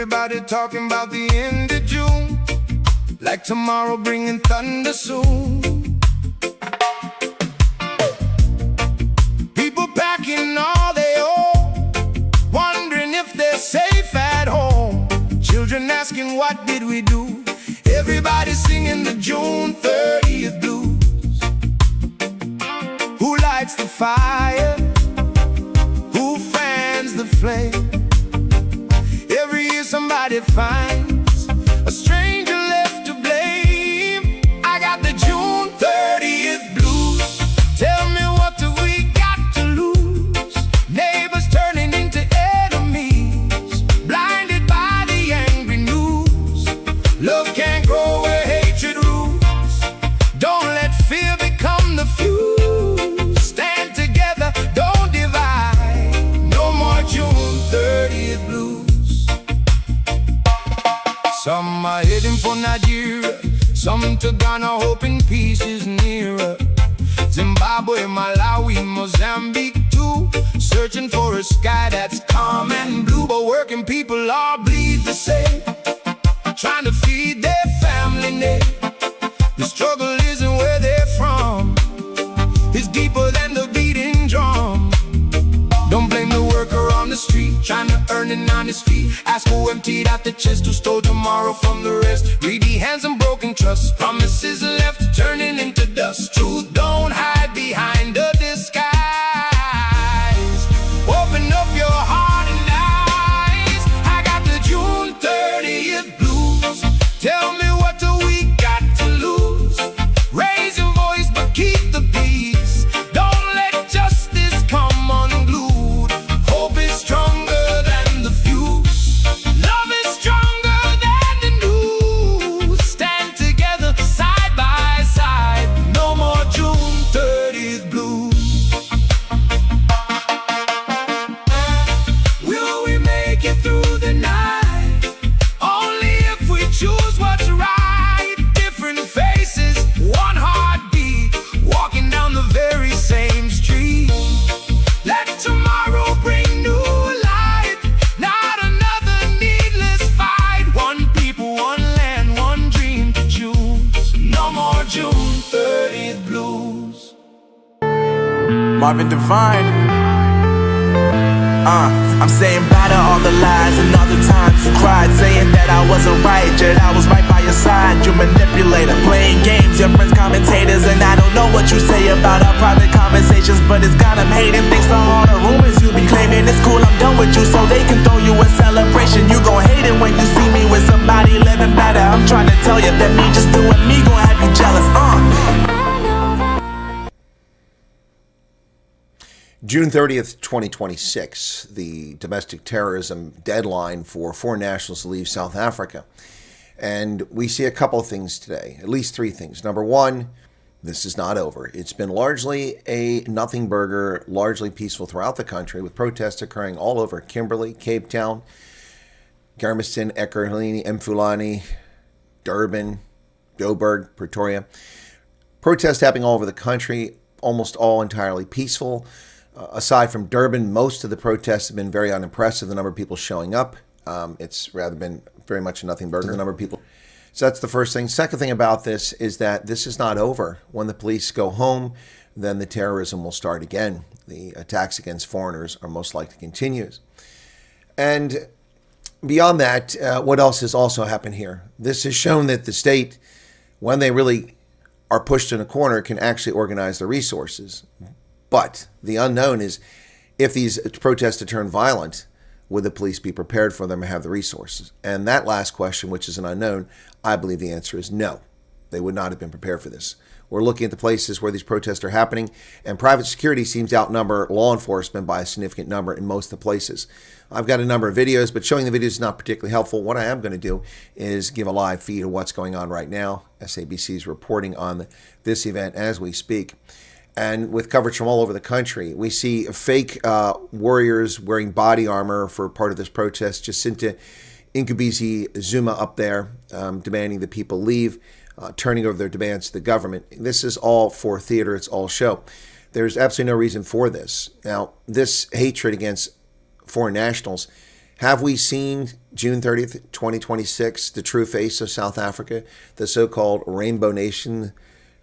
Everybody talking about the end of June, like tomorrow bringing thunder soon. People packing all they own, wondering if they're safe at home. Children asking what did we do. Everybody singing the June 30th blues. Who lights the fire? Who fans the flame? Every year somebody finds a stranger left to blame. I got the June 30th blues. Tell me what do we got to lose? Neighbors turning into enemies, blinded by the angry news. Love can't grow where hatred rules. Don't let fear become the fuse. Stand together, don't divide. No more June 30th blues. Some are heading for Nigeria, some to Ghana, hoping peace is nearer. Zimbabwe, Malawi, Mozambique too, searching for a sky that's calm and blue. But working people all bleed the same, trying to feed their family name. The struggle isn't where they're from, it's deeper than the beating drum. Don't blame the worker on the street, trying to earn it on his feet. Ask who emptied out the chest, who stole tomorrow from the rest. Greedy hands and broken trust, promises left turning into dust. Truth don't hide behind a disguise. Open up your heart and eyes. I got the June 30th blues. Tell me what do we got to lose? Raise your voice but keep the peace. Don't let justice come unglued. Hope is stronger than the fuse. Love is stronger than the news. Stand together side by side. No more June 30th blues. Will we make it through the night? Only if we choose what's right. Different faces, one heartbeat, walking down the very same street. Let tomorrow bring new light, not another needless fight. One people, one land, one dream to choose. No more June 30th blues. Marvin Divine. I'm saying bye to all the lies and all the times you cried, saying that I wasn't right, yet I was right by your side. You manipulator, playing games, your friends commentators, and I don't know what you say about our private conversations, but it's got them hating. Thanks to all the rumors you be claiming. It's cool, I'm done with you, so they can throw you a celebration. You gon' hate it when you see me with somebody living better. I'm trying to tell you that me just doing me gon' have you jealous. June 30th, 2026, the domestic terrorism deadline for foreign nationals to leave South Africa. And we see a couple of things today, at least three things. Number one, this is not over. It's been largely a nothing burger, largely peaceful throughout the country, with protests occurring all over Kimberley, Cape Town, Germiston, Ekurhuleni, Mfulani, Durban, Joburg, Pretoria. Protests happening all over the country, almost all entirely peaceful. Aside from Durban, most of the protests have been very unimpressive. The number of people showing up, it's rather been very much a nothing burger. The number of people. So that's the first thing. Second thing about this is that this is not over. When the police go home, then the terrorism will start again. The attacks against foreigners are most likely to continue. And beyond that, what else has also happened here? This has shown that the state, when they really are pushed in a corner, can actually organize their resources. But the unknown is, if these protests turn violent, would the police be prepared for them and have the resources? And that last question, which is an unknown, I believe the answer is no. They would not have been prepared for this. We're looking at the places where these protests are happening, and private security seems to outnumber law enforcement by a significant number in most of the places. I've got a number of videos, but showing the videos is not particularly helpful. What I am going to do is give a live feed of what's going on right now. SABC is reporting on this event as we speak. And with coverage from all over the country, we see fake warriors wearing body armor for part of this protest. Jacinta Incubisi Zuma up there demanding that people leave, turning over their demands to the government. This is all for theater. It's all show. There's absolutely no reason for this. Now, this hatred against foreign nationals Have we seen June 30th, 2026, the true face of South Africa, the so-called Rainbow Nation,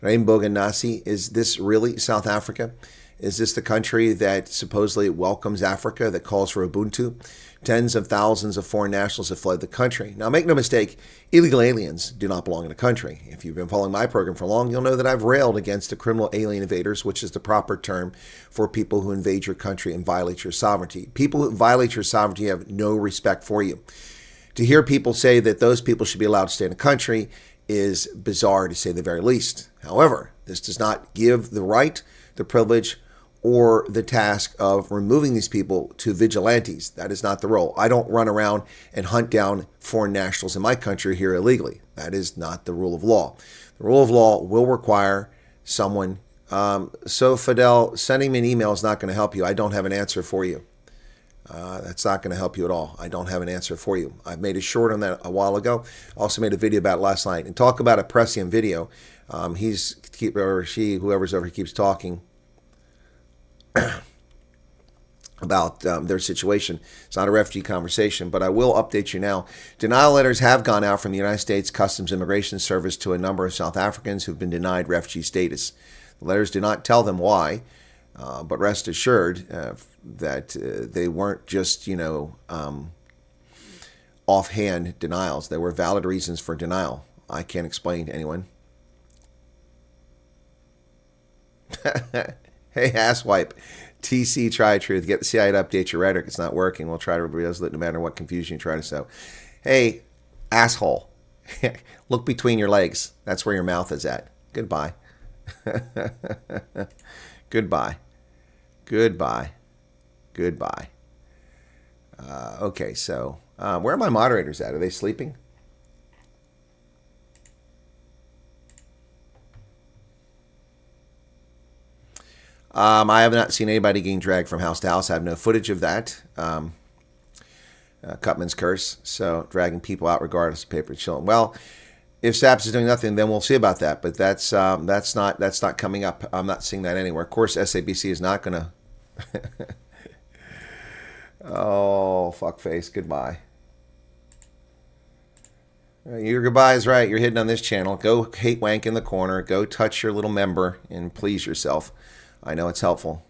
Rainbow Ganassi? Is this really South Africa? Is this the country that supposedly welcomes Africa, that calls for Ubuntu? Tens of thousands of foreign nationals have fled the country. Now, make no mistake, illegal aliens do not belong in the country. If you've been following my program for long, you'll know that I've railed against the criminal alien invaders, which is the proper term for people who invade your country and violate your sovereignty. People who violate your sovereignty have no respect for you. To hear people say that those people should be allowed to stay in the country is bizarre, to say the very least. However, this does not give the right, the privilege, or the task of removing these people to vigilantes. That is not the role. I don't run around and hunt down foreign nationals in my country here illegally. That is not the rule of law. The rule of law will require someone. So Fidel, sending me an email is not going to help you. I don't have an answer for you. That's not going to help you at all. I don't have an answer for you. I've made a short on that a while ago. Also made a video about it last night. And talk about a prescient video. Whoever's over, keeps talking about their situation. It's not a refugee conversation, but I will update you now. Denial letters have gone out from the United States Customs Immigration Service to a number of South Africans who've been denied refugee status. The letters do not tell them why, but rest assured that they weren't just, offhand denials. There were valid reasons for denial. I can't explain to anyone. Hey, asswipe. TC, try truth. Get the CIA to update your rhetoric. It's not working. We'll try to reveal it no matter what confusion you try to sow. Hey, asshole. Look between your legs. That's where your mouth is at. Goodbye. Goodbye. Goodbye. Goodbye. Okay, so where are my moderators at? Are they sleeping? I have not seen anybody getting dragged from house to house. I have no footage of that. Cutman's curse. So dragging people out regardless of paper chilling. Well, if SAPS is doing nothing, then we'll see about that. But that's not coming up. I'm not seeing that anywhere. Of course, SABC is not going to. Oh, fuckface. Goodbye. Your goodbye is right. You're hidden on this channel. Go hate wank in the corner. Go touch your little member and please yourself. I know it's helpful.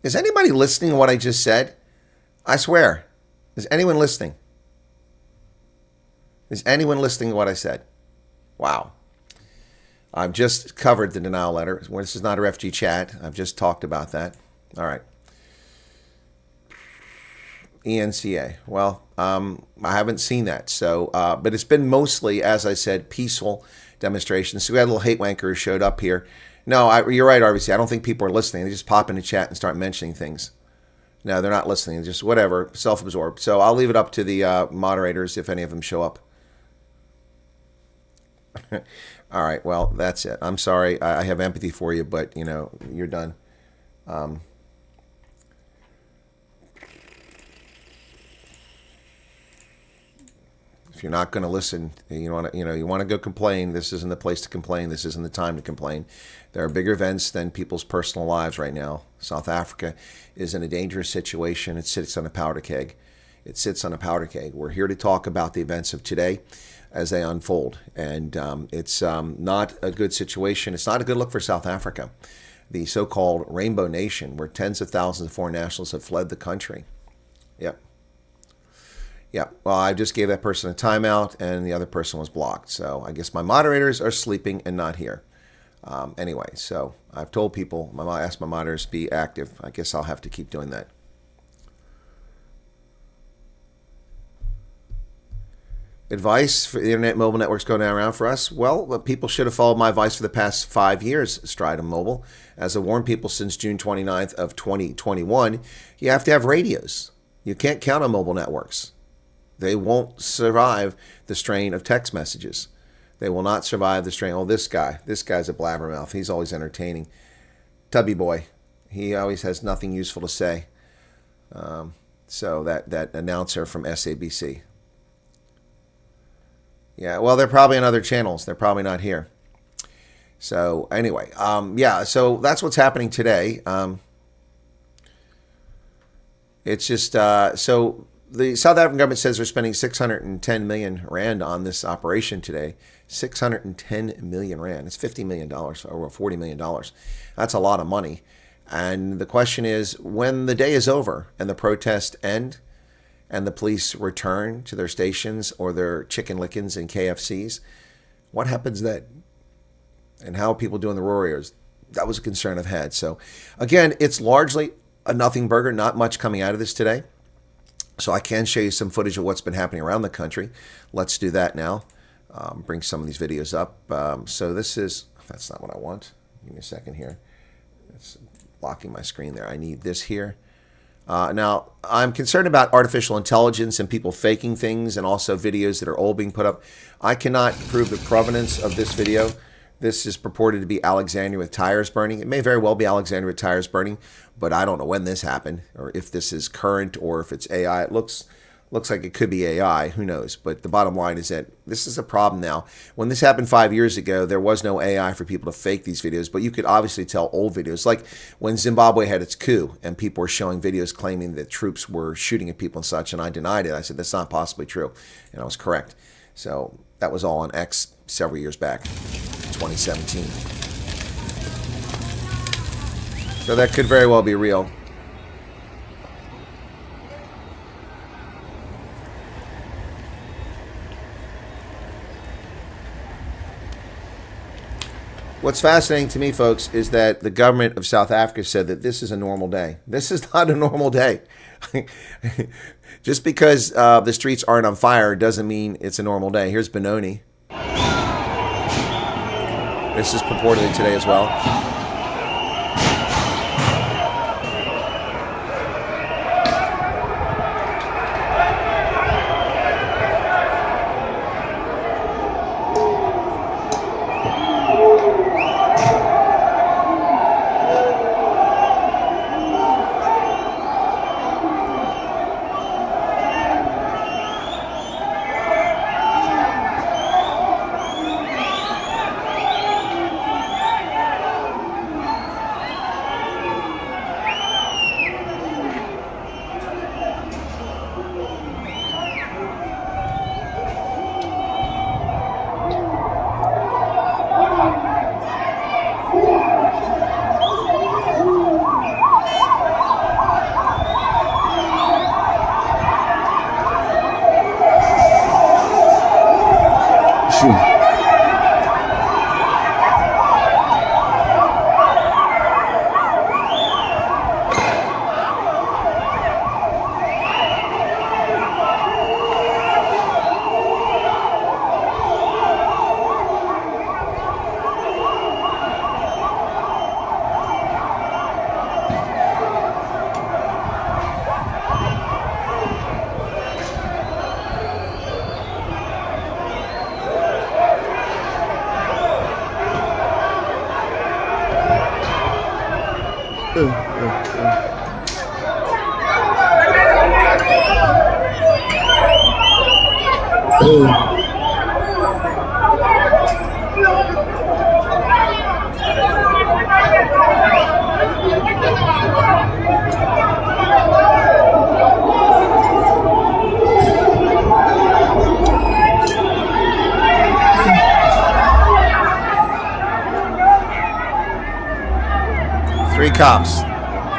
Is anybody listening to what I just said? I swear. Is anyone listening? Is anyone listening to what I said? Wow. I've just covered the denial letter. This is not a refugee chat. I've just talked about that. All right. ENCA. Well, I haven't seen that. So, but it's been mostly, as I said, peaceful demonstrations. So we had little hate wankers showed up here. No, you're right, RBC. I don't think people are listening. They just pop in the chat and start mentioning things. No, they're not listening. They're just whatever, self-absorbed. So I'll leave it up to the moderators if any of them show up. All right, well, that's it. I'm sorry. I have empathy for you, but, you're done. If you're not going to listen, you want to go complain. This isn't the place to complain. This isn't the time to complain. There are bigger events than people's personal lives right now. South Africa is in a dangerous situation. It sits on a powder keg. It sits on a powder keg. We're here to talk about the events of today as they unfold, and it's not a good situation. It's not a good look for South Africa, the so-called Rainbow Nation, where tens of thousands of foreign nationals have fled the country. Yep. Yeah, well, I just gave that person a timeout, and the other person was blocked. So I guess my moderators are sleeping and not here. Anyway, so I've told people, I asked my moderators to be active. I guess I'll have to keep doing that. Advice for the internet mobile networks going around for us? Well, people should have followed my advice for the past 5 years, Stridum Mobile. As I've warned people since June 29th of 2021, you have to have radios. You can't count on mobile networks. They won't survive the strain of text messages. They will not survive the strain. Oh, this guy's a blabbermouth. He's always entertaining. Tubby boy. He always has nothing useful to say. So that announcer from SABC. Yeah, well, they're probably on other channels. They're probably not here. So anyway, yeah, so that's what's happening today. It's just, so the South African government says they're spending 610 million rand on this operation today. 610 million rand. It's $50 million or $40 million. That's a lot of money. And the question is, when the day is over and the protests end and the police return to their stations or their chicken lickens and KFCs, what happens then? And how are people doing the rural areas? That was a concern I've had. So again, it's largely a nothing burger, not much coming out of this today. So I can show you some footage of what's been happening around the country. Let's do that now. Bring some of these videos up. So this is, that's not what I want. Give me a second here. It's blocking my screen there. I need this here. Now, I'm concerned about artificial intelligence and people faking things and also videos that are old being put up. I cannot prove the provenance of this video. This is purported to be Alexandria with tires burning. It may very well be Alexandria with tires burning, but I don't know when this happened or if this is current or if it's AI. It looks like it could be AI. Who knows? But the bottom line is that this is a problem now. When this happened 5 years ago, there was no AI for people to fake these videos, but you could obviously tell old videos. Like when Zimbabwe had its coup and people were showing videos claiming that troops were shooting at people and such, and I denied it. I said, that's not possibly true. And I was correct. So that was all on X several years back, 2017. So that could very well be real. What's fascinating to me, folks, is that the government of South Africa said that this is a normal day. This is not a normal day. Just because the streets aren't on fire doesn't mean it's a normal day. Here's Benoni. This is purportedly today as well.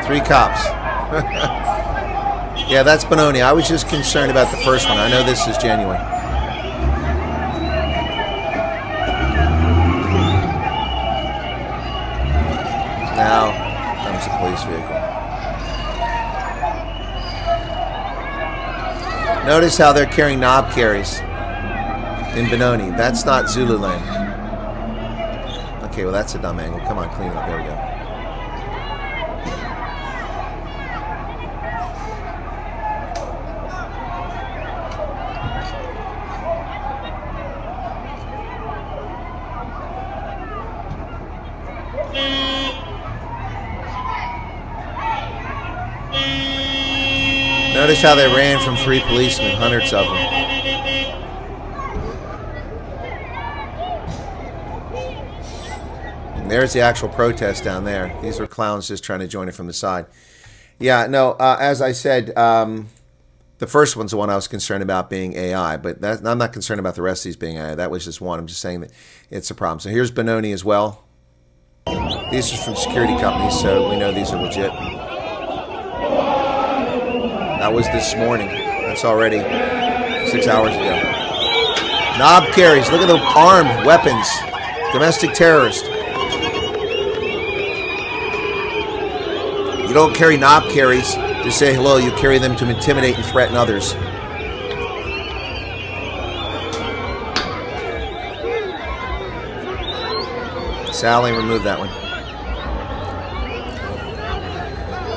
Three cops. Yeah, that's Benoni. I was just concerned about the first one. I know this is genuine. Now comes the police vehicle. Notice how they're carrying knob carries in Benoni. That's not Zululand. Okay, well that's a dumb angle. Come on, clean it up. There we go. Notice how they ran from 3 policemen, hundreds of them. And there's the actual protest down there. These were clowns just trying to join it from the side. Yeah, no, as I said, the The first one's the one I was concerned about being AI, but I'm not concerned about the rest of these being AI. That was just one. I'm just saying that it's a problem. So here's Benoni as well. These are from security companies, so we know these are legit. That was this morning. That's already 6 hours ago. Knob carries. Look at the armed weapons. Domestic terrorist. You don't carry knob carries to say hello. You carry them to intimidate and threaten others. Sally, remove that one.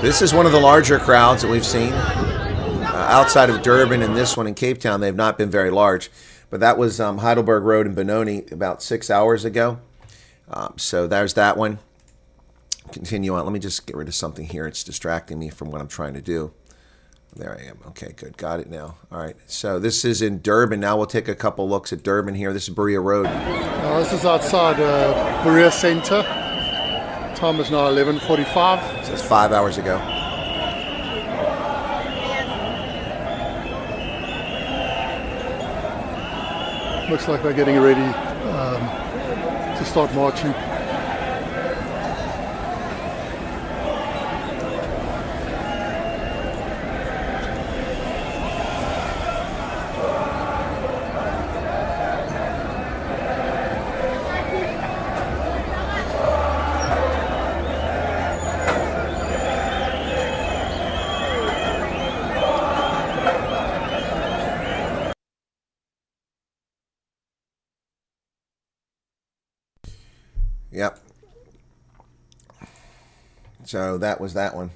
This is one of the larger crowds that we've seen. Outside of Durban and this one in Cape Town, they've not been very large. But that was Heidelberg Road in Benoni about 6 hours ago. So there's that one. Continue on. Let me just get rid of something here. It's distracting me from what I'm trying to do. There I am. Okay, good. Got it now. All right. So this is in Durban. Now we'll take a couple looks at Durban here. This is Berea Road. This is outside Berea Centre. Time is now 11:45. So that's 5 hours ago. Looks like they're getting ready to start marching. Yep. So that was that one.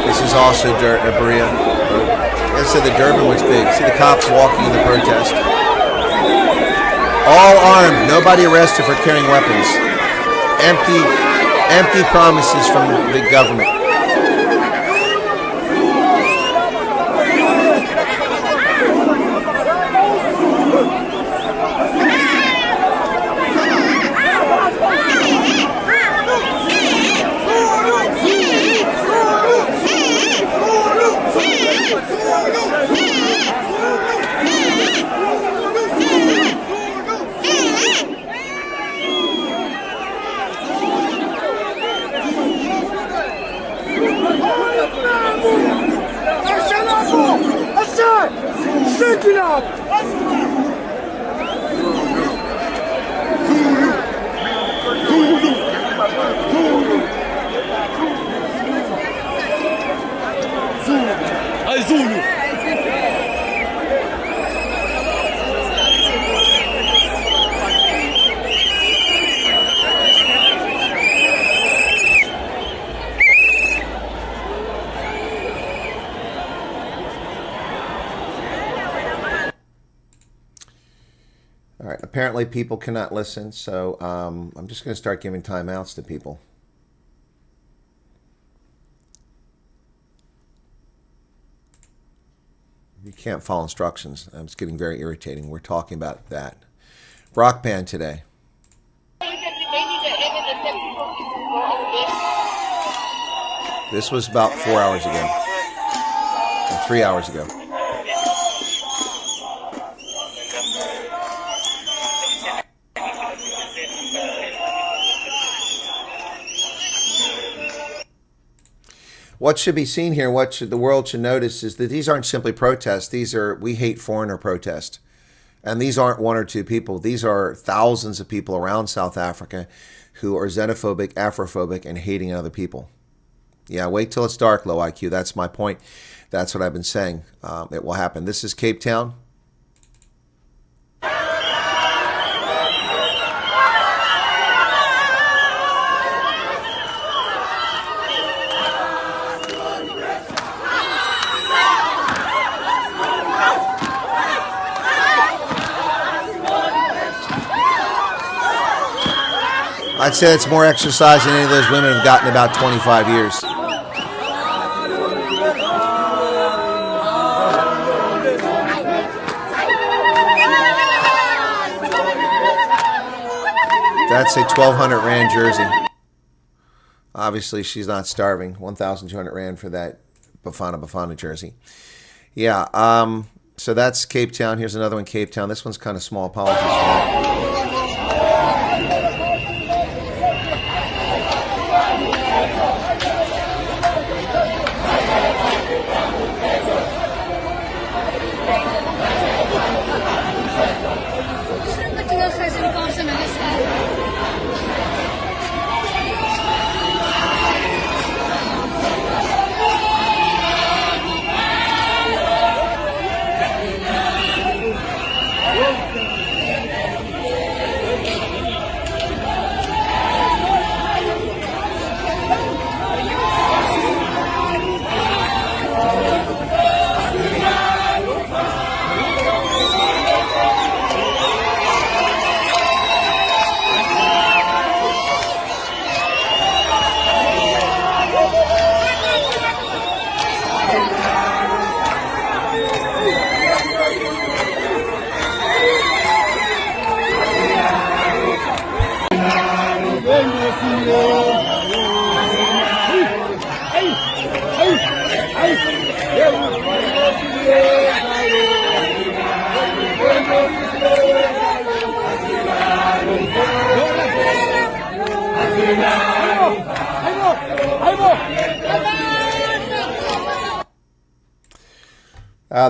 This is also Berea. I said the Durban was big. See the cops walking in the protest. All armed. Nobody arrested for carrying weapons. Empty promises from the government. All right, apparently people cannot listen, so I'm just going to start giving timeouts to people. You can't follow instructions. It's getting very irritating. We're talking about that. Rock band today. This was about 4 hours ago. Or 3 hours ago. What should be seen here, the world should notice, is that these aren't simply protests. These are we hate foreigner protests. And these aren't one or two people. These are thousands of people around South Africa who are xenophobic, Afrophobic, and hating other people. Yeah, wait till it's dark, low IQ. That's my point. That's what I've been saying. It will happen. This is Cape Town. I'd say it's more exercise than any of those women have gotten in about 25 years. That's a 1,200 Rand jersey. Obviously, she's not starving. 1,200 Rand for that Bafana jersey. Yeah, so that's Cape Town. Here's another one, Cape Town. This one's kind of small. Apologies for that.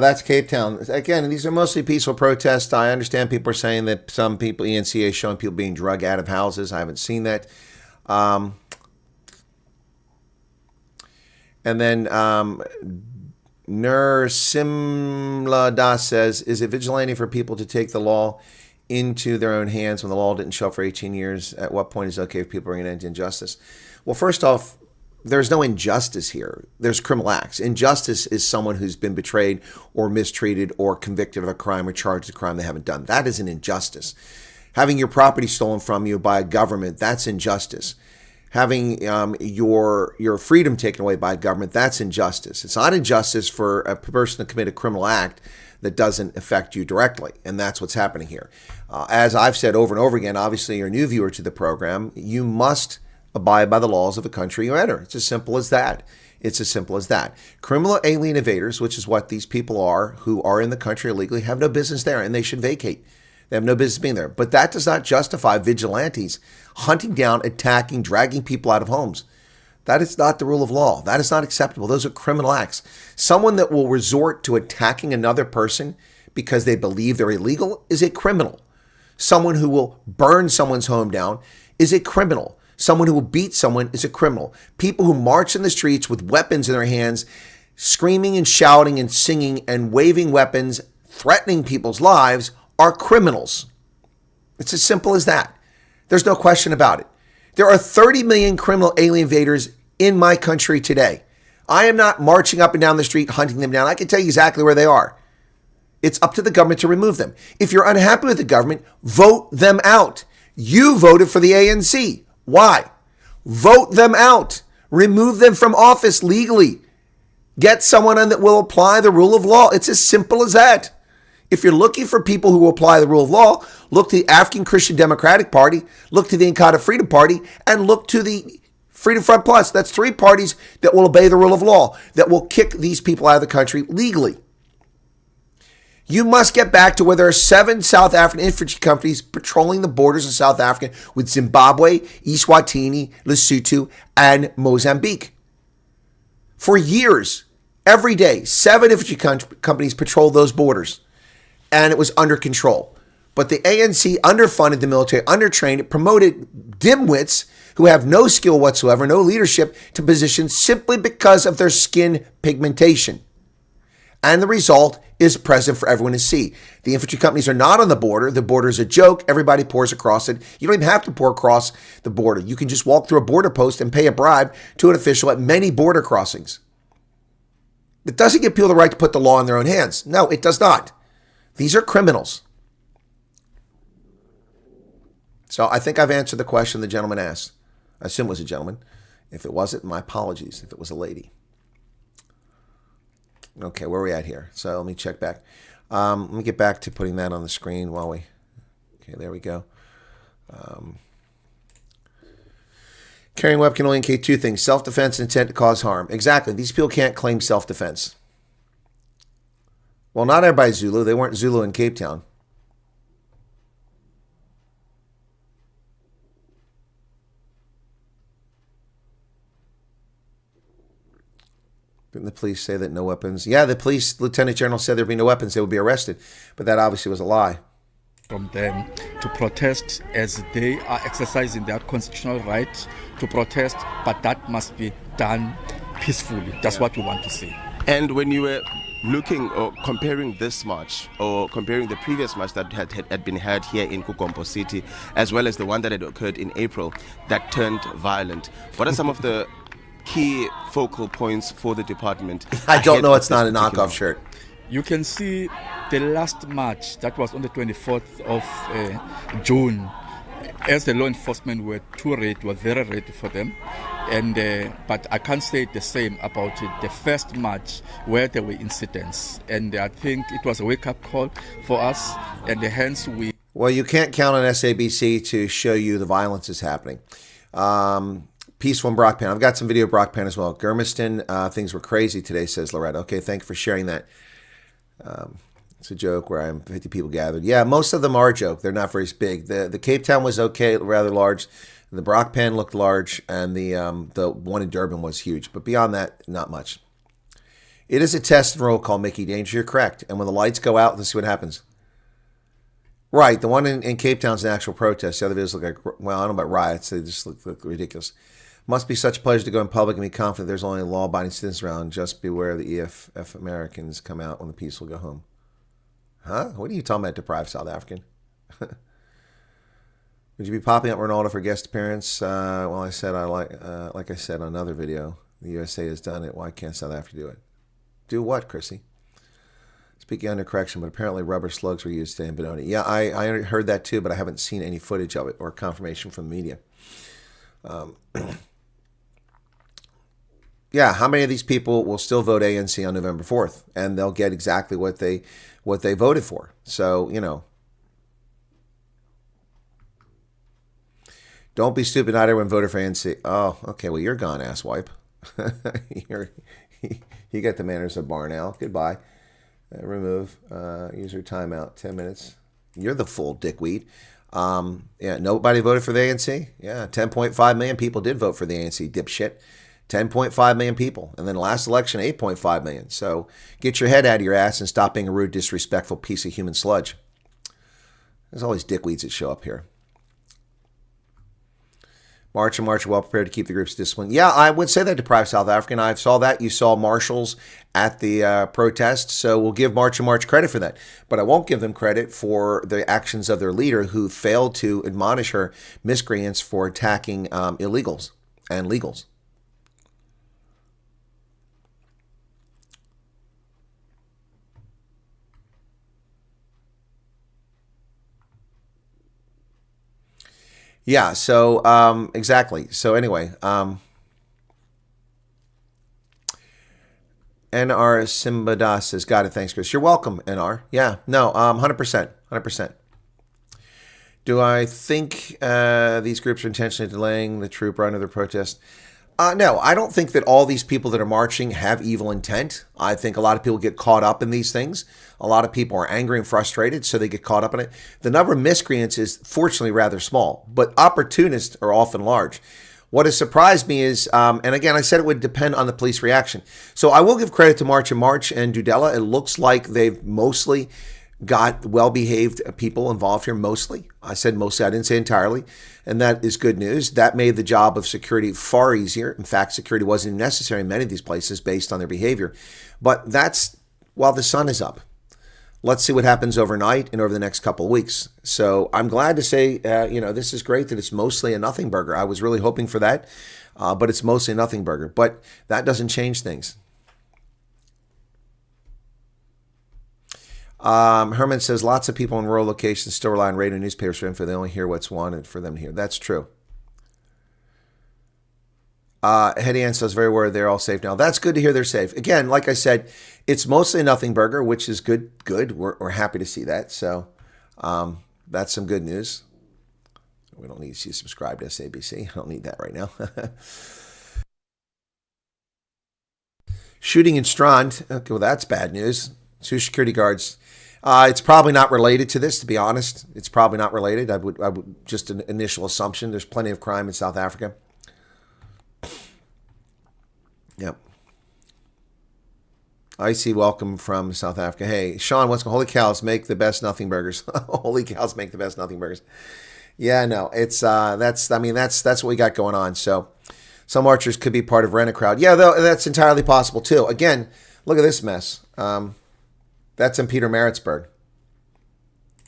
That's Cape Town. Again, these are mostly peaceful protests. I understand people are saying that some people, ENCA is showing people being drugged out of houses. I haven't seen that. And then Nur Simla Das says, is it vigilante for people to take the law into their own hands when the law didn't show up for 18 years? At what point is it okay if people bring an end to injustice? Well, first off, there's no injustice here. There's criminal acts. Injustice is someone who's been betrayed or mistreated or convicted of a crime or charged with a crime they haven't done. That is an injustice. Having your property stolen from you by a government, that's injustice. Having your freedom taken away by a government, that's injustice. It's not injustice for a person to commit a criminal act that doesn't affect you directly, and that's what's happening here. As I've said over and over again, obviously you're a new viewer to the program, you must abide by the laws of the country you enter. It's as simple as that. It's as simple as that. Criminal alien invaders, which is what these people are, who are in the country illegally, have no business there, and they should vacate. They have no business being there. But that does not justify vigilantes hunting down, attacking, dragging people out of homes. That is not the rule of law. That is not acceptable. Those are criminal acts. Someone that will resort to attacking another person because they believe they're illegal is a criminal. Someone who will burn someone's home down is a criminal. Someone who will beat someone is a criminal. People who march in the streets with weapons in their hands, screaming and shouting and singing and waving weapons, threatening people's lives are criminals. It's as simple as that. There's no question about it. There are 30 million criminal alien invaders in my country today. I am not marching up and down the street hunting them down. I can tell you exactly where they are. It's up to the government to remove them. If you're unhappy with the government, vote them out. You voted for the ANC. Why? Vote them out. Remove them from office legally. Get someone in that will apply the rule of law. It's as simple as that. If you're looking for people who will apply the rule of law, look to the African Christian Democratic Party, look to the Inkatha Freedom Party, and look to the Freedom Front Plus. That's three parties that will obey the rule of law, that will kick these people out of the country legally. You must get back to where there are 7 South African infantry companies patrolling the borders of South Africa with Zimbabwe, Eswatini, Lesotho, and Mozambique. For years, every day, 7 infantry companies patrolled those borders, and it was under control. But the ANC underfunded the military, undertrained, promoted dimwits who have no skill whatsoever, no leadership to positions simply because of their skin pigmentation. And the result is present for everyone to see. The infantry companies are not on the border. The border is a joke. Everybody pours across it. You don't even have to pour across the border. You can just walk through a border post and pay a bribe to an official at many border crossings. It doesn't give people the right to put the law in their own hands. No, it does not. These are criminals. So I think I've answered the question the gentleman asked. I assume it was a gentleman. If it wasn't, my apologies. If it was a lady. Okay, where are we at here? So let me check back. Let me get back to putting that on the screen while we... Okay, there we go. Carrying a weapon can only indicate two things: self-defense and intent to cause harm. Exactly. These people can't claim self-defense. Well, not everybody's Zulu. They weren't Zulu in Cape Town. Didn't the police say that no weapons? Yeah, the police lieutenant general said there'd be no weapons. They would be arrested. But that obviously was a lie. From them to protest as they are exercising their constitutional right to protest, but that must be done peacefully. That's what we want to see. And when you were looking or comparing this march or comparing the previous march that had been had here in Kukompo City, as well as the one that had occurred in April that turned violent, what are some of the key focal points for the department? I don't know. It's not a knockoff shirt. You can see the last march that was on the 24th of June. As the law enforcement were very ready for them, and but I can't say the same about the first march where there were incidents, and I think it was a wake-up call for us, and hence we. Well, you can't count on SABC to show you the violence is happening. Peaceful in Brockpan. I've got some video of Brockpan as well. Germiston, things were crazy today, says Loretta. Okay, thank you for sharing that. It's a joke where I'm 50 people gathered. Yeah, most of them are a joke. They're not very big. The Cape Town was okay, rather large. The Brockpan looked large, and the one in Durban was huge. But beyond that, not much. It is a test and roll call, Mickey Danger. You're correct. And when the lights go out, let's see what happens. Right, the one in Cape Town is an actual protest. The other videos look like, well, I don't know about riots. They just look ridiculous. Must be such a pleasure to go in public and be confident there's only law-abiding citizens around. Just beware the EFF Americans come out when the peace will go home. Huh? What are you talking about, deprived South African? Would you be popping up Ronaldo for guest appearance? Well, I said like I said on another video, the USA has done it. Why can't South Africa do it? Do what, Chrissy? Speaking under correction, but apparently rubber slugs were used today in Benoni. Yeah, I heard that too, but I haven't seen any footage of it or confirmation from the media. Yeah, how many of these people will still vote ANC on November 4th? And they'll get exactly what they voted for. So, you know. Don't be stupid. Not everyone voted for ANC. Oh, okay. Well, you're gone, asswipe. You got the manners of Barnell. Goodbye. Remove. User timeout. 10 minutes. You're the full dickweed. Yeah, nobody voted for the ANC? Yeah, 10.5 million people did vote for the ANC, dipshit. 10.5 million people. And then last election, 8.5 million. So get your head out of your ass and stop being a rude, disrespectful piece of human sludge. There's all these dickweeds that show up here. March and March are well prepared to keep the groups disciplined. Yeah, I would say that deprived South African. I saw that. You saw marshals at the protest. So we'll give March and March credit for that. But I won't give them credit for the actions of their leader who failed to admonish her miscreants for attacking illegals and legals. Yeah, so exactly. So anyway, NR Simbada says, got it. Thanks, Chris. You're welcome, NR. Yeah, no, 100%. 100%. Do I think these groups are intentionally delaying the troop run of their protest? No, I don't think that all these people that are marching have evil intent. I think a lot of people get caught up in these things. A lot of people are angry and frustrated, so they get caught up in it. The number of miscreants is fortunately rather small, but opportunists are often large. What has surprised me is, and again, I said it would depend on the police reaction. So I will give credit to March and Dudella. It looks like they've mostly got well-behaved people involved here, mostly. I said mostly, I didn't say entirely, and that is good news. That made the job of security far easier. In fact, security wasn't necessary in many of these places based on their behavior. But that's while the sun is up. Let's see what happens overnight and over the next couple of weeks. So I'm glad to say, this is great that it's mostly a nothing burger. I was really hoping for that, but it's mostly a nothing burger. But that doesn't change things. Herman says lots of people in rural locations still rely on radio and newspapers for info. They only hear what's wanted for them to hear. That's true. Hetty Ann says, very worried they're all safe now. That's good to hear they're safe. Again, like I said, it's mostly a nothing burger, which is good. We're happy to see that. So that's some good news. We don't need you to subscribe to SABC. I don't need that right now. Shooting in Strand. Okay, well, that's bad news. Two security guards. It's probably not related to this, to be honest. It's probably not related. I would just an initial assumption. There's plenty of crime in South Africa. Yep. I see. Welcome from South Africa. Hey, Sean, what's going? Holy cows, make the best nothing burgers. Holy cows, make the best nothing burgers. Yeah, no, it's that's what we got going on. So some archers could be part of Rent-A-Crowd. Yeah, though that's entirely possible too. Again, look at this mess. That's in Pietermaritzburg.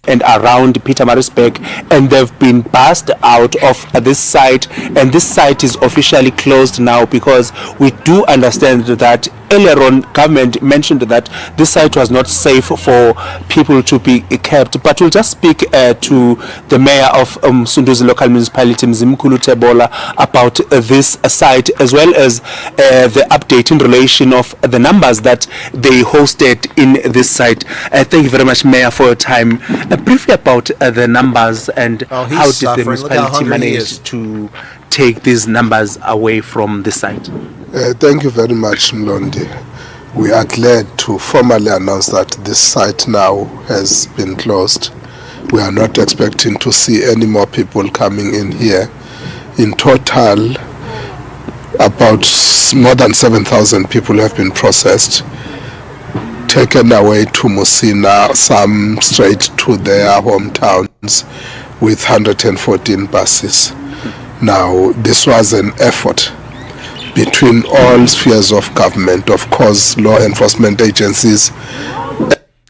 And around Pietermaritzburg, and they've been bussed out of this site, and this site is officially closed now because we do understand that earlier on government mentioned that this site was not safe for people to be kept. But we'll just speak to the mayor of Sunduzi local municipality, Mzimkhulu Tebola, about this site, as well as the update in relation of the numbers that they hosted in this site. Thank you very much, Mayor, for your time. Briefly about the numbers and how did the municipality manage to take these numbers away from the site? Thank you very much, Mlondi. We are glad to formally announce that this site now has been closed. We are not expecting to see any more people coming in here. In total, about more than 7,000 people have been processed, taken away to Musina, some straight to their hometowns with 114 buses. Now, this was an effort between all spheres of government, of course, law enforcement agencies.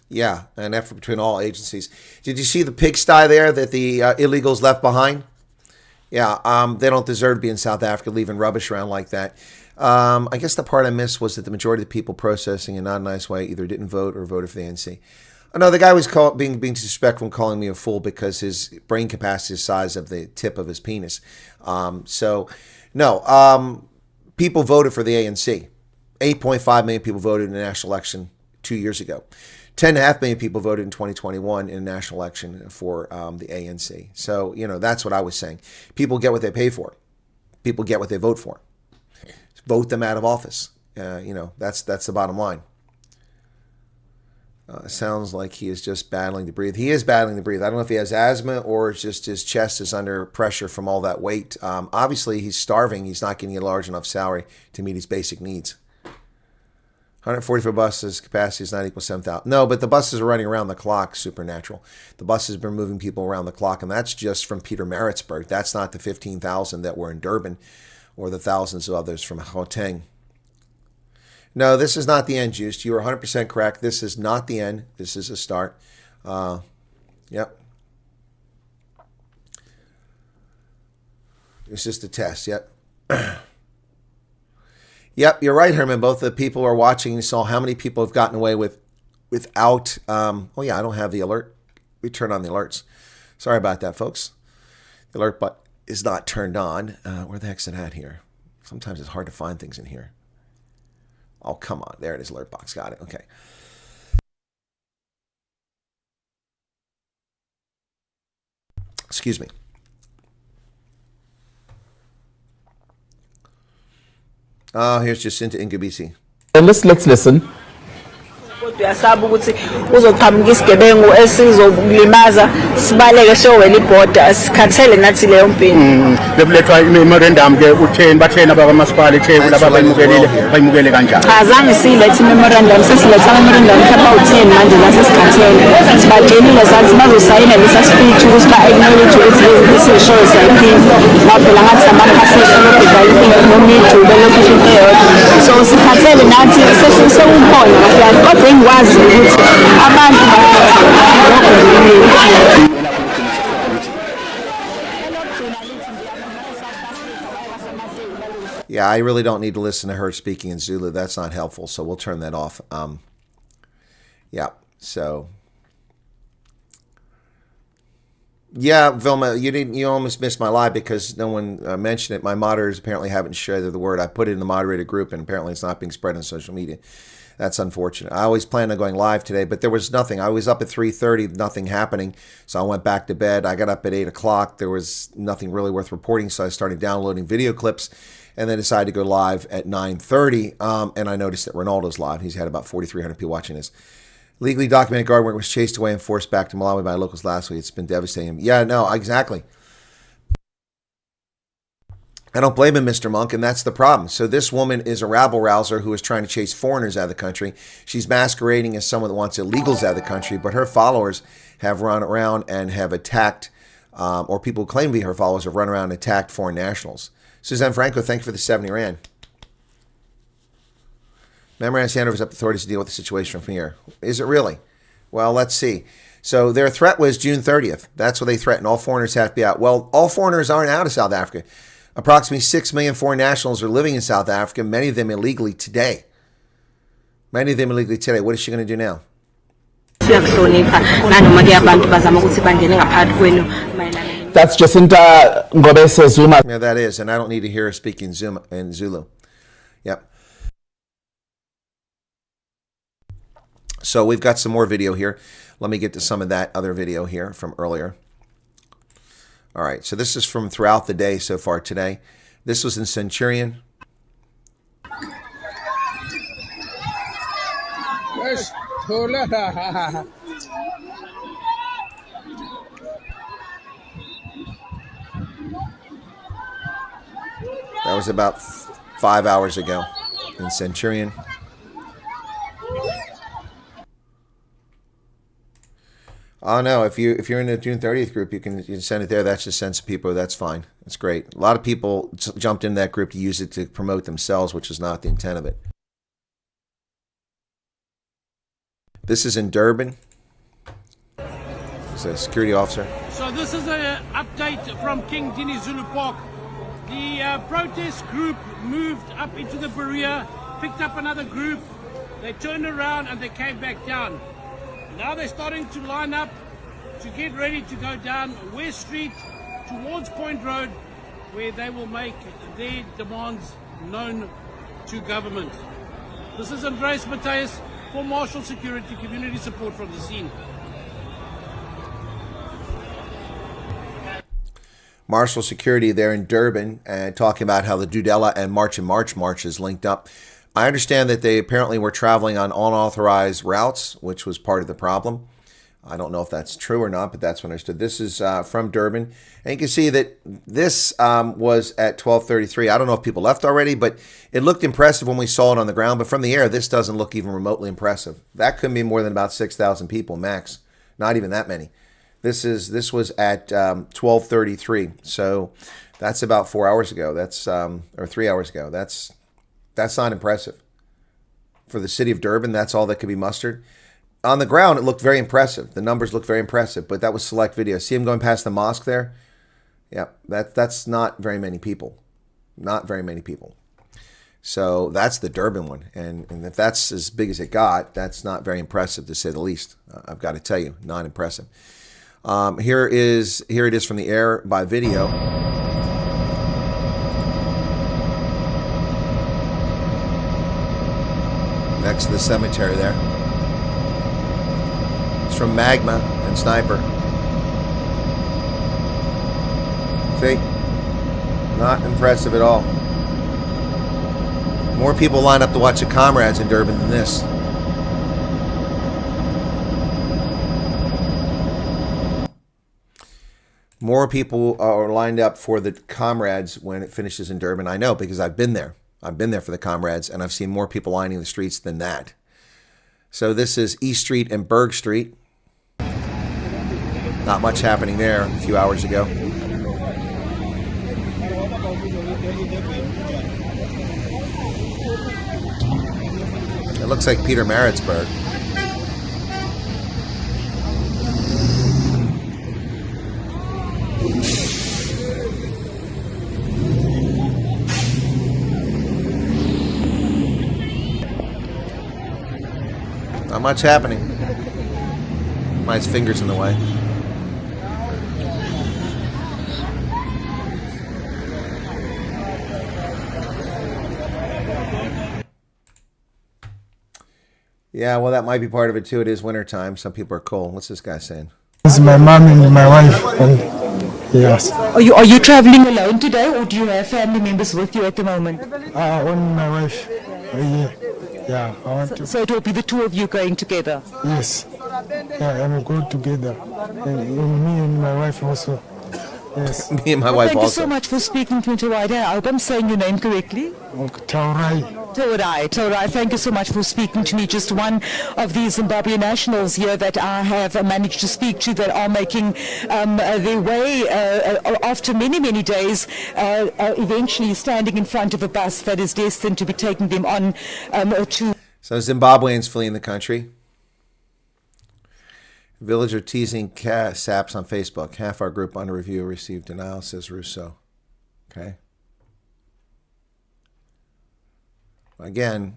Yeah, an effort between all agencies. Did you see the pigsty there that the illegals left behind? Yeah, they don't deserve to be in South Africa leaving rubbish around like that. I guess the part I missed was that the majority of the people protesting in not a nice way either didn't vote or voted for the ANC. Oh, no, the guy was being disrespectful and calling me a fool because his brain capacity is the size of the tip of his penis. People voted for the ANC. 8.5 million people voted in the national election 2 years ago. 10.5 million people voted in 2021 in a national election for the ANC. So, that's what I was saying. People get what they pay for. People get what they vote for. Vote them out of office. That's the bottom line. Sounds like he is just battling to breathe. He is battling to breathe. I don't know if he has asthma or it's just his chest is under pressure from all that weight. Obviously, he's starving. He's not getting a large enough salary to meet his basic needs. 144 buses, capacity is not equal to 7,000. No, but the buses are running around the clock, supernatural. The buses have been moving people around the clock, and that's just from Pietermaritzburg. That's not the 15,000 that were in Durban or the thousands of others from Gauteng. No, this is not the end, Juiced. You are 100% correct. This is not the end. This is a start. Yep. It's just a test. Yep. Yep, you're right, Herman. Both the people who are watching, you saw how many people have gotten away without... I don't have the alert. We turn on the alerts. Sorry about that, folks. The alert button is not turned on. Where the heck's it at here? Sometimes it's hard to find things in here. Oh, come on. There it is, alert box. Got it. Okay. Excuse me. Here's Jacinta Ingabisi. Let's listen. Uyasaba ukuthi uzoqhamuka isigebengu esizokulimaza sibaleke siyowela ibhoda sikhathele nathi leyo mpini bekulethwa memorandum ke utheni bathena bakamasipala eTheku laba bayimukele kanjani azange silethe memorandum sesiletha memorandum lapha u10 manje nasesikhathele sibatshelile sathi bazosayina lesa speech ukuthi ba acknowledge ukuthi this is show saying lapho la ngathi amaphasela lokubhalisa nomuntu belokuthi eyodwa so sikhathele nathi sesewumphonya ngafika kodwa engwazi ukuthi abantu Yeah, I really don't need to listen to her speaking in Zulu. That's not helpful, so we'll turn that off. Yeah, so... Yeah, Vilma, you almost missed my lie because no one mentioned it. My moderators apparently haven't shared the word. I put it in the moderator group, and apparently it's not being spread on social media. That's unfortunate. I always planned on going live today, but there was nothing. I was up at 3:30, nothing happening. So I went back to bed. I got up at 8 o'clock. There was nothing really worth reporting. So I started downloading video clips and then decided to go live at 9:30. And I noticed that Ronaldo's live. He's had about 4,300 people watching this. Legally documented garden worker was chased away and forced back to Malawi by locals last week. It's been devastating. Yeah, no, exactly. I don't blame him, Mr. Monk, and that's the problem. So this woman is a rabble-rouser who is trying to chase foreigners out of the country. She's masquerading as someone that wants illegals out of the country, but her followers have run around and have attacked, or people who claim to be her followers have run around and attacked foreign nationals. Suzanne Franco, thank you for the 70 Rand. Memorandum Sanders up authorities to deal with the situation from here. Is it really? Well, let's see. So their threat was June 30th. That's what they threatened. All foreigners have to be out. Well, all foreigners aren't out of South Africa. Approximately 6 million foreign nationals are living in South Africa, many of them illegally today. Many of them illegally today. What is she going to do now? That's Jacinta Ngobese Zuma. Yeah, that is. And I don't need to hear her speaking Zulu. Yep. So we've got some more video here. Let me get to some of that other video here from earlier. All right, so this is from throughout the day so far today. This was in Centurion. That was about 5 hours ago in Centurion. Oh no! If you're in the June 30th group, you can send it there. That just sends people. That's fine. That's great. A lot of people jumped in that group to use it to promote themselves, which is not the intent of it. This is in Durban. It's a security officer. So this is an update from King Dini Zulu Park. The protest group moved up into the Berea, picked up another group. They turned around and they came back down. Now they're starting to line up to get ready to go down West Street towards Point Road, where they will make their demands known to government. This is Andreas Matthias for Marshall Security Community Support from the scene. Marshall Security there in Durban, talking about how the Dudela and March and March marches linked up. I understand that they apparently were traveling on unauthorized routes, which was part of the problem. I don't know if that's true or not, but that's what I understood. This is from Durban. And you can see that this was at 12:33. I don't know if people left already, but it looked impressive when we saw it on the ground. But from the air, this doesn't look even remotely impressive. That couldn't be more than about 6,000 people max. Not even that many. This was at 12:33. So that's about 4 hours ago. That's or 3 hours ago. That's not impressive. For the city of Durban, that's all that could be mustered. On the ground, it looked very impressive. The numbers looked very impressive, but that was select video. See him going past the mosque there? Yeah, that's not very many people. Not very many people. So that's the Durban one. And if that's as big as it got, that's not very impressive, to say the least. I've got to tell you, not impressive. Here it is from the air by video. Next to the cemetery there. It's from Magma and Sniper. See? Not impressive at all. More people line up to watch the Comrades in Durban than this. More people are lined up for the Comrades when it finishes in Durban. I know, because I've been there. I've been there for the Comrades, and I've seen more people lining the streets than that. So this is East Street and Berg Street. Not much happening there a few hours ago. It looks like Peter Maritzburg. Not much happening. My finger's in the way. Yeah, well, that might be part of it too. It is wintertime. Some people are cold. What's this guy saying? This is my mom and my wife. And yes. Are you traveling alone today, or do you have family members with you at the moment? Only my wife. Yeah, I want to. So it will be the two of you going together? Yes. Yeah, and we go together. And me and my wife also. Yes. Me and my wife Thank you also. so much for speaking to me, Tawai. I hope I'm saying your name correctly. Taurai, thank you so much for speaking to me. Just one of these Zimbabwean nationals here that I have managed to speak to that are making their way after many, many days, eventually standing in front of a bus that is destined to be taking them on to... So Zimbabweans fleeing the country. Villager teasing saps on Facebook. Half our group under review received denial, says Russo. Okay. Again,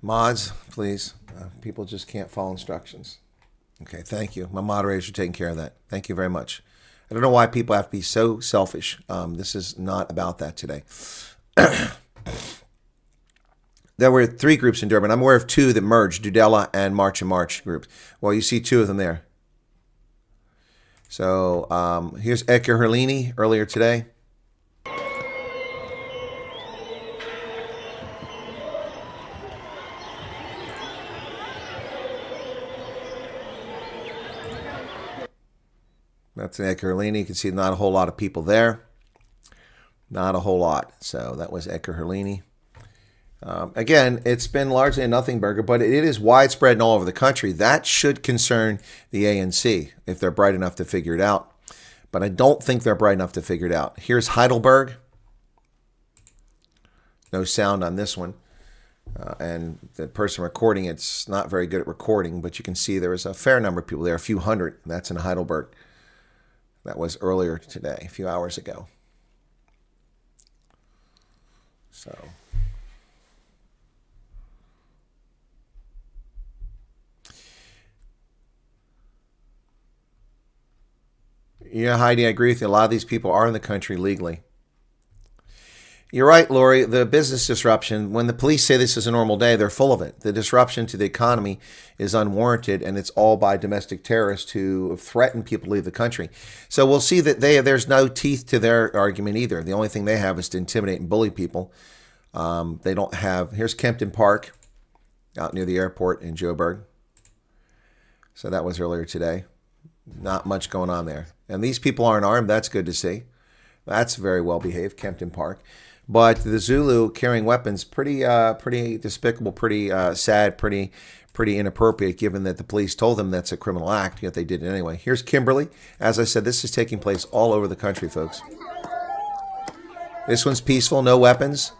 mods, please. People just can't follow instructions. Okay, thank you. My moderators are taking care of that. Thank you very much. I don't know why people have to be so selfish. This is not about that today. There were 3 groups in Durban. I'm aware of 2 that merged, Dudela and March and March groups. Well, you see 2 of them there. So here's Edgar Herlini earlier today. That's Edgar Herlini. You can see not a whole lot of people there. Not a whole lot. So that was Edgar Herlini. Again, it's been largely a nothing burger, but it is widespread and all over the country. That should concern the ANC if they're bright enough to figure it out. But I don't think they're bright enough to figure it out. Here's Heidelberg. No sound on this one. And the person recording it's not very good at recording, but you can see there was a fair number of people there, a few hundred. That's in Heidelberg. That was earlier today, a few hours ago. So... Yeah, Heidi, I agree with you. A lot of these people are in the country legally. You're right, Lori. The business disruption, when the police say this is a normal day, they're full of it. The disruption to the economy is unwarranted, and it's all by domestic terrorists who threaten people to leave the country. So we'll see that there's no teeth to their argument either. The only thing they have is to intimidate and bully people. They don't have... Here's Kempton Park, out near the airport in Joburg. So that was earlier today. Not much going on there. And these people aren't armed. That's good to see. That's very well behaved, Kempton Park. But the Zulu carrying weapons, pretty despicable, pretty sad, pretty inappropriate, given that the police told them that's a criminal act, yet they did it anyway. Here's Kimberley. As I said, this is taking place all over the country, folks. This one's peaceful, no weapons.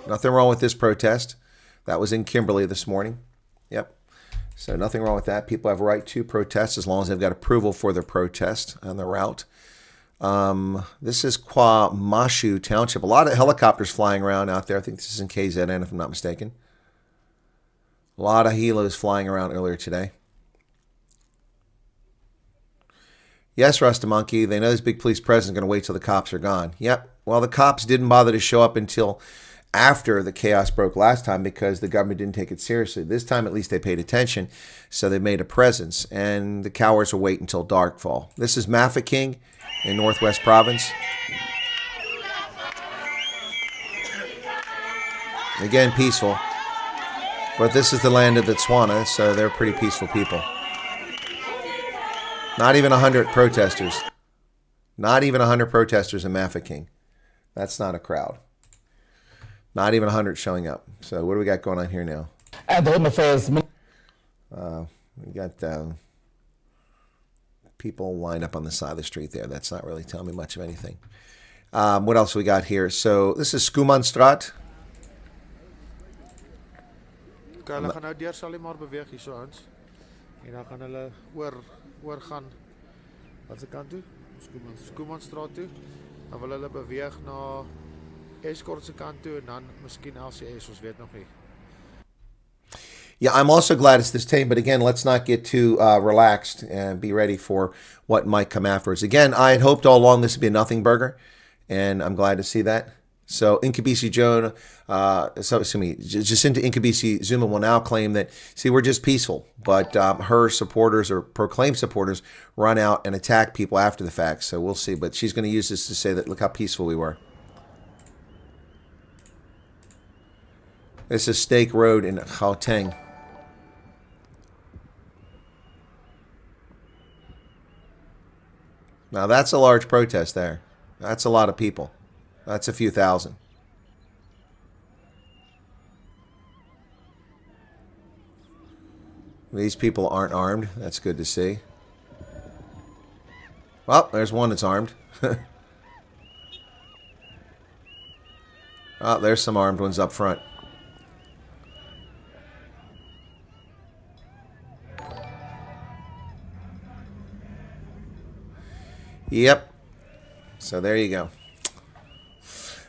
Nothing wrong with this protest. That was in Kimberley this morning. Yep. So nothing wrong with that. People have a right to protest as long as they've got approval for their protest on the route. This is KwaMashu Township. A lot of helicopters flying around out there. I think this is in KZN, if I'm not mistaken. A lot of helos flying around earlier today. Yes, Rasta Monkey, they know this big police presence is going to wait till the cops are gone. Yep. Well, the cops didn't bother to show up until after the chaos broke last time because the government didn't take it seriously. This time, at least, they paid attention, so they made a presence, and the cowards will wait until darkfall. This is Mafeking in Northwest Province. Again, peaceful. But this is the land of the Tswana, so they're pretty peaceful people. Not even 100 protesters. Not even 100 protesters in Mafeking. That's not a crowd. Not even 100 showing up. So what do we got going on here now? And the Home Affairs. We got people lined up on the side of the street there. That's not really telling me much of anything. What else we got here? So this is Skumanstraat. Hulle gaan nou deur sal maar beweeg hier so Hans. En dan gaan hulle oor gaan wat se kant toe? Skumanstraat toe. Dan wil hulle beweeg na Escort se kant toe en dan miskien LCS, ons weet nog nie. Yeah, I'm also glad it's this team, but again, let's not get too relaxed and be ready for what might come afterwards. Again, I had hoped all along this would be a nothing burger, and I'm glad to see that. So Nkabisi Jacinta Nkabisi Zuma will now claim that, see, we're just peaceful, but her supporters or proclaimed supporters run out and attack people after the fact. So we'll see. But she's going to use this to say that, look how peaceful we were. This is Stake Road in Gauteng. Now that's a large protest there. That's a lot of people. That's a few thousand. These people aren't armed. That's good to see. Well, there's one that's armed. Oh, there's some armed ones up front. Yep. So there you go.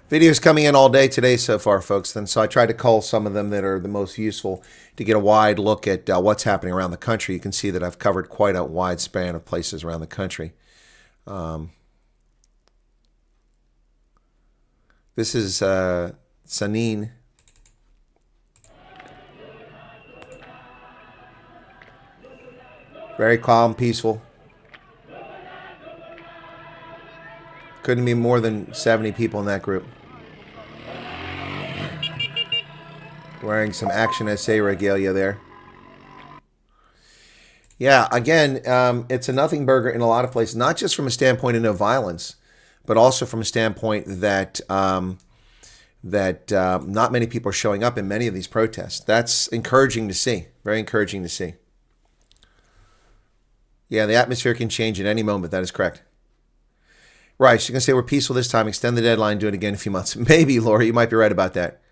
Videos coming in all day today so far, folks. And so I tried to cull some of them that are the most useful to get a wide look at what's happening around the country. You can see that I've covered quite a wide span of places around the country. This is Sanin. Very calm, peaceful. Couldn't be more than 70 people in that group. Wearing some Action SA regalia there. Yeah, again, it's a nothing burger in a lot of places, not just from a standpoint of no violence, but also from a standpoint that not many people are showing up in many of these protests. That's encouraging to see. Very encouraging to see. Yeah, the atmosphere can change at any moment. That is correct. Right, she's going to say we're peaceful this time, extend the deadline, do it again in a few months. Maybe, Laura, you might be right about that.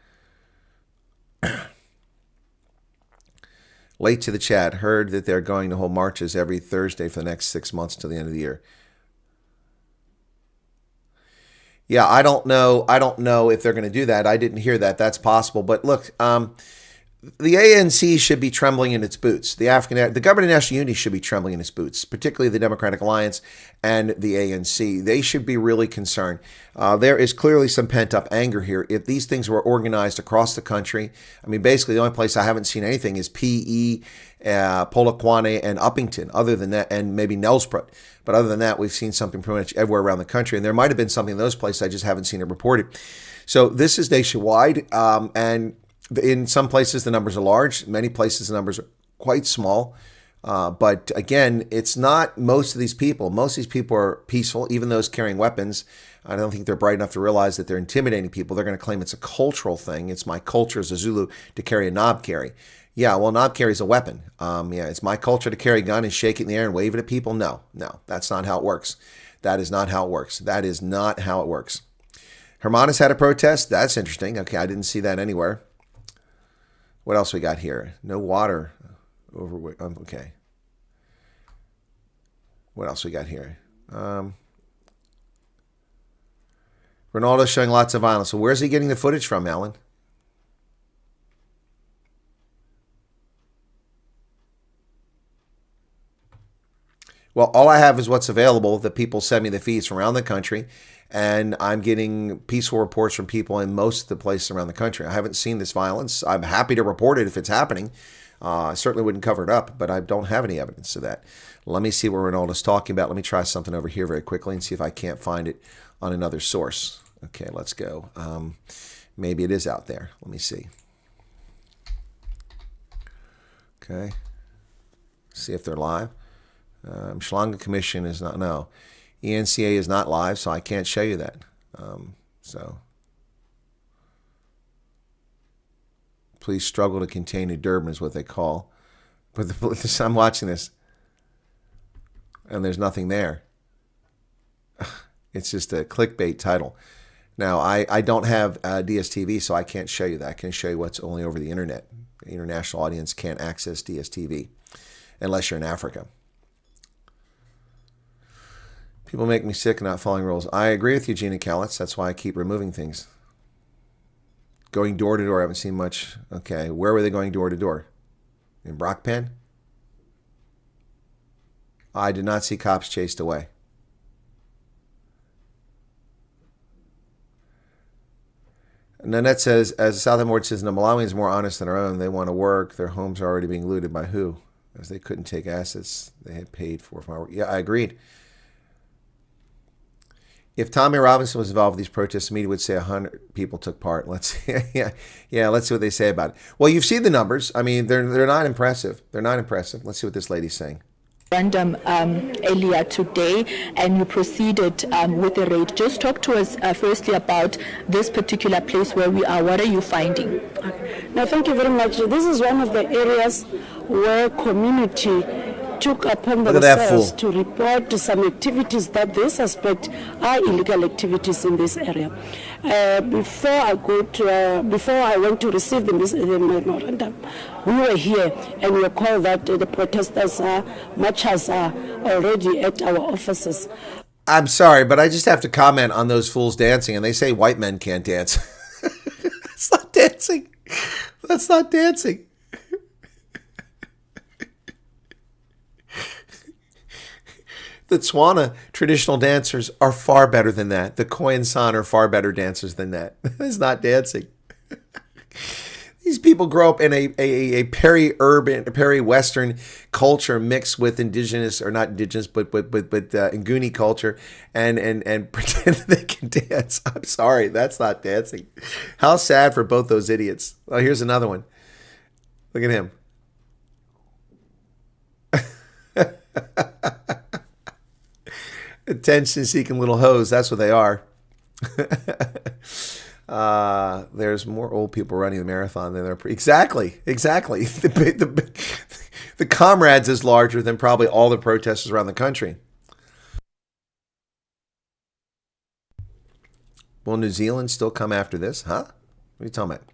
Late to the chat, heard that they're going to hold marches every Thursday for the next 6 months till the end of the year. Yeah, I don't know if they're going to do that. I didn't hear that. That's possible. But look, the ANC should be trembling in its boots. The Government of National Unity should be trembling in its boots, particularly the Democratic Alliance and the ANC. They should be really concerned. There is clearly some pent-up anger here. If these things were organized across the country, I mean, basically the only place I haven't seen anything is PE, Polokwane, and Uppington, other than that, and maybe Nelspruit. But other than that, we've seen something pretty much everywhere around the country. And there might have been something in those places. I just haven't seen it reported. So this is nationwide, and in some places, the numbers are large. Many places, the numbers are quite small. But again, it's not most of these people. Most of these people are peaceful, even those carrying weapons. I don't think they're bright enough to realize that they're intimidating people. They're going to claim it's a cultural thing. It's my culture as a Zulu to carry a knob carry. Yeah, well, knob carry is a weapon. Yeah, it's my culture to carry a gun and shake it in the air and wave it at people. No, that's not how it works. That is not how it works. That is not how it works. Hermanus had a protest. That's interesting. Okay, I didn't see that anywhere. What else we got here? No water. Okay. What else we got here? Ronaldo's showing lots of violence. So where's he getting the footage from, Alan? Well, all I have is what's available that people send me the feeds from around the country. And I'm getting peaceful reports from people in most of the places around the country. I haven't seen this violence. I'm happy to report it if it's happening. I certainly wouldn't cover it up, but I don't have any evidence of that. Let me see what Ronaldo's talking about. Let me try something over here very quickly and see if I can't find it on another source. Okay, let's go. Maybe it is out there. Let me see. Okay. See if they're live. Schlanga Commission is not, no. ENCA is not live, so I can't show you that. So please struggle to contain New Durban is what they call. But I'm watching this, and there's nothing there. It's just a clickbait title. Now, I don't have DSTV, so I can't show you that. I can show you what's only over the internet. The international audience can't access DSTV unless you're in Africa. People make me sick not following rules. I agree with you, Gina Calitz. That's why I keep removing things. Going door to door, I haven't seen much. Okay, where were they going door to door? In Brockpen? I did not see cops chased away. Nanette says, as Southern Ward says, the Malawians are more honest than our own. They want to work. Their homes are already being looted by who? As they couldn't take assets they had paid for from our work. Yeah, I agreed. If Tommy Robinson was involved with these protests, the media would say 100 people took part. Let's see. Yeah, let's see what they say about it. Well, you've seen the numbers. I mean, they're not impressive. They're not impressive. Let's see what this lady's saying. Earlier today, and you proceeded with the raid. Just talk to us firstly about this particular place where we are. What are you finding? Okay. No, thank you very much. This is one of the areas where community took upon themselves to report to some activities that they suspect are illegal activities in this area. Before I went to receive the memorandum, we were here and we were called that the protesters marchers are already at our offices. I'm sorry, but I just have to comment on those fools dancing, and they say white men can't dance. That's not dancing. That's not dancing. The Tswana traditional dancers are far better than that. The Khoisan San are far better dancers than that. It's not dancing. These people grow up in a peri-urban, peri-Western culture mixed with indigenous, or not indigenous, but Nguni culture, and pretend that they can dance. I'm sorry, that's not dancing. How sad for both those idiots. Oh, here's another one. Look at him. Attention-seeking little hoes. That's what they are. There's more old people running the marathon than there are. Exactly. The comrades is larger than probably all the protesters around the country. Will New Zealand still come after this? Huh? What are you talking about?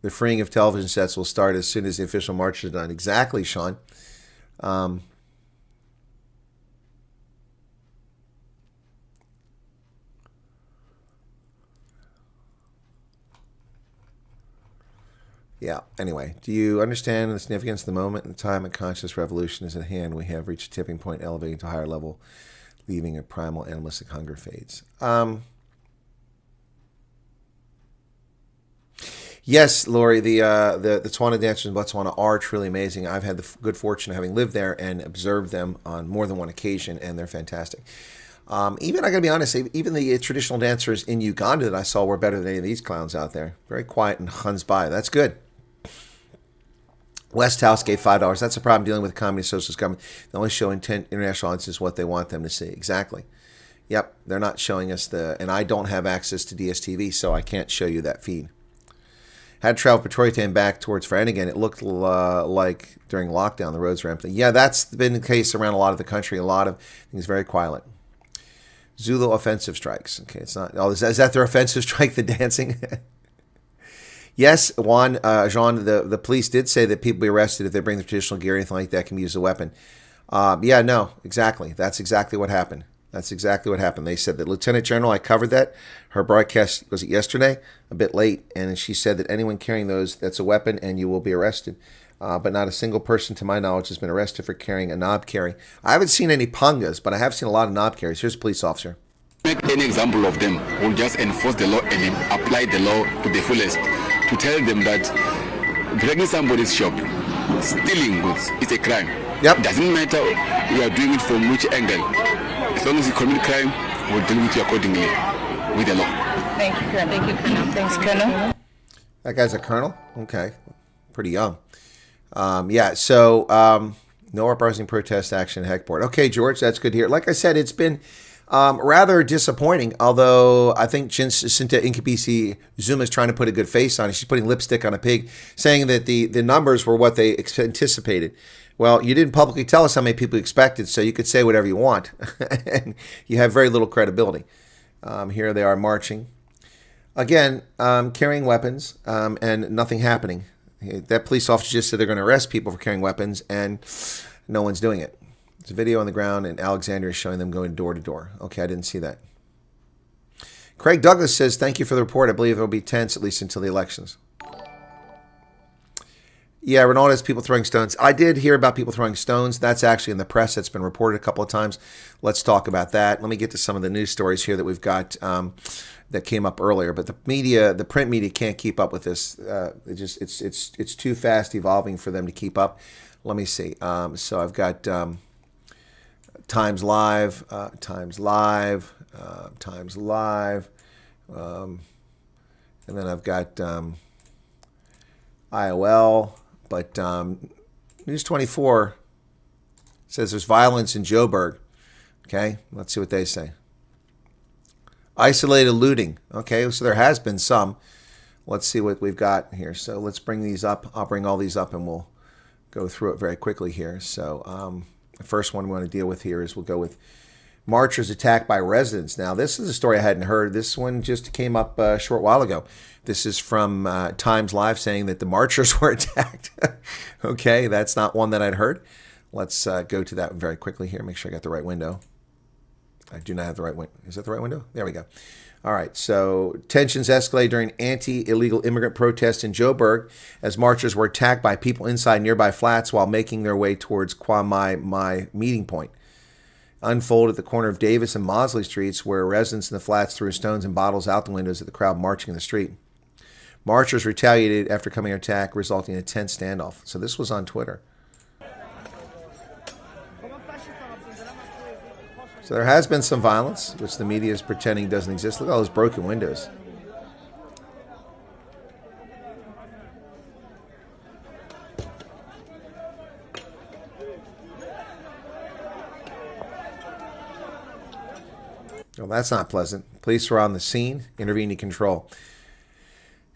The freeing of television sets will start as soon as the official march is done. Exactly, Sean. Yeah, anyway. Do you understand the significance of the moment and the time a conscious revolution is at hand? We have reached a tipping point, elevating to a higher level, leaving a primal animalistic hunger fades. Yes, Lori, the Tswana dancers in Botswana are truly amazing. I've had the good fortune of having lived there and observed them on more than one occasion, and they're fantastic. Even, I gotta be honest, even the traditional dancers in Uganda that I saw were better than any of these clowns out there. Very quiet and huns by. That's good. West House gave $5. That's the problem dealing with the communist socialist government. They only show international audiences what they want them to see. Exactly. Yep, they're not showing us and I don't have access to DSTV, so I can't show you that feed. Had to travel Pretoria and back towards Flanagan. It looked like during lockdown the roads were empty. Yeah, that's been the case around a lot of the country. A lot of things very quiet. Zulu offensive strikes. Okay, it's not. Oh, is that their offensive strike? The dancing. Yes, Juan, Jean. The police did say that people be arrested if they bring the traditional gear or anything like that can be used as a weapon. Yeah, no, exactly. That's exactly what happened. That's exactly what happened. They said that Lieutenant General, I covered that. Her broadcast was yesterday, a bit late, and she said that anyone carrying those, that's a weapon, and you will be arrested. But not a single person, to my knowledge, has been arrested for carrying a knob carry. I haven't seen any pungas, but I have seen a lot of knob carries. Here's a police officer. Make any example of them. We'll just enforce the law and apply the law to the fullest. To tell them that breaking somebody's shop, stealing goods, is a crime. Yep. Doesn't matter you are doing it from which angle. As long as you commit crime, we'll deal with you accordingly with the law. Thank you, Colonel. Thank you, Colonel. Thanks, Colonel. That guy's a colonel? Okay. Pretty young. Yeah, so no uprising, protest, action, heck board. Okay, George, that's good to hear. Like I said, it's been rather disappointing, although I think Jacinta Nkebisi Zuma is trying to put a good face on it. She's putting lipstick on a pig, saying that the numbers were what they anticipated. Well, you didn't publicly tell us how many people you expected, so you could say whatever you want. And you have very little credibility. Here they are marching. Again, carrying weapons and nothing happening. That police officer just said they're going to arrest people for carrying weapons, and no one's doing it. There's a video on the ground, and Alexandria is showing them going door to door. Okay, I didn't see that. Craig Douglas says, thank you for the report. I believe it will be tense, at least until the elections. Yeah, Ronaldo has people throwing stones. I did hear about people throwing stones. That's actually in the press. That's been reported a couple of times. Let's talk about that. Let me get to some of the news stories here that we've got that came up earlier. But the media, the print media, can't keep up with this. It's too fast evolving for them to keep up. Let me see. So I've got Times Live, and then I've got IOL. But News 24 says there's violence in Joburg. Okay, let's see what they say. Isolated looting. Okay, so there has been some. Let's see what we've got here. So let's bring these up. I'll bring all these up and we'll go through it very quickly here. So the first one we want to deal with here is we'll go with marchers attacked by residents. Now, this is a story I hadn't heard. This one just came up a short while ago. This is from Times Live saying that the marchers were attacked. Okay, that's not one that I'd heard. Let's go to that very quickly here. Make sure I got the right window. I do not have the right window. Is that the right window? There we go. All right, so tensions escalated during anti-illegal immigrant protests in Joburg as marchers were attacked by people inside nearby flats while making their way towards Kwamai meeting point. Unfolded at the corner of Davis and Mosley Streets, where residents in the flats threw stones and bottles out the windows at the crowd marching in the street. Marchers retaliated after coming to attack, resulting in a tense standoff. So this was on Twitter. So there has been some violence, which the media is pretending doesn't exist. Look at all those broken windows. Well, that's not pleasant. Police were on the scene, intervened to control.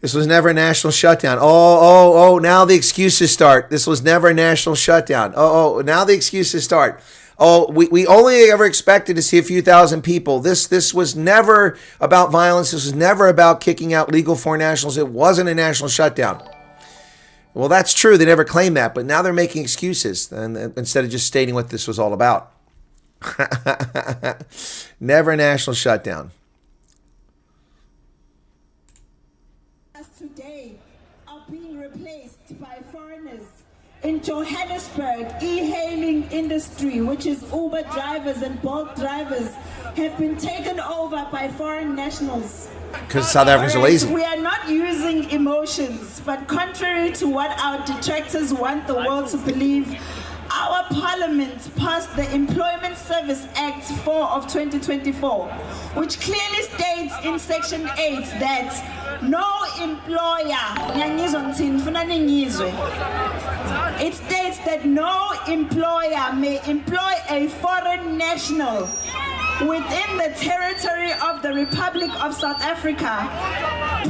This was never a national shutdown. Now the excuses start. This was never a national shutdown. Now the excuses start. We only ever expected to see a few thousand people. This was never about violence. This was never about kicking out legal foreign nationals. It wasn't a national shutdown. Well, that's true. They never claimed that, but now they're making excuses and instead of just stating what this was all about. Never a national shutdown. Today are being replaced by foreigners. In Johannesburg, e-hailing industry, which is Uber drivers and Bolt drivers, have been taken over by foreign nationals. Because South Africans are lazy. We are not using emotions, but contrary to what our detractors want the world to believe, our parliament passed the Employment Service Act 4 of 2024, which clearly states in section 8 that no employer, it states that no employer may employ a foreign national within the territory of the Republic of South Africa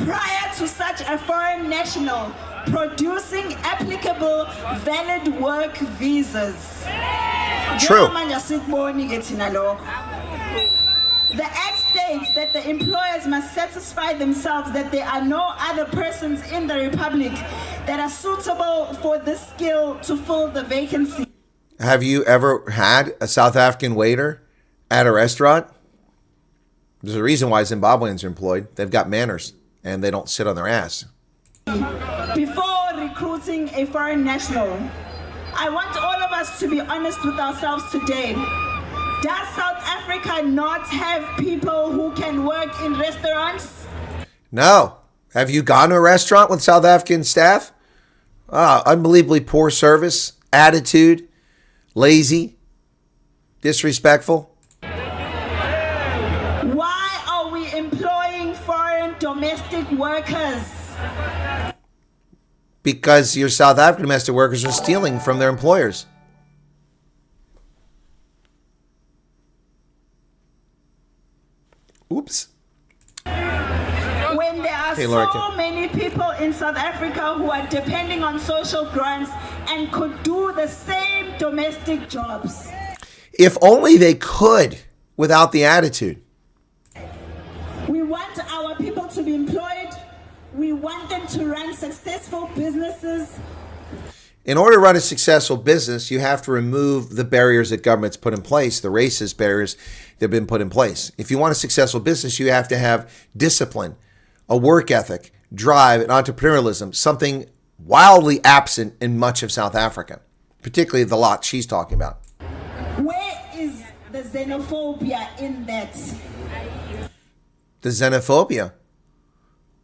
prior to such a foreign national producing applicable valid work visas. True. The Act states that the employers must satisfy themselves that there are no other persons in the Republic that are suitable for this skill to fill the vacancy. Have you ever had a South African waiter at a restaurant? There's a reason why Zimbabweans are employed. They've got manners and they don't sit on their ass. Before recruiting a foreign national, I want all of us to be honest with ourselves today. Does South Africa not have people who can work in restaurants? No. Have you gone to a restaurant with South African staff? Unbelievably poor service, attitude, lazy, disrespectful. Why are we employing foreign domestic workers? Because your South African domestic workers are stealing from their employers. Oops. When there are so many people in South Africa who are depending on social grants and could do the same domestic jobs. If only they could without the attitude. We want our people to be employed. We want them to run successful businesses. In order to run a successful business, you have to remove the barriers that government's put in place, the racist barriers that have been put in place. If you want a successful business, you have to have discipline, a work ethic, drive, and entrepreneurialism, something wildly absent in much of South Africa, particularly the lot she's talking about. Where is the xenophobia in that? The xenophobia?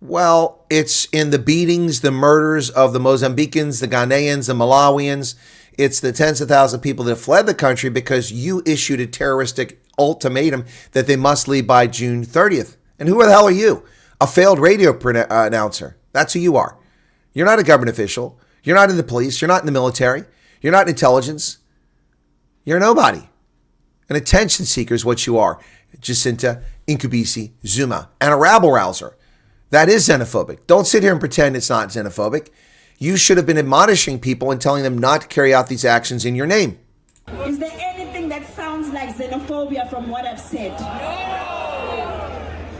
Well, it's in the beatings, the murders of the Mozambicans, the Ghanaians, the Malawians. It's the tens of thousands of people that fled the country because you issued a terroristic ultimatum that they must leave by June 30th. And who the hell are you? A failed radio announcer. That's who you are. You're not a government official. You're not in the police. You're not in the military. You're not in intelligence. You're nobody. An attention seeker is what you are. Jacinta Incubisi Zuma. And a rabble-rouser. That is xenophobic. Don't sit here and pretend it's not xenophobic. You should have been admonishing people and telling them not to carry out these actions in your name. Is there anything that sounds like xenophobia from what I've said?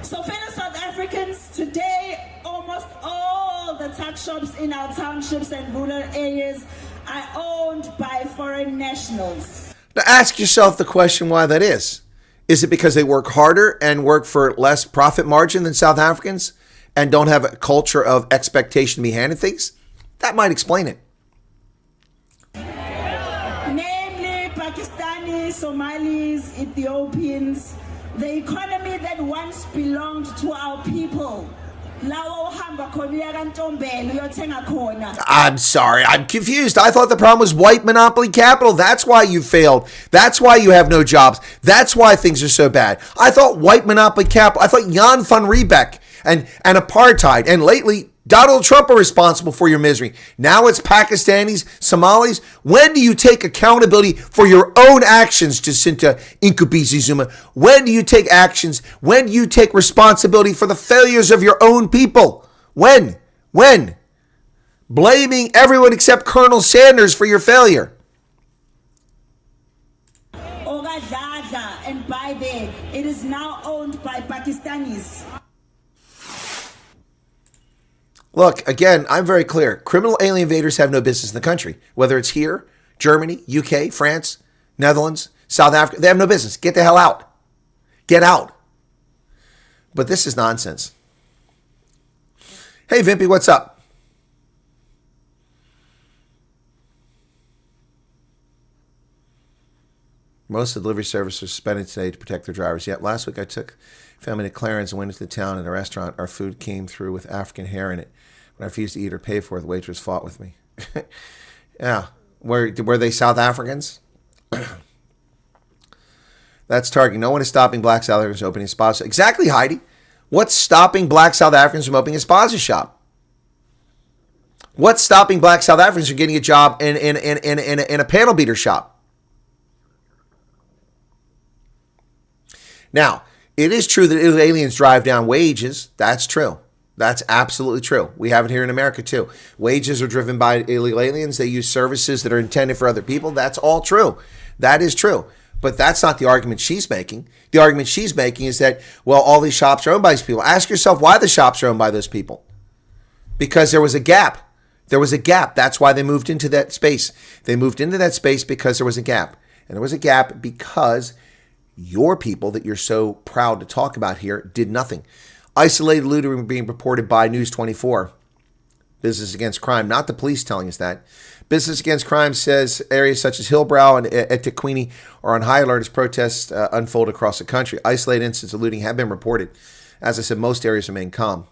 So fellow South Africans, today almost all the tuck shops in our townships and rural areas are owned by foreign nationals. Now ask yourself the question why that is. Is it because they work harder and work for less profit margin than South Africans and don't have a culture of expectation to be handed things? That might explain it. Namely, Pakistanis, Somalis, Ethiopians, the economy that once belonged to our people. I'm sorry, I'm confused. I thought the problem was white monopoly capital. That's why you failed. That's why you have no jobs. That's why things are so bad. I thought white monopoly capital, I thought Jan van Riebeck and apartheid, and lately Donald Trump are responsible for your misery. Now it's Pakistanis, Somalis. When do you take accountability for your own actions, Jacinta Incubisi Zuma? When do you take actions? When do you take responsibility for the failures of your own people? When? When? Blaming everyone except Colonel Sanders for your failure. Ogadada and Baibe, it is now owned by Pakistanis. Look, again, I'm very clear. Criminal alien invaders have no business in the country. Whether it's here, Germany, UK, France, Netherlands, South Africa, they have no business. Get the hell out. Get out. But this is nonsense. Hey, Vimpy, what's up? Most of the delivery services are suspended today to protect their drivers. Yet last week I took family to Clarence and went into the town at a restaurant. Our food came through with African hair in it. When I refused to eat or pay for it, the waitress fought with me. Yeah. Were they South Africans? That's targeting. No one is stopping black South Africans from opening spas. Exactly, Heidi. What's stopping black South Africans from opening a spa shop? What's stopping black South Africans from getting a job in a panel beater shop? Now, it is true that illegal aliens drive down wages. That's true. That's absolutely true. We have it here in America too. Wages are driven by illegal aliens. They use services that are intended for other people. That's all true. That is true. But that's not the argument she's making. The argument she's making is that, well, all these shops are owned by these people. Ask yourself why the shops are owned by those people. Because there was a gap. There was a gap. That's why they moved into that space. They moved into that space because there was a gap. And there was a gap because your people that you're so proud to talk about here did nothing. Isolated looting being reported by News 24. Business Against Crime, not the police telling us that. Business Against Crime says areas such as Hillbrow and eThekwini are on high alert as protests unfold across the country. Isolated incidents of looting have been reported. As I said, most areas remain calm.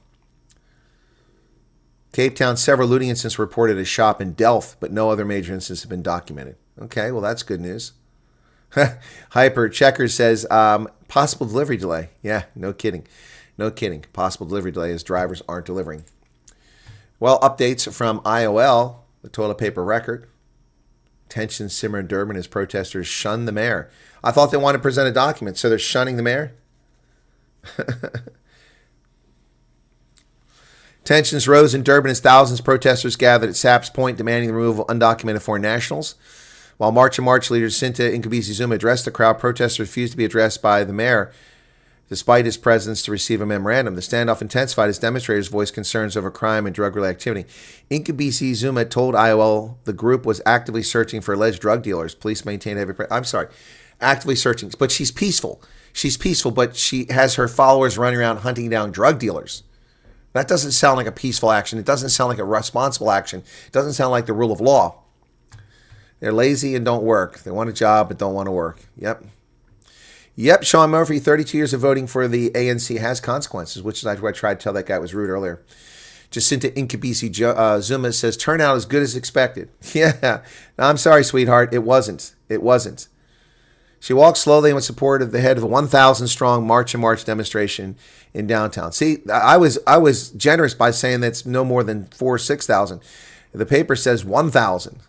Cape Town, several looting incidents were reported at a shop in Delft, but no other major incidents have been documented. Okay, well, that's good news. Hyper Checkers says possible delivery delay. Yeah, no kidding. No kidding. Possible delivery delay as drivers aren't delivering. Well, updates from IOL, the toilet paper record. Tensions simmer in Durban as protesters shun the mayor. I thought they wanted to present a document, so they're shunning the mayor? Tensions rose in Durban as thousands of protesters gathered at Saps Point demanding the removal of undocumented foreign nationals. While March and March leader Jacinta Incubisi Zuma addressed the crowd, protesters refused to be addressed by the mayor despite his presence to receive a memorandum. The standoff intensified as demonstrators voiced concerns over crime and drug-related activity. Incubisi Zuma told IOL the group was actively searching for alleged drug dealers. Police maintain heavy actively searching. But she's peaceful. She's peaceful, but she has her followers running around hunting down drug dealers. That doesn't sound like a peaceful action. It doesn't sound like a responsible action. It doesn't sound like the rule of law. They're lazy and don't work. They want a job but don't want to work. Yep, Sean Murphy, 32 years of voting for the ANC has consequences, which is what I tried to tell that guy was rude earlier. Jacinta Nkabisi Zuma says, turnout as good as expected. Yeah, no, I'm sorry, sweetheart. It wasn't. She walked slowly in support of the head of a 1,000-strong March and March demonstration in downtown. See, I was generous by saying that's no more than 4,000 or 6,000. The paper says 1,000.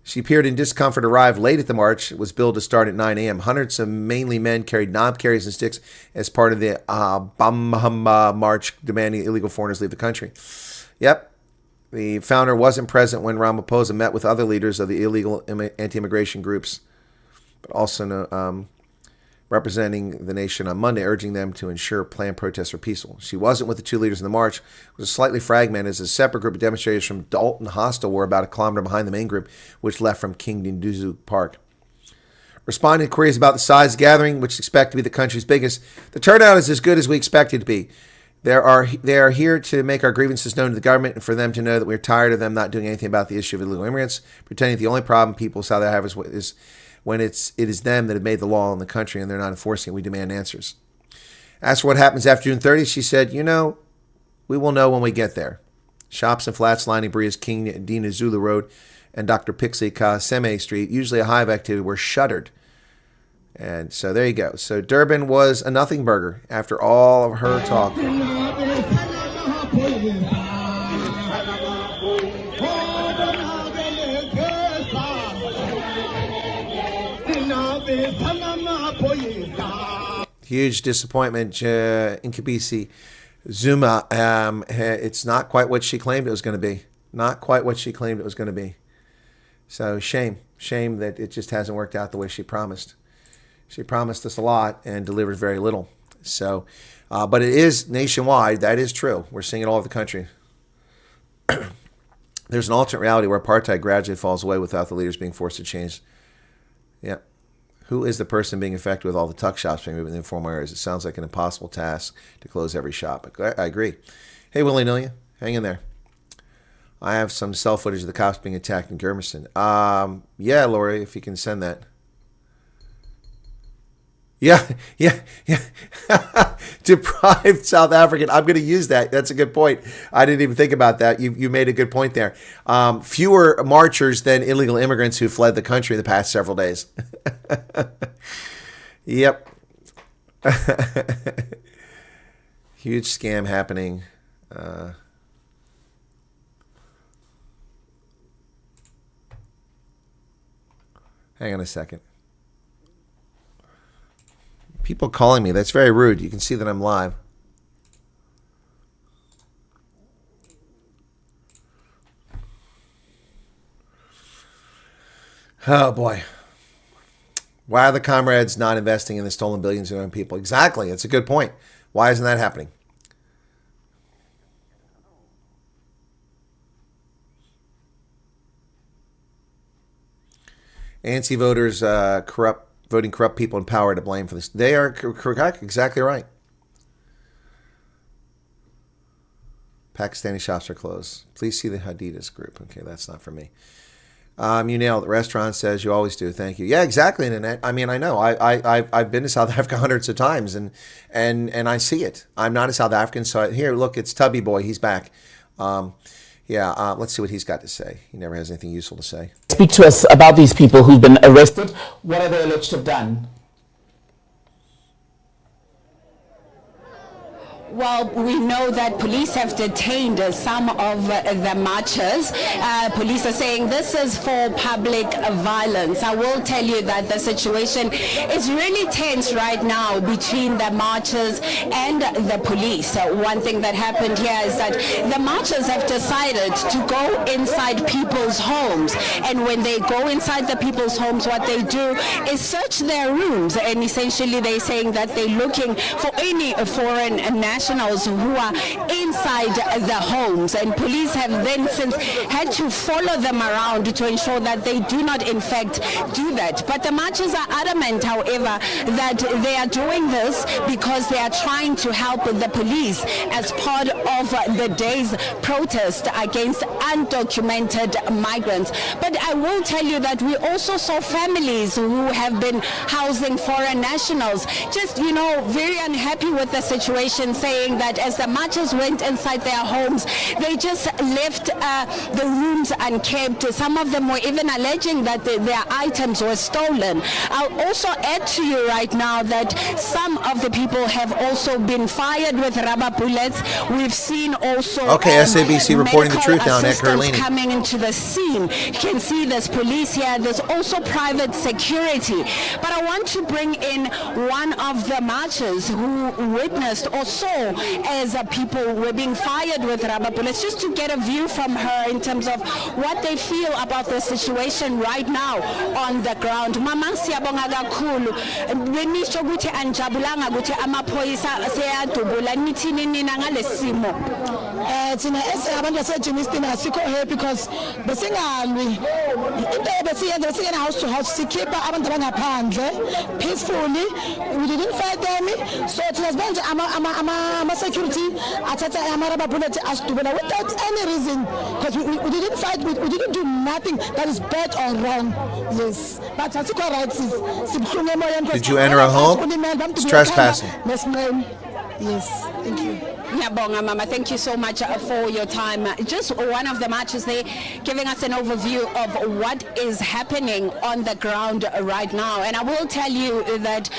She appeared in discomfort, arrived late at the march. It was billed to start at 9 a.m. Hundreds of mainly men carried knob carries and sticks as part of the Bamhamba march demanding illegal foreigners leave the country. Yep. The founder wasn't present when Ramaphosa met with other leaders of the illegal anti-immigration groups, but also representing the nation on Monday, urging them to ensure planned protests were peaceful. She wasn't with the two leaders in the march. It was slightly fragmented as a separate group of demonstrators from Dalton Hostel were about a kilometer behind the main group, which left from King Dinduzu Park. Responding to queries about the size of the gathering, which is expected to be the country's biggest, the turnout is as good as we expect it to be. They are here to make our grievances known to the government and for them to know that we're tired of them not doing anything about the issue of illegal immigrants, pretending the only problem people in South Africa have is when it is them that have made the law in the country and they're not enforcing it. We demand answers. As for what happens after June 30th, she said, we will know when we get there. Shops and flats lining Berea's King Dinizulu Road and Dr. Pixley Kaseme Street, usually a hive activity, were shuttered. And so there you go. So Durban was a nothing burger after all of her talk. Huge disappointment, Nkabisi Zuma. It's not quite what she claimed it was going to be. Not quite what she claimed it was going to be. So shame that it just hasn't worked out the way she promised. She promised us a lot and delivered very little. So, but it is nationwide. That is true. We're seeing it all over the country. There's an alternate reality where apartheid gradually falls away without the leaders being forced to change. Yeah. Who is the person being affected with all the tuck shops being moved in the informal areas? It sounds like an impossible task to close every shop. I agree. Hey, willy-nilly, hang in there. I have some cell footage of the cops being attacked in Germiston. Yeah, Lori, if you can send that. Yeah. Deprived South African. I'm going to use that. That's a good point. I didn't even think about that. You made a good point there. Fewer marchers than illegal immigrants who fled the country the past several days. Yep. Huge scam happening. Hang on a second. People calling me. That's very rude. You can see that I'm live. Oh, boy. Why are the comrades not investing in the stolen billions of their own people? Exactly. It's a good point. Why isn't that happening? ANC voters voting corrupt people in power to blame for this. They are correct, exactly right. Pakistani shops are closed. Please see the Adidas group. Okay, that's not for me. You nailed it. The restaurant says you always do. Thank you. Yeah, exactly, Nanette. I mean, I know. I've been to South Africa hundreds of times, and I see it. I'm not a South African, so here, look, it's Tubby Boy. He's back. Let's see what he's got to say. He never has anything useful to say. Speak to us about these people who've been arrested. What are they alleged to have done? Well, we know that police have detained some of the marchers. Police are saying this is for public violence. I will tell you that the situation is really tense right now between the marchers and the police. One thing that happened here is that the marchers have decided to go inside people's homes. And when they go inside the people's homes, what they do is search their rooms. And essentially they're saying that they're looking for any foreign national nationals who are inside the homes, and police have then since had to follow them around to ensure that they do not in fact do that. But the marchers are adamant, however, that they are doing this because they are trying to help the police as part of the day's protest against undocumented migrants. But I will tell you that we also saw families who have been housing foreign nationals just, you know, very unhappy with the situation, saying that as the marchers went inside their homes, they just left the rooms unkept. Some of them were even alleging that their items were stolen. I'll also add to you right now that some of the people have also been fired with rubber bullets. We've seen also SABC reporting the truth now, Nick Hurlini. Coming into the scene. You can see there's police here, there's also private security. But I want to bring in one of the marchers who witnessed or saw as people were being fired with rubber bullets, just to get a view from her in terms of what they feel about the situation right now on the ground. Mama, siyabonga kakhulu. Benisho ukuthi anjabulanga ukuthi amaphoyisa seyadubula. Nithini nina ngalesimo? Thina abantu baseJemiston asikho happy because besingalwi. Into ebesiyenza besingena house to house sikhipha abantu abangaphandle peacefully. We didn't fight them. So thina sibanje ama security athatha ama-rubber bullet asidubula without any reason, because we didn't fight, we didn't do nothing that is bad or wrong. Yes, but asikho right. Did you enter a home? It's trespassing. Yes, thank you. Yeah, Bonga Mama, thank you so much for your time. Just one of the marches there giving us an overview of what is happening on the ground right now. And I will tell you that...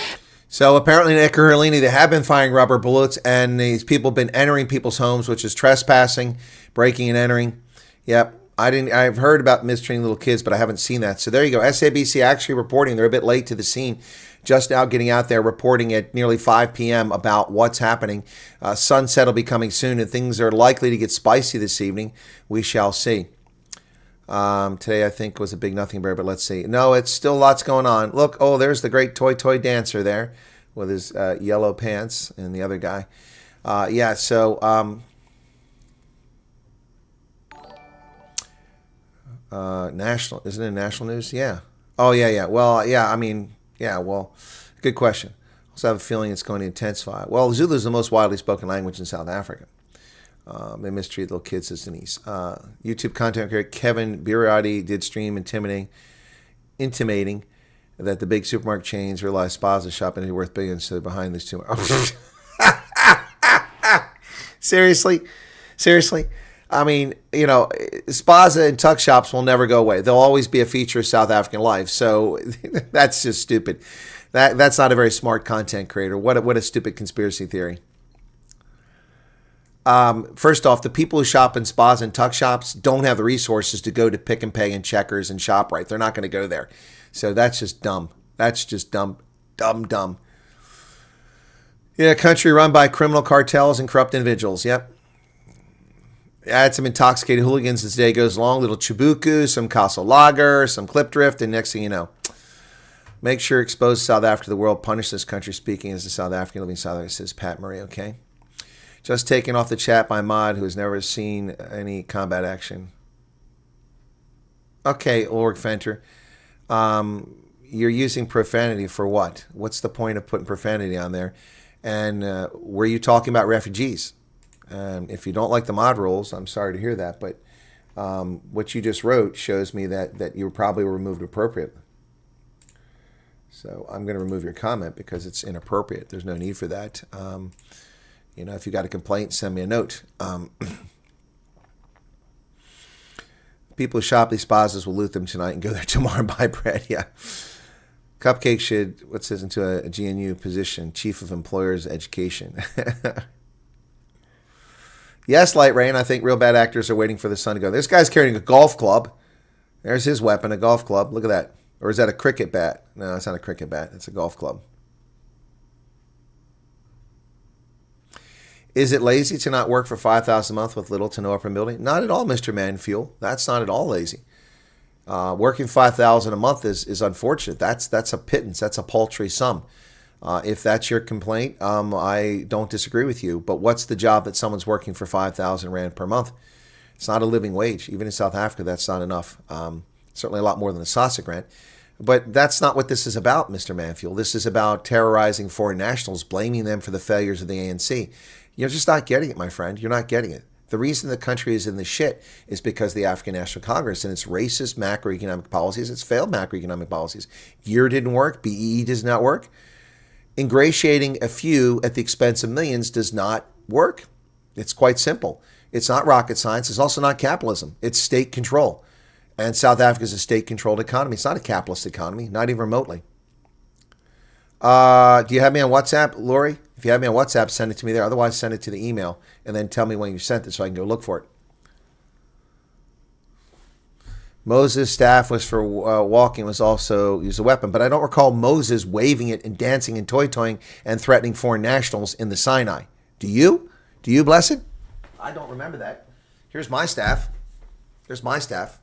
So apparently in Escalation, they have been firing rubber bullets, and these people have been entering people's homes, which is trespassing, breaking and entering. Yep. I've heard about mistreating little kids, but I haven't seen that. So there you go. SABC actually reporting. They're a bit late to the scene. Just now getting out there reporting at nearly 5 p.m. about what's happening. Sunset will be coming soon, and things are likely to get spicy this evening. We shall see. Today, I think, was a big nothing bear, but let's see. No, it's still lots going on. Look, oh, there's the great toy dancer there with his yellow pants and the other guy. National, isn't it national news? Yeah. Oh, yeah. Well, yeah, I mean, yeah, well, good question. I also have a feeling it's going to intensify. Well, Zulu is the most widely spoken language in South Africa. They mistreat little kids as Denise. YouTube content creator Kevin Biriotti did stream intimating that the big supermarket chains realize spas are shopping worth billions, so they're behind these two. Seriously? I mean, you know, spas and tuck shops will never go away. They'll always be a feature of South African life. So that's just stupid. That's not a very smart content creator. What a stupid conspiracy theory. First off, the people who shop in spas and tuck shops don't have the resources to go to Pick and Pay and Checkers and ShopRite. They're not going to go there. So that's just dumb. That's just dumb. Dumb. Yeah, a country run by criminal cartels and corrupt individuals. Yep. Add some intoxicated hooligans as the day goes along. Little Chibuku, some Castle Lager, some Clip Drift, and next thing you know, make sure expose South Africa to the world. Punish this country. Speaking as a South African living in South Africa, says Pat Murray. Okay. Just taken off the chat by Mod, who has never seen any combat action. Okay, Ulrich Fenter. You're using profanity for what? What's the point of putting profanity on there? And were you talking about refugees? If you don't like the mod rules, I'm sorry to hear that, but what you just wrote shows me that you probably were removed appropriately. So I'm going to remove your comment because it's inappropriate. There's no need for that. You know, if you got a complaint, send me a note. People who shop these spas will loot them tonight and go there tomorrow and buy bread. Yeah. Cupcake should, what's this, into a GNU position, Chief of Employers Education. Yes, Light Rain, I think real bad actors are waiting for the sun to go. This guy's carrying a golf club. There's his weapon, a golf club. Look at that. Or is that a cricket bat? No, it's not a cricket bat. It's a golf club. Is it lazy to not work for $5,000 a month with little to no upper ability? Not at all, Mr. Manfuel. That's not at all lazy. Working $5,000 a month is unfortunate. That's a pittance. That's a paltry sum. If that's your complaint, I don't disagree with you. But what's the job that someone's working for 5,000 Rand per month? It's not a living wage. Even in South Africa, that's not enough. Certainly a lot more than a SASA grant. But that's not what this is about, Mr. Manfield. This is about terrorizing foreign nationals, blaming them for the failures of the ANC. You're just not getting it, my friend. You're not getting it. The reason the country is in the shit is because of the African National Congress and its racist macroeconomic policies, its failed macroeconomic policies. GEAR didn't work. BEE does not work. Ingratiating a few at the expense of millions does not work. It's quite simple. It's not rocket science. It's also not capitalism. It's state control. And South Africa is a state-controlled economy. It's not a capitalist economy, not even remotely. Do you have me on WhatsApp, Lori? If you have me on WhatsApp, send it to me there. Otherwise, send it to the email and then tell me when you sent it so I can go look for it. Moses' staff was for walking, was also used a weapon. But I don't recall Moses waving it and dancing and toy-toying and threatening foreign nationals in the Sinai. Do you? Do you, Blessed? I don't remember that. Here's my staff. Here's my staff.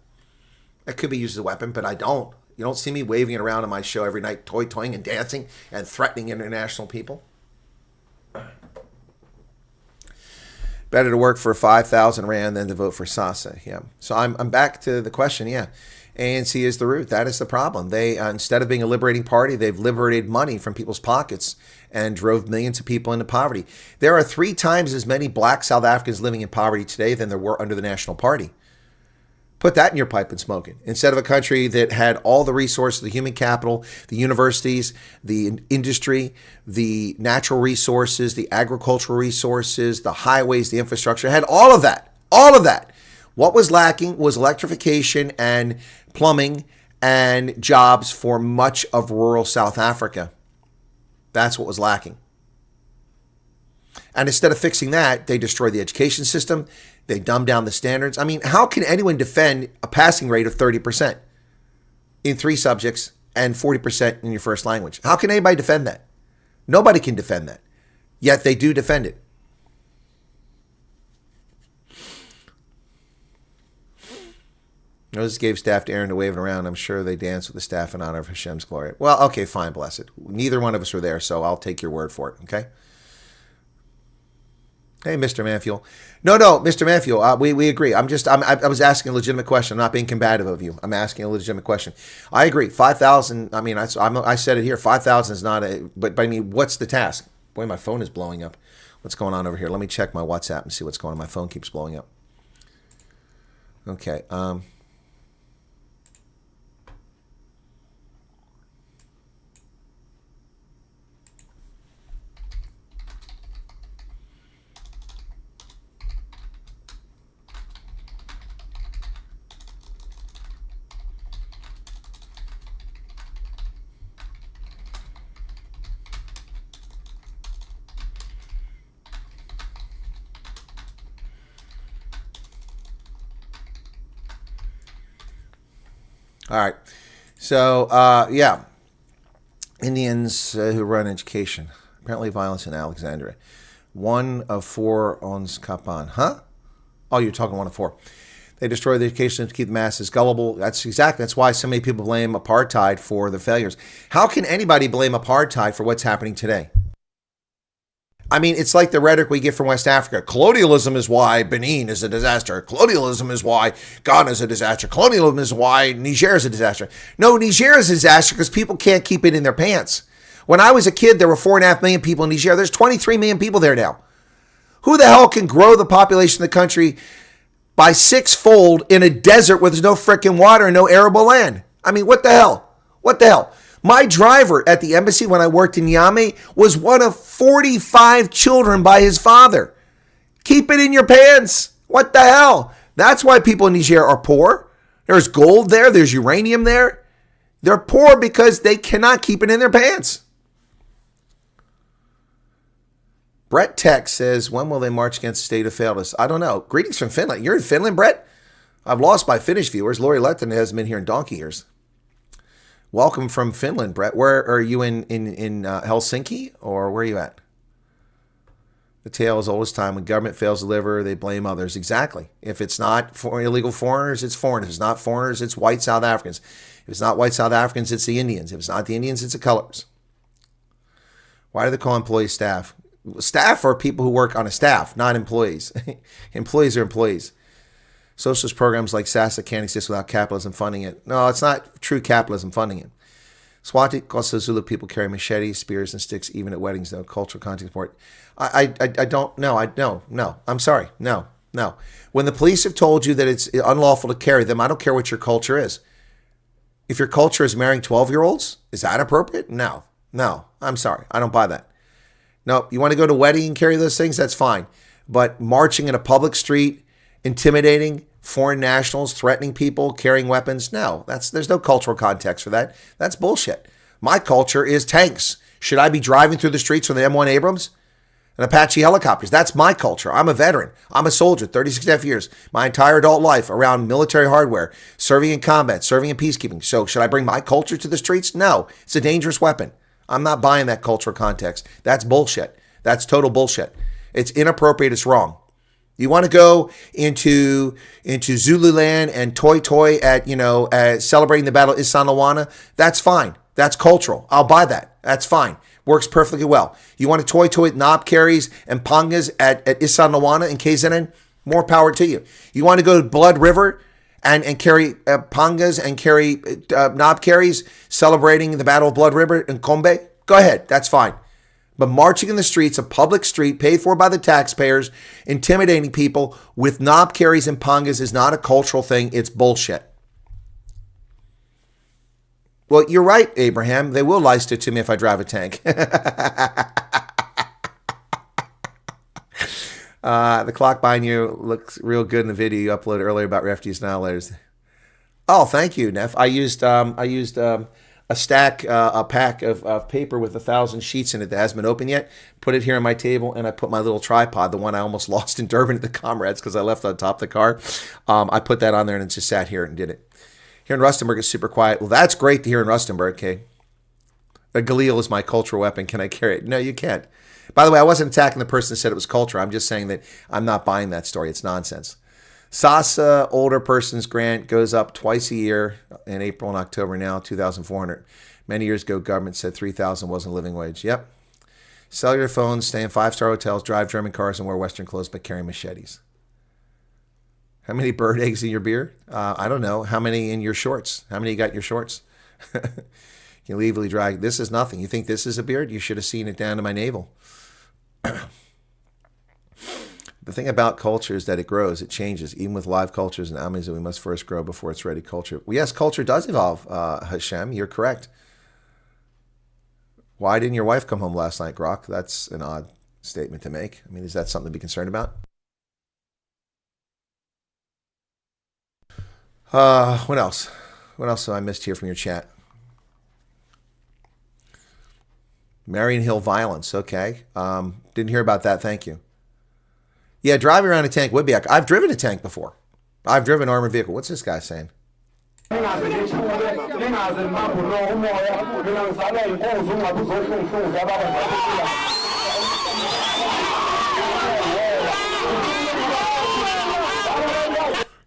It could be used as a weapon, but I don't. You don't see me waving it around on my show every night, toy-toying and dancing and threatening international people. Better to work for 5,000 Rand than to vote for SASA. Yeah. So I'm back to the question. Yeah. ANC is the root. That is the problem. They, instead of being a liberating party, they've liberated money from people's pockets and drove millions of people into poverty. There are 3 times as many black South Africans living in poverty today than there were under the National Party. Put that in your pipe and smoke it. Instead of a country that had all the resources, the human capital, the universities, the industry, the natural resources, the agricultural resources, the highways, the infrastructure, had all of that. All of that. What was lacking was electrification and plumbing and jobs for much of rural South Africa. That's what was lacking. And instead of fixing that, they destroyed the education system. They dumb down the standards. I mean, how can anyone defend a passing rate of 30% in 3 subjects and 40% in your first language? How can anybody defend that? Nobody can defend that. Yet they do defend it. Moses gave staff to Aaron to wave it around. I'm sure they danced with the staff in honor of Hashem's glory. Well, okay, fine, blessed. Neither one of us were there, so I'll take your word for it, okay? Hey, Mr. Manfield. No, Mr. Manfield, we agree. I was asking a legitimate question. I'm not being combative of you. I'm asking a legitimate question. I agree. 5,000, I mean, I said it here. 5,000 is not but I mean, what's the task? Boy, my phone is blowing up. What's going on over here? Let me check my WhatsApp and see what's going on. My phone keeps blowing up. Okay. All right. So, yeah. Indians who run education. Apparently violence in Alexandria. 1 of 4 owns Kapan. Huh? Oh, you're talking 1 of 4. They destroy the education to keep the masses gullible. That's why so many people blame apartheid for the failures. How can anybody blame apartheid for what's happening today? I mean, it's like the rhetoric we get from West Africa. Colonialism is why Benin is a disaster. Colonialism is why Ghana is a disaster. Colonialism is why Niger is a disaster. No, Niger is a disaster because people can't keep it in their pants. When I was a kid, there were 4.5 million people in Niger. There's 23 million people there now. Who the hell can grow the population of the country by 6-fold in a desert where there's no frickin' water and no arable land? I mean, what the hell? What the hell? My driver at the embassy when I worked in Niamey was one of 45 children by his father. Keep it in your pants. What the hell? That's why people in Niger are poor. There's gold there. There's uranium there. They're poor because they cannot keep it in their pants. Brett Tech says, when will they march against the state of failures? I don't know. Greetings from Finland. You're in Finland, Brett? I've lost my Finnish viewers. Lori Letton hasn't been here in donkey years. Welcome from Finland, Brett. Where are you in Helsinki, or where are you at? The tale is old as time. When government fails to deliver, they blame others. Exactly. If it's not for illegal foreigners, it's foreigners. If it's not foreigners, it's white South Africans. If it's not white South Africans, it's the Indians. If it's not the Indians, it's the colors. Why do they call employees staff? Staff are people who work on a staff, not employees. Employees are employees. Socialist programs like SASA can't exist without capitalism funding it. No, it's not true capitalism funding it. Swati also Zulu people carry machetes, spears, and sticks even at weddings, though. Cultural context important. I don't know. No. I'm sorry. No. When the police have told you that it's unlawful to carry them, I don't care what your culture is. If your culture is marrying 12-year-olds, is that appropriate? No. I'm sorry. I don't buy that. No, you want to go to a wedding and carry those things? That's fine. But marching in a public street, intimidating foreign nationals, threatening people, carrying weapons, no. There's no cultural context for that. That's bullshit. My culture is tanks. Should I be driving through the streets with an M1 Abrams and Apache helicopters? That's my culture. I'm a veteran. I'm a soldier, 36.5 years. My entire adult life around military hardware, serving in combat, serving in peacekeeping. So should I bring my culture to the streets? No. It's a dangerous weapon. I'm not buying that cultural context. That's bullshit. That's total bullshit. It's inappropriate. It's wrong. You want to go into Zululand and toy at celebrating the Battle of Isandlwana? That's fine. That's cultural. I'll buy that. That's fine. Works perfectly well. You want to toy at knob carries and pangas at Isandlwana and KZN? More power to you. You want to go to Blood River and carry pangas and carry knob carries celebrating the Battle of Blood River in Kombe? Go ahead. That's fine. But marching in the streets, a public street paid for by the taxpayers, intimidating people with knob carries and pangas is not a cultural thing. It's bullshit. Well, you're right, Abraham. They will license it to me if I drive a tank. The clock behind you looks real good in the video you uploaded earlier about refugees and outliers. Oh, thank you, Neff. I used a pack of paper with 1,000 sheets in it that hasn't been opened yet. Put it here on my table, and I put my little tripod, the one I almost lost in Durban at the Comrades because I left on top of the car. I put that on there and just sat here and did it. Here in Rustenburg, it's super quiet. Well, that's great to hear in Rustenburg, okay? A galil is my cultural weapon. Can I carry it? No, you can't. By the way, I wasn't attacking the person that said it was culture. I'm just saying that I'm not buying that story. It's nonsense. SASA older person's grant goes up twice a year in April and October now, 2,400. Many years ago, government said 3,000 wasn't a living wage. Yep. Cellular phones, stay in 5-star hotels, drive German cars, and wear Western clothes, but carry machetes. How many bird eggs in your beer? I don't know. How many in your shorts? How many you got in your shorts? You legally drag. This is nothing. You think this is a beard? You should have seen it down to my navel. The thing about culture is that it grows, it changes. Even with live cultures and armies, we must first grow before it's ready. Culture. Well, yes, culture does evolve, Hashem. You're correct. Why didn't your wife come home last night, Grok? That's an odd statement to make. I mean, is that something to be concerned about? What else? What else have I missed here from your chat? Marion Hill violence. Okay. Didn't hear about that. Thank you. Yeah, driving around a tank would be. I've driven a tank before. I've driven an armored vehicle. What's this guy saying?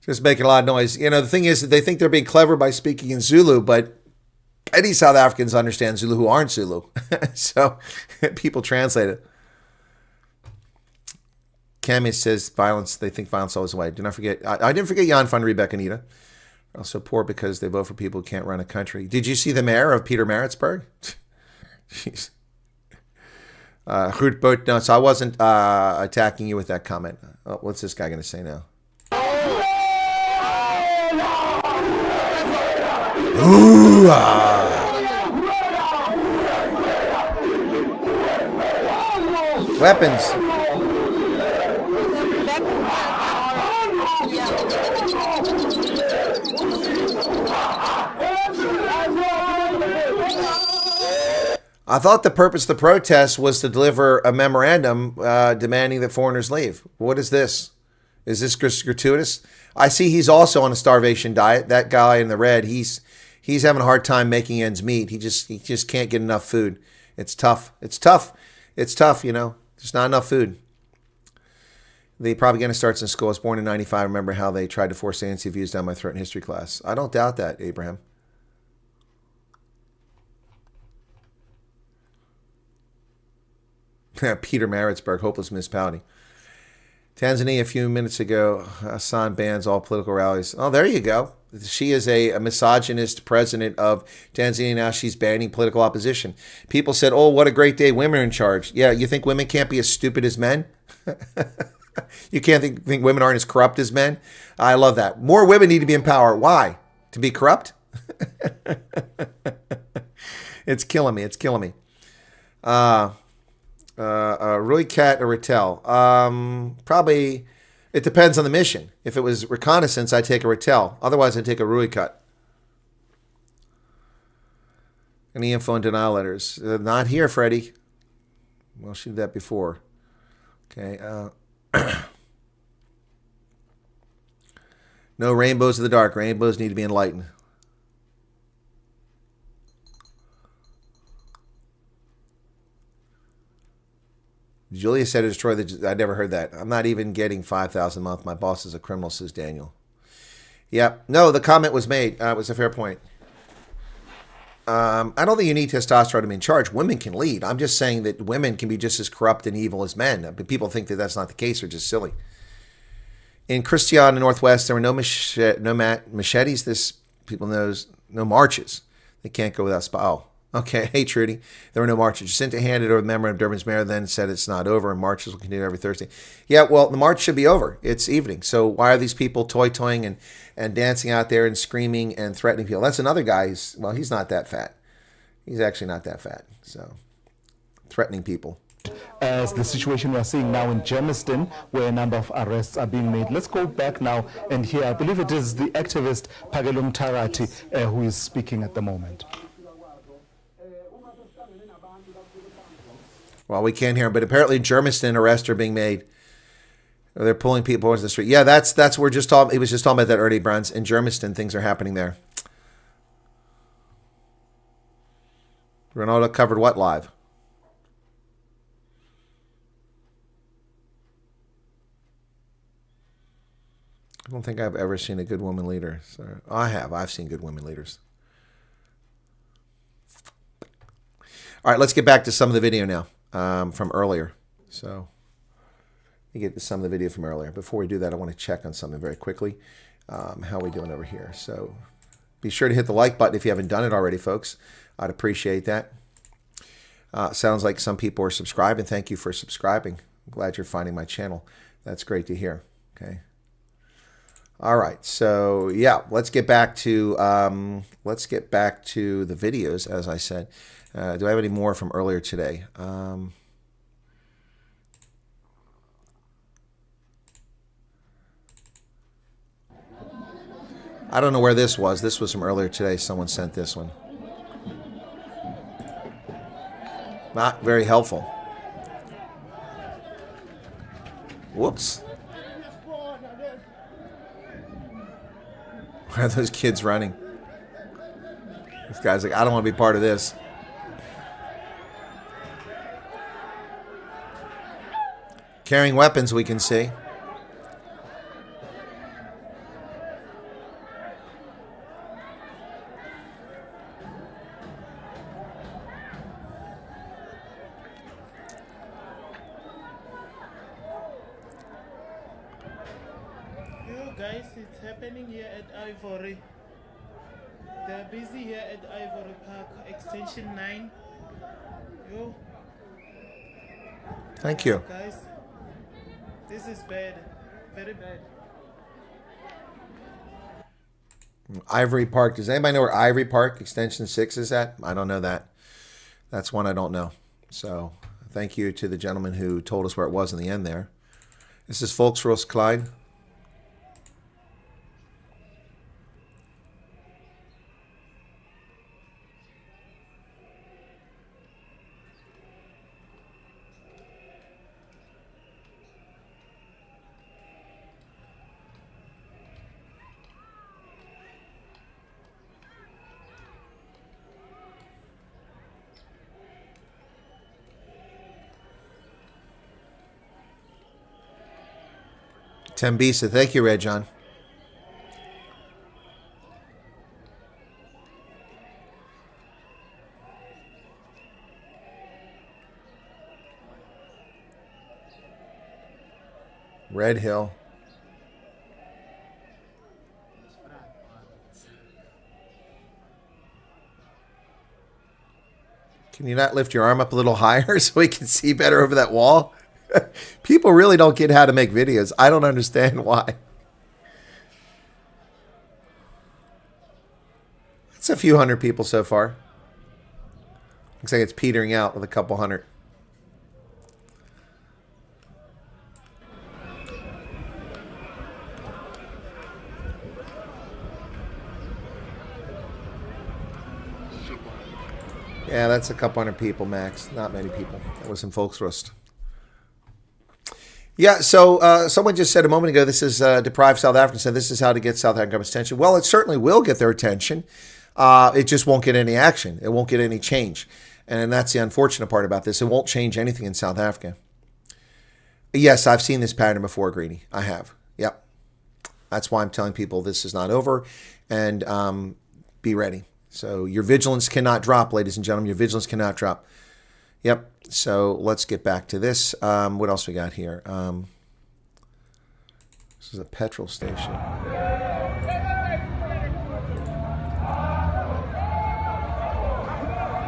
Just making a lot of noise. You know, the thing is that they think they're being clever by speaking in Zulu, but any South Africans understand Zulu who aren't Zulu. So people translate it. Cami says violence, they think violence always away. Do not forget, I didn't forget Jan van Riebeck, Anita. Also poor because they vote for people who can't run a country. Did you see the mayor of Peter Maritzburg? Jeez. No, so I wasn't attacking you with that comment. Oh, what's this guy going to say now? Ooh, Weapons. I thought the purpose of the protest was to deliver a memorandum demanding that foreigners leave. What is this? Is this gratuitous? I see he's also on a starvation diet. That guy in the red, he's having a hard time making ends meet. He just can't get enough food. It's tough. It's tough. It's tough, you know. There's not enough food. The propaganda starts in school. I was born in 95. I remember how they tried to force ANC views down my throat in history class. I don't doubt that, Abraham. Peter Maritzburg, hopeless municipality. Tanzania, a few minutes ago, Hassan bans all political rallies. Oh, there you go. She is a misogynist president of Tanzania. Now she's banning political opposition. People said, oh, what a great day. Women are in charge. Yeah, you think women can't be as stupid as men? You can't think women aren't as corrupt as men? I love that. More women need to be in power. Why? To be corrupt? It's killing me. It's killing me. Roy Cat or Rattel? Probably, it depends on the mission. If it was reconnaissance, I'd take a Rattel. Otherwise, I'd take a Rui Cut. Any info and denial letters? Not here, Freddie. Well, she did that before. Okay. No rainbows in the dark. Rainbows need to be enlightened. Julia said to destroy the... I never heard that. I'm not even getting 5,000 a month. My boss is a criminal, says Daniel. Yep. No, the comment was made. It was a fair point. I don't think you need testosterone to be in charge. Women can lead. I'm just saying that women can be just as corrupt and evil as men. But people think that that's not the case. They're just silly. In Christian, the Northwest, there were no machetes. This people knows no marches. They can't go without Oh, okay. Hey, Trudy. There were no marches. Jacinta handed over the memorandum of Durban's mayor, then said it's not over, and marches will continue every Thursday. Yeah, well, the march should be over. It's evening. So why are these people toying and dancing out there and screaming and threatening people? That's another guy. Well, he's not that fat. He's actually not that fat. So threatening people. As the situation we are seeing now in Germiston, where a number of arrests are being made. Let's go back now and hear, I believe it is the activist Pagelum Tarati who is speaking at the moment. Well, we can't hear him, but apparently in Germiston, arrests are being made. They're pulling people into the street. Yeah, that's we're just talking. He was just talking about that, Ernie Bruns. In Germiston, things are happening there. Ronaldo covered what live? I don't think I've ever seen a good woman leader. So I have. I've seen good women leaders. All right, let's get back to some of the video now from earlier. So let me get to some of the video from earlier. Before we do that, I want to check on something very quickly. How are we doing over here? So be sure to hit the like button if you haven't done it already, folks. I'd appreciate that. Sounds like some people are subscribing. Thank you for subscribing. I'm glad you're finding my channel. That's great to hear. Okay. All right, so yeah, let's get back to the videos. As I said, do I have any more from earlier today? I don't know where this was. This was from earlier today. Someone sent this one. Not very helpful. Whoops. Why are those kids running? This guy's like, I don't want to be part of this. Carrying weapons, we can see. Guys, it's happening here at Ivory. They're busy here at Ivory Park, extension 9. Yo. Thank you. Guys, this is bad. Very bad. Ivory Park. Does anybody know where Ivory Park extension 6 is at? I don't know that. That's one I don't know. So thank you to the gentleman who told us where it was in the end there. This is Volksroos Klein. Tembisa, thank you, Red John. Red Hill. Can you not lift your arm up a little higher so we can see better over that wall? People really don't get how to make videos. I don't understand why. It's a few hundred people so far. Looks like it's petering out with a couple hundred. Yeah, that's a couple hundred people max. Not many people. That was in Volksrust. Yeah, so someone just said a moment ago, this is deprived South Africans, said this is how to get South African government's attention. Well, it certainly will get their attention. It just won't get any action. It won't get any change. And that's the unfortunate part about this. It won't change anything in South Africa. Yes, I've seen this pattern before, Greeny. I have. Yep. That's why I'm telling people this is not over. And be ready. So your vigilance cannot drop, ladies and gentlemen. Your vigilance cannot drop. Yep. So let's get back to this. What else we got here? This is a petrol station.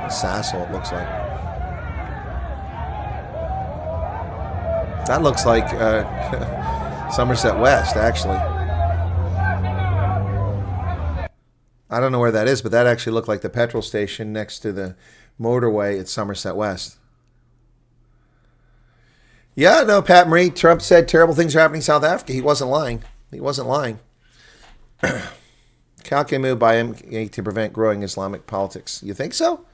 Sassel, it looks like. That looks like Somerset West, actually. I don't know where that is, but that actually looked like the petrol station next to the motorway at Somerset West. Yeah, no, Pat Marie, Trump said terrible things are happening in South Africa. He wasn't lying. He wasn't lying. Calculated move by MK to prevent growing Islamic politics. You think so?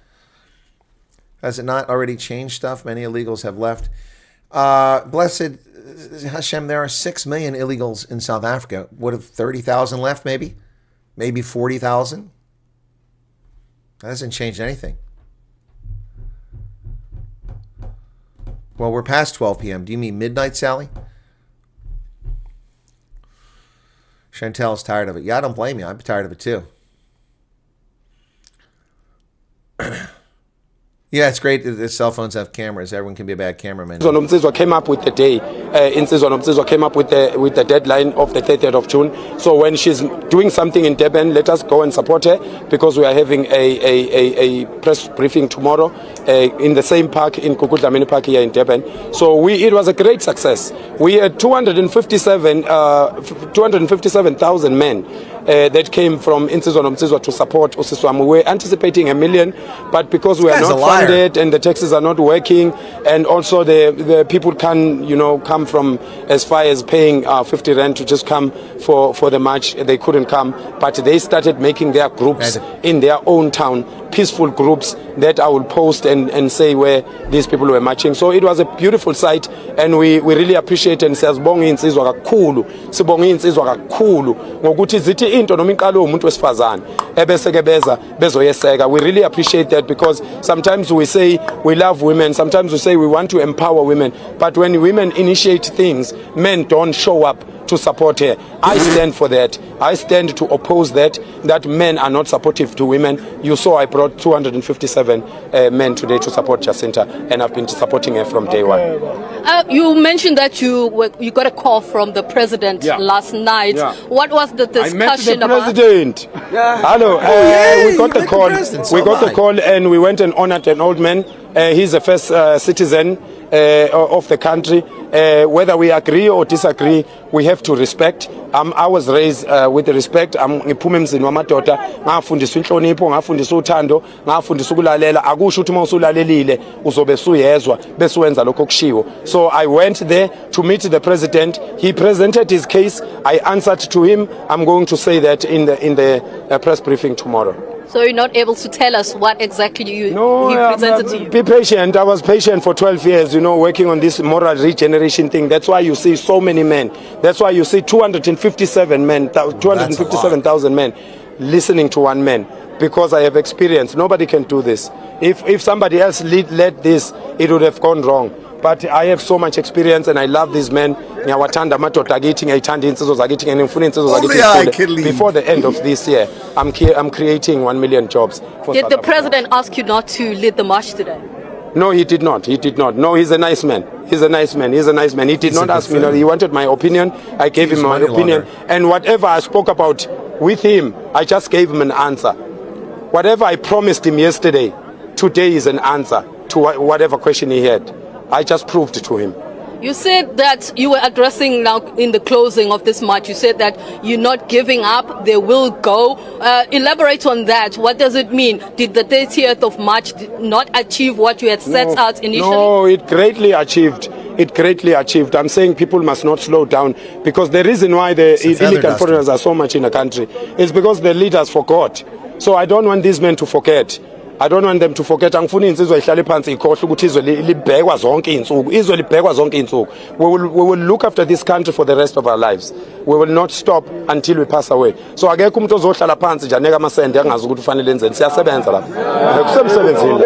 Has it not already changed stuff? Many illegals have left. Blessed Hashem, there are 6 million illegals in South Africa. What if 30,000 left, maybe? Maybe 40,000? That hasn't changed anything. Well, we're past 12 p.m. Do you mean midnight, Sally? Chantel is tired of it. Yeah, I don't blame you. I'm tired of it too. Yeah, it's great that the cell phones have cameras. Everyone can be a bad cameraman. Insizwa came up with the day. Insizwa came up with the deadline of the 30th of June. So when she's doing something in Durban, let us go and support her, because we are having a press briefing tomorrow in the same park, in Kukudlamini Park here in Durban. So it was a great success. We had 257,000 men that came from Insizwa to support Usiswam. We were anticipating 1 million, but because we are not funded and the taxes are not working, and also the people can come from as far as paying 50 rand to just come for the march, they couldn't come. But they started making their groups in their own town, peaceful groups that I will post and say where these people were marching. So it was a beautiful sight, and we really appreciate and siyazibonga insizwa kakhulu, sibonga insizwa kakhulu ngokuthi zithi into noma iqalo umuntu wesifazane ebese ke beza bezoyeseka. We really appreciate that, because sometimes we say we love women, sometimes we say we want to empower women, but when women initiate things, men don't show up to support her. I stand for that. I stand to oppose that men are not supportive to women. You saw I brought 257 men today to support Jacinta, and I've been supporting her from day one. You mentioned that you got a call from the president last night. Yeah. What was the discussion about? I met the president. Yeah. Hello. We got the call. We got the call, and we went and honored an old man. He's the first citizen of the country. Whether we agree or disagree, we have to respect. I was raised with respect. Ngiphume emzini wamadoda, ngafundiswa inhlonipho, ngafundiswa uthando, ngafundiswa ukulalela. Akusho ukuthi mawusulalelile uzobe suyezwa bese wenza lokho kushiwo. So I went there to meet the president. He presented his case. I answered to him. I'm going to say that in the press briefing tomorrow. So you're not able to tell us what exactly he presented to you? Be patient. I was patient for 12 years, working on this moral regeneration thing. That's why you see so many men. That's why you see 257,000 men listening to one man. Because I have experience. Nobody can do this. If somebody else led this, it would have gone wrong. But I have so much experience, and I love these men. Before the end of this year, I'm creating 1 million jobs. Did the president ask you not to lead the march today? No, he did not. He did not. No, he's a nice man. He's a nice man. He's a nice man. He did not ask me. No, he wanted my opinion. I gave him my opinion. And whatever I spoke about with him, I just gave him an answer. Whatever I promised him yesterday, today is an answer to whatever question he had. I just proved it to him. You said that you were addressing now in the closing of this march. You said that you're not giving up. They will go. Elaborate on that. What does it mean? Did the 30th of March not achieve what you had set out initially? No, it greatly achieved. It greatly achieved. I'm saying people must not slow down, because the reason why the illegal foreigners are so much in the country is because the leaders forgot. So I don't want these men to forget. I don't want them to forget. Angifuni insizwe ihlale phansi ikhohle ukuthi izwe libhekwa zonke insuku. Izwe libhekwa zonke insuku. We will look after this country for the rest of our lives. We will not stop until we pass away. So akekho umuntu ozohlala phansi nje aneka amasende angazi ukuthi kufanele enzeni. Siyasebenza lapha. Kusemsebenzini.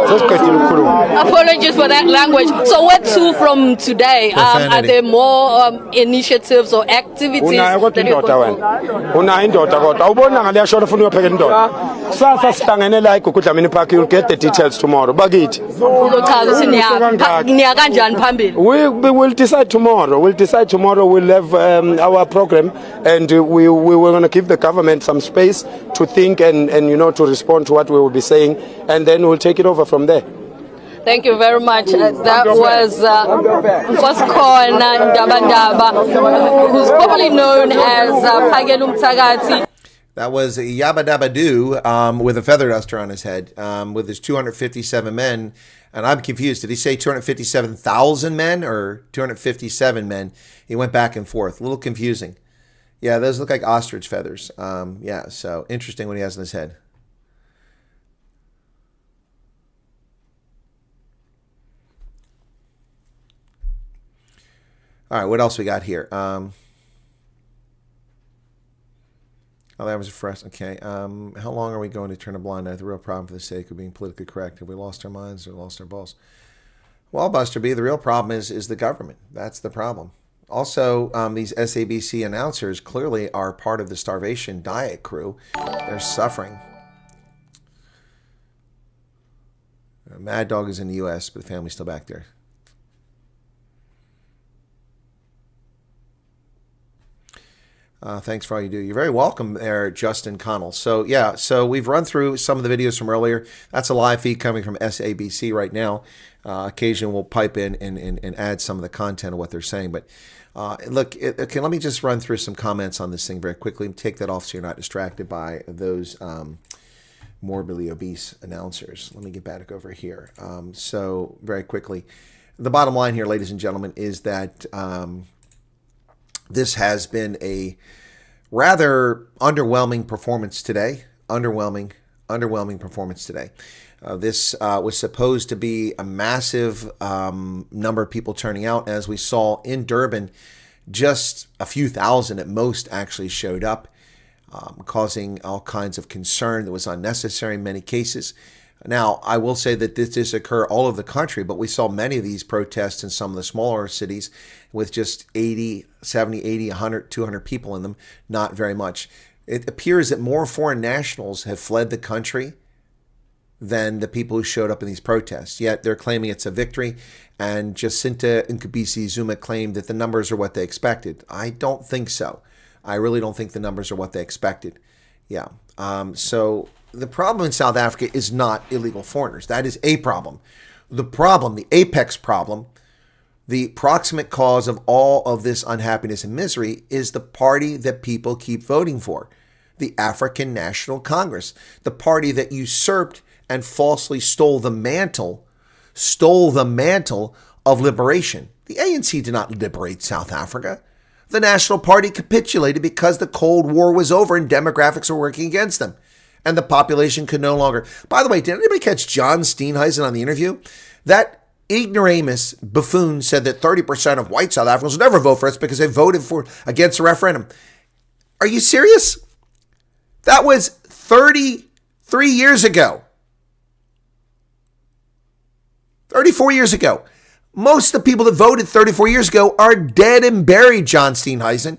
Sesiqedile ukukhuluma. Apologies for that language. So where to from today? Are there more initiatives or activities? Unayo kodwa indoda wena. Unayo indoda kodwa. Awubona ngale yashona ufuna uyopheka indoda. Kusasa sihlangene la eGugudlamini Park. You'll get the details tomorrow. Bakithi. We will decide tomorrow. We'll decide tomorrow. We'll have our program, and we were going to give the government some space to think and to respond to what we will be saying, and then we'll take it over from there. Thank you very much. That was Nkoskhona Ndabandaba, who's probably known as Phakela Umthakathi. That was Yabba Dabba Doo with a feather duster on his head with his 257 men. And I'm confused. Did he say 257,000 men or 257 men? He went back and forth. A little confusing. Yeah, those look like ostrich feathers. Yeah, so interesting what he has on his head. All right, what else we got here? Oh, that was a fresh. Okay. How long are we going to turn a blind eye? The real problem for the sake of being politically correct. Have we lost our minds or lost our balls? Well, Buster B, the real problem is the government. That's the problem. Also, these SABC announcers clearly are part of the starvation diet crew. They're suffering. Mad Dog is in the U.S., but the family's still back there. Thanks for all you do. You're very welcome there, Justin Connell. So, yeah, so we've run through some of the videos from earlier. That's a live feed coming from SABC right now. Occasionally we'll pipe in and add some of the content of what they're saying. But look, okay, let me just run through some comments on this thing very quickly. Take that off so you're not distracted by those morbidly obese announcers. Let me get back over here. So, very quickly, the bottom line here, ladies and gentlemen, is that this has been a rather underwhelming performance today. Underwhelming performance today. This was supposed to be a massive number of people turning out. As we saw in Durban, just a few thousand at most actually showed up, causing all kinds of concern that was unnecessary in many cases. Now, I will say that this does occur all over the country, but we saw many of these protests in some of the smaller cities with just 80, 70, 80, 100, 200 people in them, not very much. It appears that more foreign nationals have fled the country than the people who showed up in these protests. Yet they're claiming it's a victory, and Jacinta Nkubisi Zuma claimed that the numbers are what they expected. I don't think so. I really don't think the numbers are what they expected. Yeah. So the problem in South Africa is not illegal foreigners. That is a problem. The problem, the apex problem, the proximate cause of all of this unhappiness and misery is the party that people keep voting for, the African National Congress, the party that usurped and falsely stole the mantle of liberation. The ANC did not liberate South Africa. The National Party capitulated because the Cold War was over and demographics were working against them, and the population could no longer. By the way, did anybody catch John Steenhuisen on the interview? That ignoramus buffoon said that 30% of white South Africans will never vote for us because they voted against the referendum. Are you serious? That was 33 years ago. 34 years ago. Most of the people that voted 34 years ago are dead and buried, John Steenhuisen.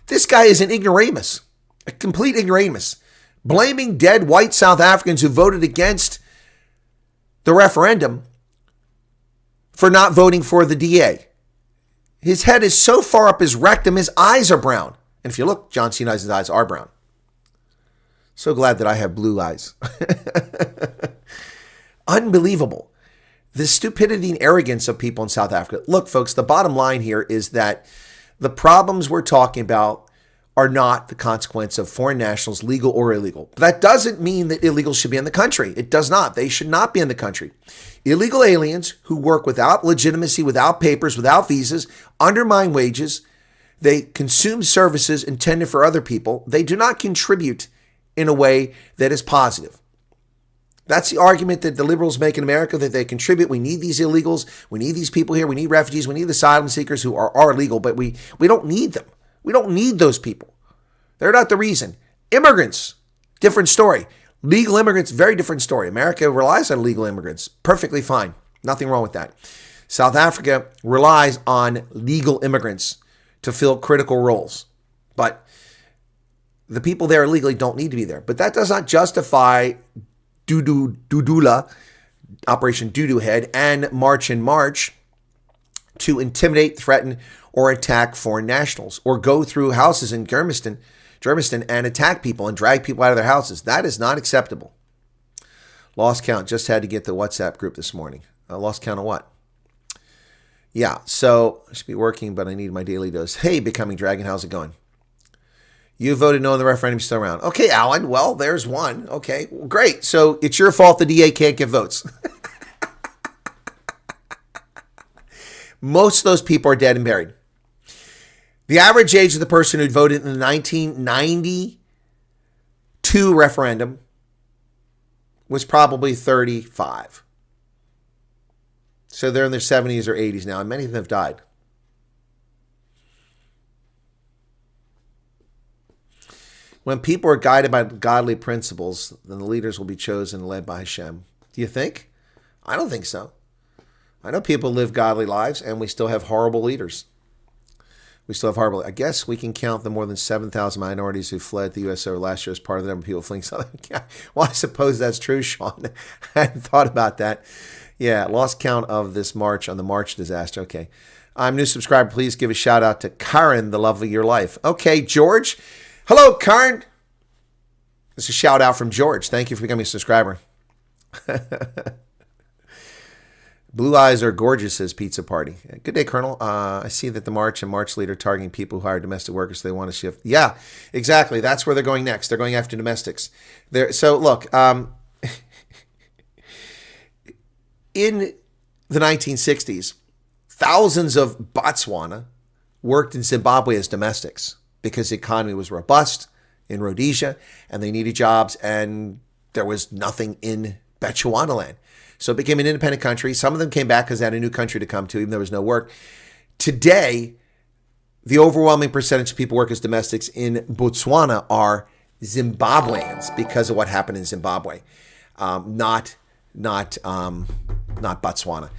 This guy is an ignoramus, a complete ignoramus, blaming dead white South Africans who voted against the referendum for not voting for the DA. His head is so far up his rectum, his eyes are brown. And if you look, John C. Nice's eyes are brown. So glad that I have blue eyes. Unbelievable. The stupidity and arrogance of people in South Africa. Look, folks, the bottom line here is that the problems we're talking about are not the consequence of foreign nationals, legal or illegal. But that doesn't mean that illegals should be in the country. It does not. They should not be in the country. Illegal aliens who work without legitimacy, without papers, without visas, undermine wages. They consume services intended for other people. They do not contribute in a way that is positive. That's the argument that the liberals make in America, that they contribute. We need these illegals. We need these people here. We need refugees. We need asylum seekers who are illegal, but we don't need them. We don't need those people. They're not the reason. Immigrants, different story. Legal immigrants, very different story. America relies on legal immigrants. Perfectly fine. Nothing wrong with that. South Africa relies on legal immigrants to fill critical roles. But the people there illegally don't need to be there. But that does not justify Dudula, Operation Doo-Doo Head, and March in March to intimidate, threaten, or attack foreign nationals, or go through houses in Germiston and attack people and drag people out of their houses. That is not acceptable. Lost count. Just had to get the WhatsApp group this morning. Lost count of what? Yeah, so I should be working, but I need my daily dose. Hey, Becoming Dragon, how's it going? You voted no on the referendum, still around. Okay, Alan, well, there's one. Okay, well, great. So it's your fault the DA can't get votes. Most of those people are dead and buried. The average age of the person who voted in the 1992 referendum was probably 35. So they're in their 70s or 80s now, and many of them have died. When people are guided by godly principles, then the leaders will be chosen and led by Hashem. Do you think? I don't think so. I know people live godly lives, and we still have horrible leaders. I guess we can count the more than 7,000 minorities who fled the U.S. over last year as part of the number of people fleeing South Africa. Well, I suppose that's true, Sean. I hadn't thought about that. Yeah, lost count of this march on the March disaster. Okay. I'm a new subscriber. Please give a shout out to Karen, the love of your life. Okay, George. Hello, Karen. It's a shout out from George. Thank you for becoming a subscriber. Blue eyes are gorgeous, says Pizza Party. Good day, Colonel. I see that the March and March leader targeting people who hire domestic workers. So they want to shift. Yeah, exactly. That's where they're going next. They're going after domestics. So look, in the 1960s, thousands of Botswana worked in Zimbabwe as domestics because the economy was robust in Rhodesia and they needed jobs and there was nothing in Bechuanaland. So it became an independent country. Some of them came back because they had a new country to come to, even though there was no work. Today, the overwhelming percentage of people work as domestics in Botswana are Zimbabweans because of what happened in Zimbabwe, not Botswana.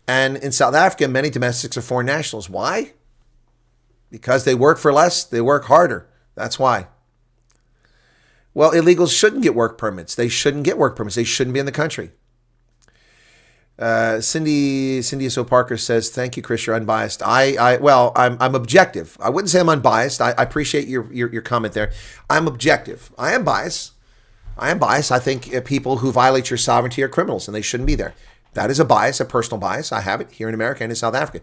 And in South Africa, many domestics are foreign nationals. Why? Because they work for less, they work harder. That's why. Well, illegals shouldn't get work permits. They shouldn't get work permits. They shouldn't be in the country. Cindy So Parker says, "Thank you, Chris. You're unbiased." I'm objective. I wouldn't say I'm unbiased. I appreciate your comment there. I'm objective. I am biased. I think people who violate your sovereignty are criminals and they shouldn't be there. That is a bias, a personal bias. I have it here in America and in South Africa.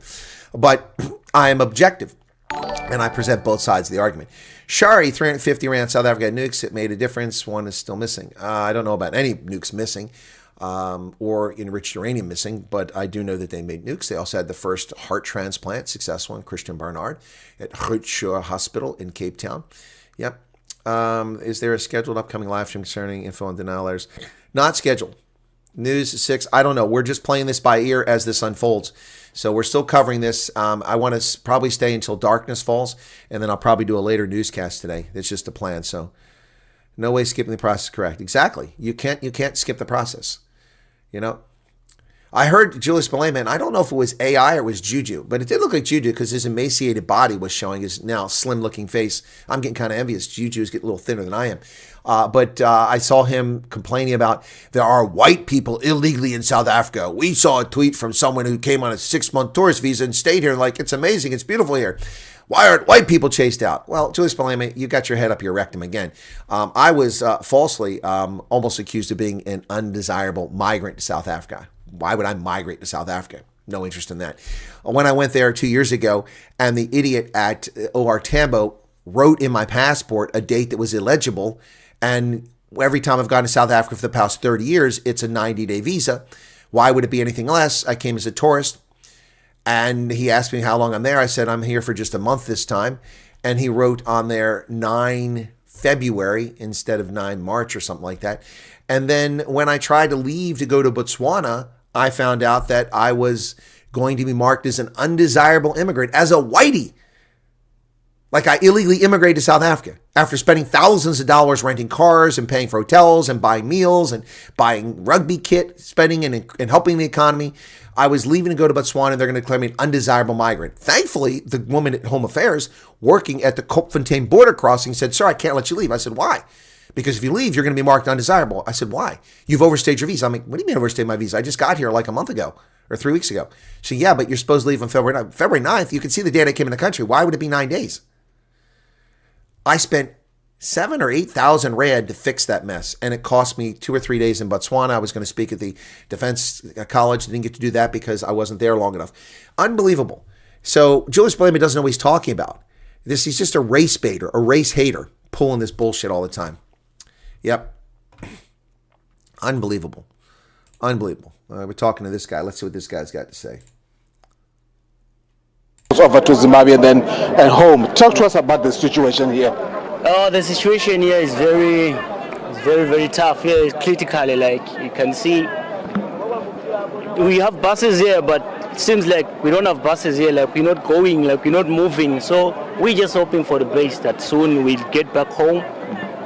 But I am objective and I present both sides of the argument. Shari, 350 ran South Africa nukes. It made a difference. One is still missing. I don't know about any nukes missing. Or enriched uranium missing, but I do know that they made nukes. They also had the first heart transplant, successful in Christian Barnard at Groote Hospital in Cape Town. Yep. Is there a scheduled upcoming live stream concerning info on denial letters? Not scheduled. News 6, I don't know. We're just playing this by ear as this unfolds. So we're still covering this. I want to probably stay until darkness falls, and then I'll probably do a later newscast today. It's just a plan. So no way skipping the process, correct. Exactly. You can't skip the process. You know, I heard Julius Malema, and I don't know if it was AI or it was Juju, but it did look like Juju because his emaciated body was showing his now slim-looking face. I'm getting kind of envious. Juju's getting a little thinner than I am. But I saw him complaining about there are white people illegally in South Africa. We saw a tweet from someone who came on a 6-month tourist visa and stayed here. Like, it's amazing. It's beautiful here. Why aren't white people chased out? Well, Julius Malema, you got your head up your rectum again. I was falsely almost accused of being an undesirable migrant to South Africa. Why would I migrate to South Africa? No interest in that. When I went there 2 years ago, and the idiot at OR Tambo wrote in my passport a date that was illegible, and every time I've gone to South Africa for the past 30 years, it's a 90-day visa. Why would it be anything less? I came as a tourist, and he asked me how long I'm there. I said, I'm here for just a month this time. And he wrote on there 9 February instead of 9 March or something like that. And then when I tried to leave to go to Botswana, I found out that I was going to be marked as an undesirable immigrant, as a whitey. Like I illegally immigrated to South Africa after spending thousands of dollars renting cars and paying for hotels and buying meals and buying rugby kit, spending and helping the economy. I was leaving to go to Botswana, and they're going to declare me an undesirable migrant. Thankfully, the woman at Home Affairs working at the Kopfontein border crossing said, sir, I can't let you leave. I said, why? Because if you leave, you're going to be marked undesirable. I said, why? You've overstayed your visa. I'm like, what do you mean overstayed my visa? I just got here like a month ago or 3 weeks ago. She said, yeah, but you're supposed to leave on February 9th. February 9th, you can see the date I came in the country. Why would it be 9 days? I spent 7,000 or 8,000 rand to fix that mess, and it cost me 2 or 3 days in Botswana. I was going to speak at the Defense College. I didn't get to do that because I wasn't there long enough. Unbelievable. So Julius Malema doesn't know what he's talking about. He's just a race baiter, a race hater, pulling this bullshit all the time. Yep. Unbelievable. Unbelievable. We're talking to this guy. Let's see what this guy's got to say. Over to Zimbabwe and then and home. Talk to us about the situation here. Oh, the situation here is very, very tough. Here it's critically, like you can see. We have buses here, but it seems like we don't have buses here. Like we're not going, like we're not moving. So we're just hoping for the best that soon we'll get back home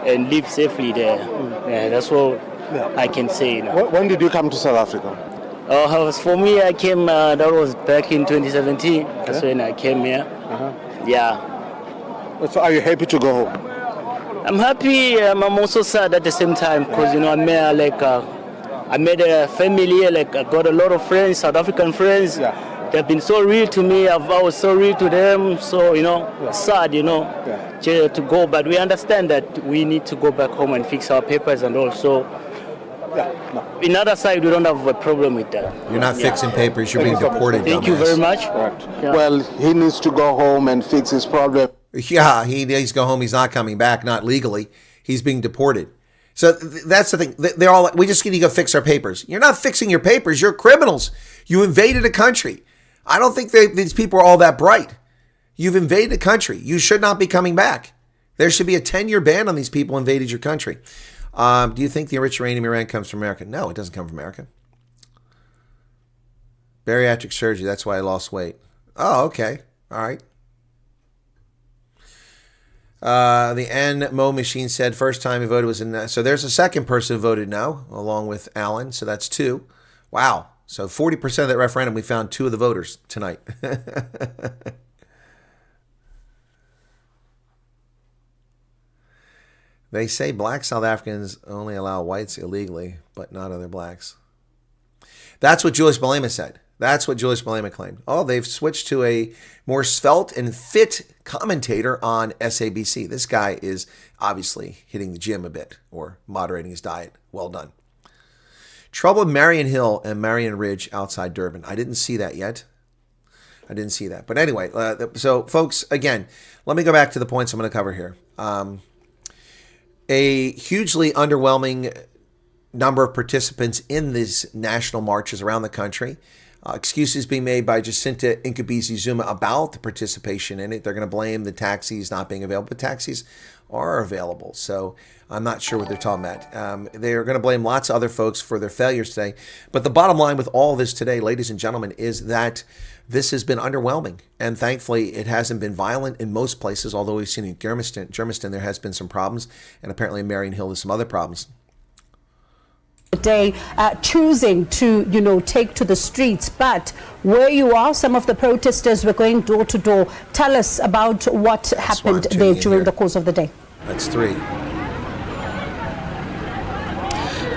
and live safely there. Yeah, that's what I can say now. When did you come to South Africa? For me, I came, that was back in 2017. That's when I came here. Yeah. So are you happy to go home? I'm happy. I'm also sad at the same time because, you know, I made a family here. Like, I got a lot of friends, South African friends. Yeah. They've been so real to me. I was so real to them. So, you know, sad, you know, to go. But we understand that we need to go back home and fix our papers and all. So, in other side, we don't have a problem with that. You're not fixing papers. You're being deported. Thank you very much. Right. Yeah. Well, he needs to go home and fix his problem. Yeah, he needs to go home. He's not coming back, not legally. He's being deported. So that's the thing. They're all, we just need to go fix our papers. You're not fixing your papers. You're criminals. You invaded a country. I don't think these people are all that bright. You've invaded a country. You should not be coming back. There should be a 10-year ban on these people who invaded your country. Do you think the enriched uranium Iran comes from America? No, it doesn't come from America. Bariatric surgery, that's why I lost weight. Oh, okay. All right. The N-Mo machine said first time he voted was in. So there's a second person who voted no, along with Alan. So that's 2. Wow. So 40% of that referendum, we found 2 of the voters tonight. They say black South Africans only allow whites illegally, but not other blacks. That's what Julius Malema said. That's what Julius Malema claimed. Oh, they've switched to a more svelte and fit commentator on SABC. This guy is obviously hitting the gym a bit or moderating his diet. Well done. Trouble in Marion Hill and Marion Ridge outside Durban. I didn't see that yet. I didn't see that. But anyway, so folks, again, let me go back to the points I'm going to cover here. A hugely underwhelming number of participants in these national marches around the country. Excuses being made by Jacinta Nkabisi Zuma about the participation in it. They're going to blame the taxis not being available, but taxis are available. So I'm not sure what they're talking about. They're going to blame lots of other folks for their failures today. But the bottom line with all this today, ladies and gentlemen, is that this has been underwhelming. And thankfully, it hasn't been violent in most places, although we've seen in Germiston there has been some problems. And apparently in Marion Hill, there's some other problems. Day choosing to, take to the streets, but where you are, some of the protesters were going door to door. Tell us about what happened there during the course of the day. That's 3.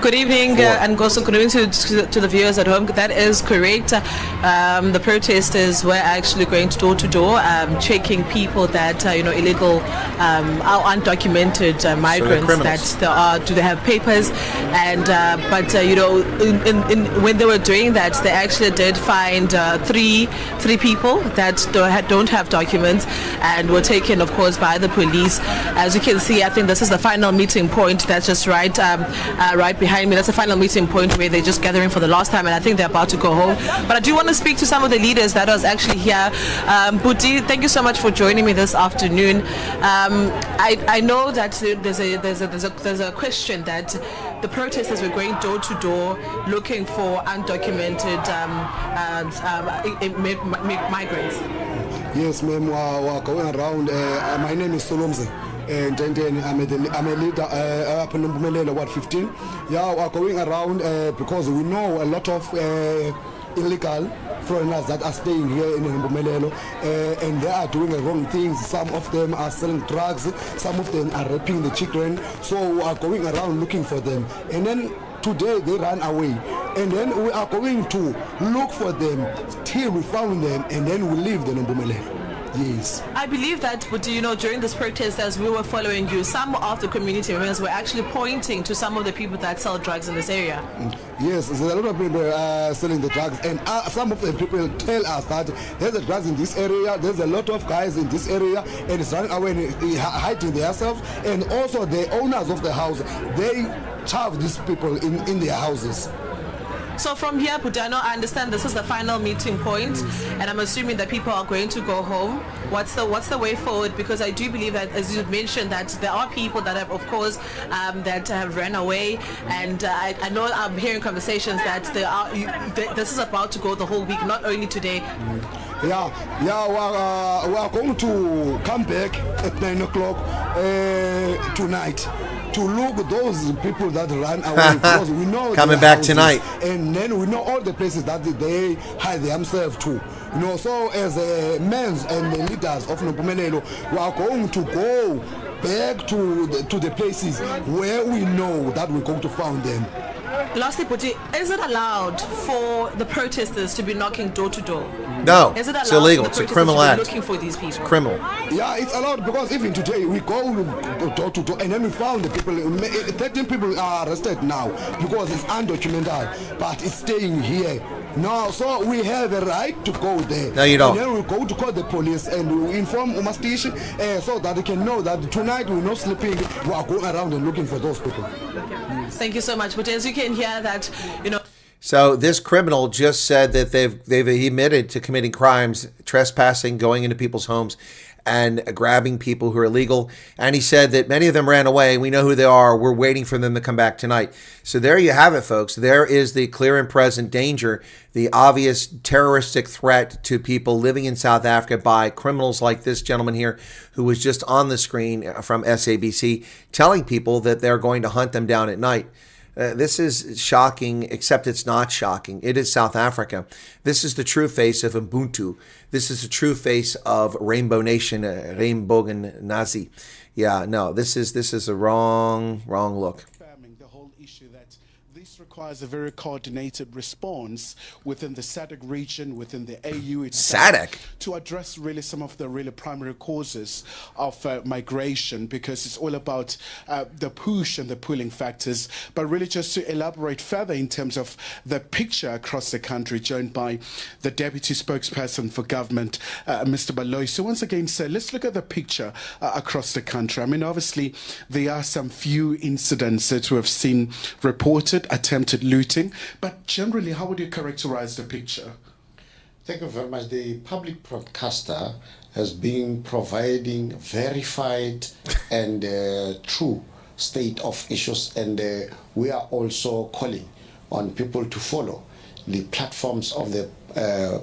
Good evening, and also good evening to the viewers at home. That is correct. The protesters were actually going door to door, checking people that illegal, undocumented migrants that there are. Do they have papers? And when they were doing that, they actually did find three people that don't have documents, and were taken, of course, by the police. As you can see, I think this is the final meeting point. That's just right behind me. That's the final meeting point where they're just gathering for the last time, and I think they're about to go home. But I do want to speak to some of the leaders that was actually here. Buti, thank you so much for joining me this afternoon. I know that there's a question that the protesters were going door to door looking for undocumented migrants. Yes, ma'am. We're going around. My name is Solomze. And then I'm a leader up in Mpumelelo, Ward 15. Yeah, we're going around because we know a lot of illegal foreigners that are staying here in Mpumelelo, and they are doing the wrong things. Some of them are selling drugs, some of them are raping the children. So we are going around looking for them. And then today they ran away, and then we are going to look for them till we found them, and then we leave them in Mpumelelo. Yes. I believe that, but during this protest, as we were following you, some of the community members were actually pointing to some of the people that sell drugs in this area. Yes, there's a lot of people selling the drugs, and some of the people tell us that there's a drugs in this area, there's a lot of guys in this area, and it's running away and hiding themselves, and also the owners of the house, they charge these people in their houses. So from here, Putano, I understand this is the final meeting point, and I'm assuming that people are going to go home. What's the way forward? Because I do believe that, as you mentioned, that there are people that have, of course, that have ran away, and I know I'm hearing conversations that this is about to go the whole week, not only today. Yeah, we are going to come back at 9 o'clock tonight to look at those people that ran away, because we know coming back houses, tonight, and then we know all the places that they hide themselves to. So as men and the leaders of Mpumelelo, we are going to go back to the places where we know that we're going to find them. Lastly, Puti, is it allowed for the protesters to be knocking door to door? No, is it it's illegal. It's a criminal act. Looking for these people? It's criminal. Yeah, it's allowed, because even today we go door to door, and then we found the people. 13 people are arrested now because it's undocumented, but it's staying here. No, so we have a right to go there. No, you don't. And then we go to call the police and we inform Umastish so that they can know that tonight we're not sleeping. We are going around and looking for those people. Thank you so much. But as you can hear that, So this criminal just said that they've admitted to committing crimes, trespassing, going into people's homes, and grabbing people who are illegal. And he said that many of them ran away. We know who they are. We're waiting for them to come back tonight. So there you have it, folks. There is the clear and present danger, the obvious terroristic threat to people living in South Africa by criminals like this gentleman here, who was just on the screen from SABC, telling people that they're going to hunt them down at night. This is shocking, except it's not shocking. It is South Africa. This is the true face of Ubuntu. This is the true face of Rainbow Nation, Regenbogen Nazi. Yeah, no, this is a wrong look. The whole issue that this requires a very coordinated response within the SADC region, within the AU itself, SADC, to address really some of the really primary causes of migration, because it's all about the push and the pulling factors. But really, just to elaborate further in terms of the picture across the country, joined by the Deputy Spokesperson for Government, Mr. Baloy. So once again, sir, let's look at the picture across the country. I mean, obviously, there are some few incidents that we have seen reported, attempted looting, but generally, how would you characterize the picture? Thank you very much. The public broadcaster has been providing verified and true state of issues, and we are also calling on people to follow the platforms of the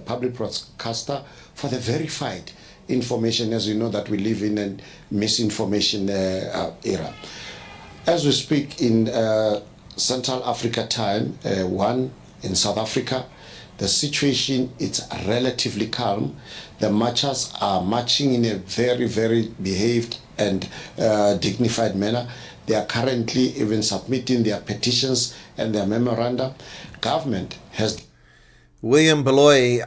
public broadcaster for the verified information, as you know that we live in a misinformation era. As we speak in Central Africa time, 1 in South Africa. The situation is relatively calm. The marchers are marching in a very, very behaved and dignified manner. They are currently even submitting their petitions and their memoranda. Government has... William Beloy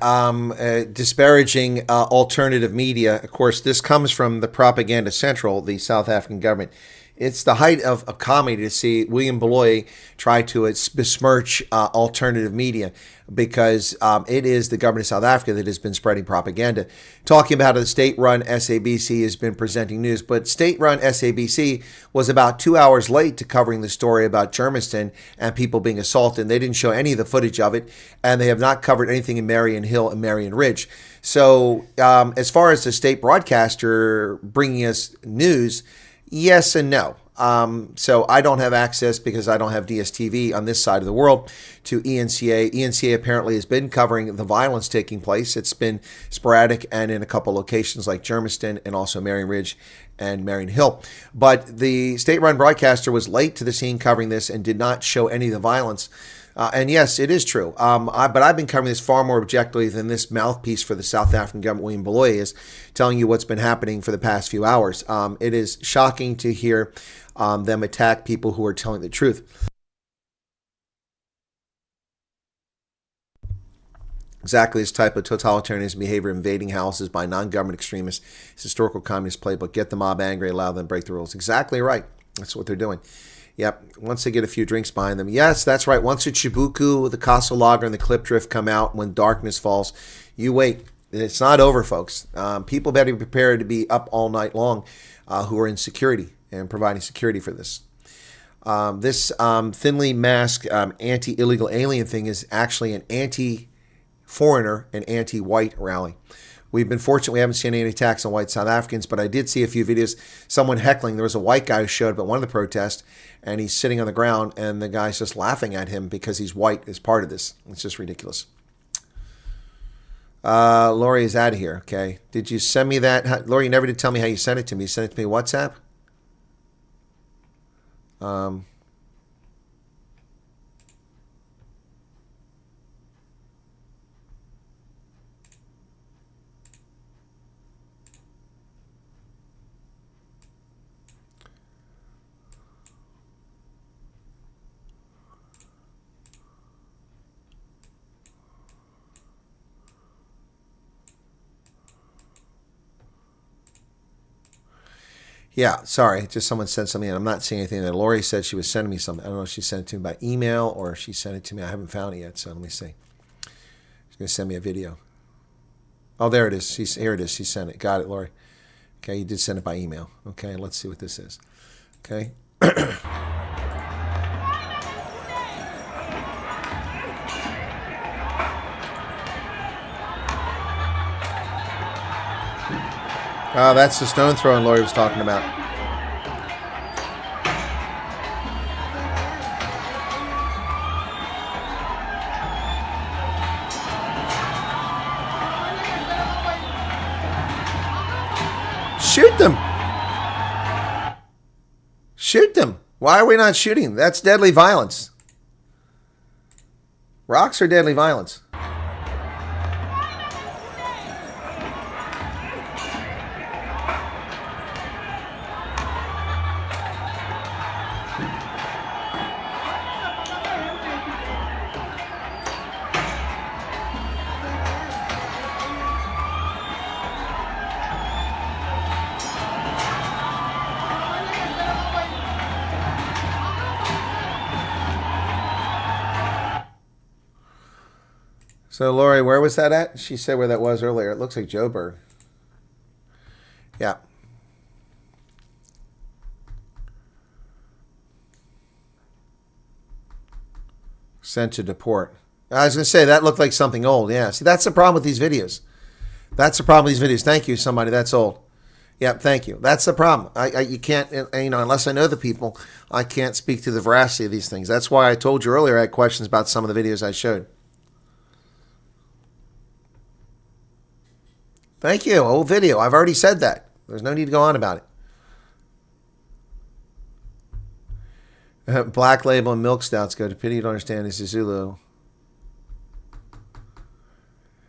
disparaging alternative media. Of course, this comes from the Propaganda Central, the South African government. It's the height of comedy to see William Beloy try to besmirch alternative media, because it is the government of South Africa that has been spreading propaganda, talking about how the state-run SABC has been presenting news. But state-run SABC was about 2 hours late to covering the story about Germiston and people being assaulted. They didn't show any of the footage of it, and they have not covered anything in Marion Hill and Marion Ridge. So as far as the state broadcaster bringing us news, yes and no. So I don't have access, because I don't have DSTV on this side of the world, to ENCA. ENCA apparently has been covering the violence taking place. It's been sporadic and in a couple locations like Germiston and also Marion Ridge and Marion Hill. But the state-run broadcaster was late to the scene covering this and did not show any of the violence. And yes, it is true. But I've been covering this far more objectively than this mouthpiece for the South African government, William Beloy, is telling you what's been happening for the past few hours. It is shocking to hear them attack people who are telling the truth. Exactly this type of totalitarianism behavior, invading houses by non-government extremists, is historical communist playbook. Get the mob angry, allow them to break the rules. Exactly right. That's what they're doing. Yep, once they get a few drinks behind them. Yes, that's right. Once the Chibuku, the Castle Lager, and the Klipdrift come out, when darkness falls, you wait. It's not over, folks. People better be prepared to be up all night long who are in security and providing security for this. This thinly masked anti-illegal alien thing is actually an anti-foreigner and anti-white rally. We've been fortunate we haven't seen any attacks on white South Africans, but I did see a few videos, someone heckling. There was a white guy who showed up at one of the protests, and he's sitting on the ground, and the guy's just laughing at him because he's white as part of this. It's just ridiculous. Lori is out of here, okay? Did you send me that? Lori, you never did tell me how you sent it to me. You sent it to me WhatsApp? Yeah, sorry. Just someone sent something in. I'm not seeing anything there. Lori said she was sending me something. I don't know if she sent it to me by email or if she sent it to me. I haven't found it yet, so let me see. She's going to send me a video. Oh, there it is. Here it is. She sent it. Got it, Lori. Okay, you did send it by email. Okay, let's see what this is. Okay. Oh, that's the stone throwing Lori was talking about. Shoot them. Shoot them. Why are we not shooting? That's deadly violence. Rocks are deadly violence. So, Lori, where was that at? She said where that was earlier. It looks like Joburg. Yeah. Sent to deport. I was going to say, that looked like something old. Yeah. See, that's the problem with these videos. That's the problem with these videos. Thank you, somebody. That's old. Yeah, thank you. That's the problem. You can't, unless I know the people, I can't speak to the veracity of these things. That's why I told you earlier I had questions about some of the videos I showed. Thank you. Old video. I've already said that. There's no need to go on about it. Black Label and Milk Stouts go to pity you don't understand this is Zulu.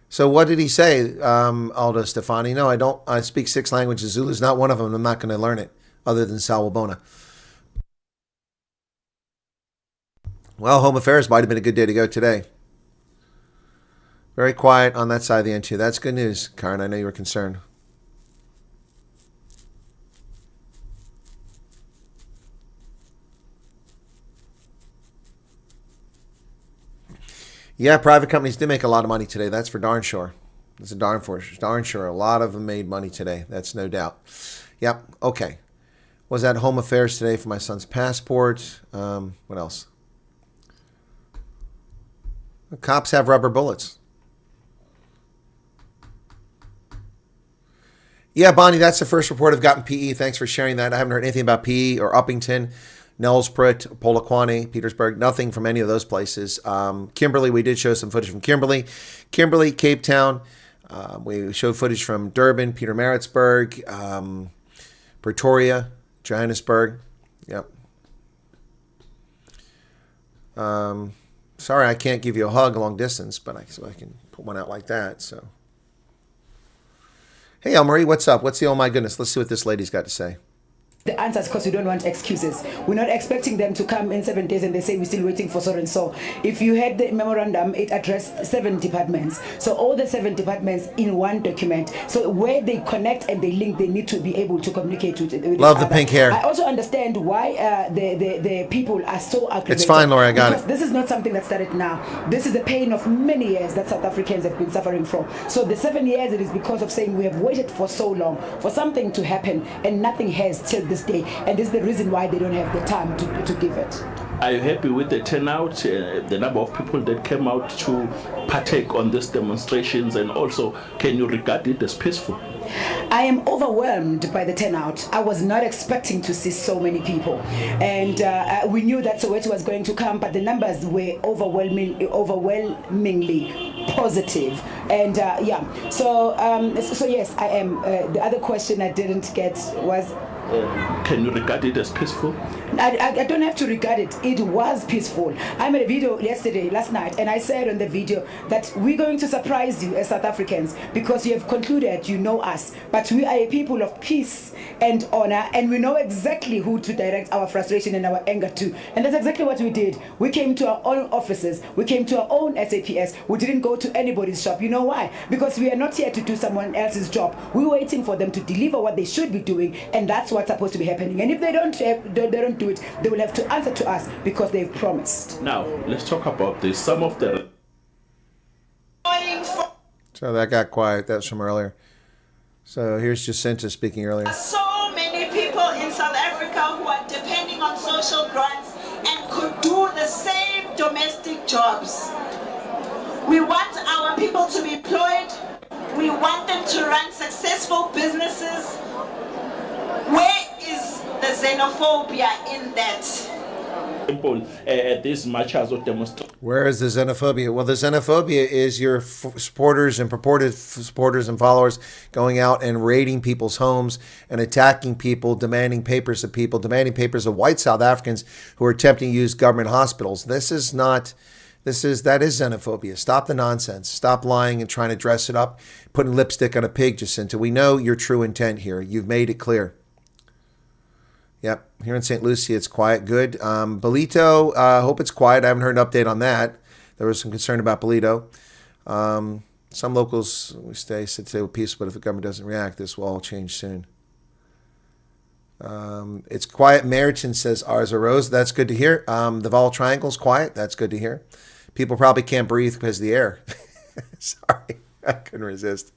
So what did he say, Aldo Stefani? No, I don't. I speak 6 languages. Zulu's not one of them. I'm not going to learn it other than Sawubona. Well, Home Affairs might have been a good day to go today. Very quiet on that side of the N2. That's good news, Karen. I know you were concerned. Yeah, private companies did make a lot of money today. That's for darn sure. That's a darn sure. A lot of them made money today. That's no doubt. Yep. Okay. Was at Home Affairs today for my son's passport. What else? The cops have rubber bullets. Yeah, Bonnie, that's the first report I've gotten PE. Thanks for sharing that. I haven't heard anything about PE or Uppington, Nelspruit, Polokwane, Petersburg. Nothing from any of those places. Kimberley, we did show some footage from Kimberley. Kimberley, Cape Town. We showed footage from Durban, Pietermaritzburg, Pretoria, Johannesburg. Yep. Sorry, I can't give you a hug long distance, but I can put one out like that. So, hey, Elmarie, what's up? What's the oh my goodness? Let's see what this lady's got to say. The answer is because we don't want excuses. We're not expecting them to come in 7 days and they say we're still waiting for so and so. If you had the memorandum, it addressed 7 departments. So all the 7 departments in one document. So where they connect and they link, they need to be able to communicate with Love each the other. pink hair. I also understand why the people are so aggravated. It's fine, Laura, I got because it. This is not something that started now. This is the pain of many years that South Africans have been suffering from. So the 7 years, it is because of saying we have waited for so long for something to happen and nothing has till this day. And this is the reason why they don't have the time to give it. Are you happy with the turnout, the number of people that came out to partake on these demonstrations, and also can you regard it as peaceful? I am overwhelmed by the turnout. I was not expecting to see so many people, and we knew that Soweto was going to come, but the numbers were overwhelmingly positive. And yeah, so yes, I am. The other question I didn't get was, can you regard it as peaceful? I don't have to regard it. It was peaceful. I made a video last night, and I said on the video that we're going to surprise you as South Africans because you have concluded you know us, but we are a people of peace and honor, and we know exactly who to direct our frustration and our anger to. And that's exactly what we did. We came to our own offices. We came to our own SAPS. We didn't go to anybody's shop. You know why? Because we are not here to do someone else's job. We're waiting for them to deliver what they should be doing, and that's what's supposed to be happening. And if they don't do it, they will have to answer to us because they've promised. Now, let's talk about this. Some of the... So that got quiet. That's from earlier. So here's Jacinta speaking earlier. So many people in South Africa who are depending on social grants and could do the same domestic jobs. We want our people to be employed. We want them to run successful businesses. Where is the xenophobia in that? People at these marches or demonstrations. Where is the xenophobia? Well, the xenophobia is your supporters and purported supporters and followers going out and raiding people's homes and attacking people, demanding papers of people, demanding papers of white South Africans who are attempting to use government hospitals. That is xenophobia. Stop the nonsense. Stop lying and trying to dress it up, putting lipstick on a pig, Jacinta. We know your true intent here. You've made it clear. Yep, here in St. Lucie, it's quiet. Good. Belito, hope it's quiet. I haven't heard an update on that. There was some concern about Belito. Some locals said today were peaceful, but if the government doesn't react, this will all change soon. It's quiet. Meriton says ours are rose. That's good to hear. The Vol Triangle's quiet. That's good to hear. People probably can't breathe because of the air. Sorry, I couldn't resist.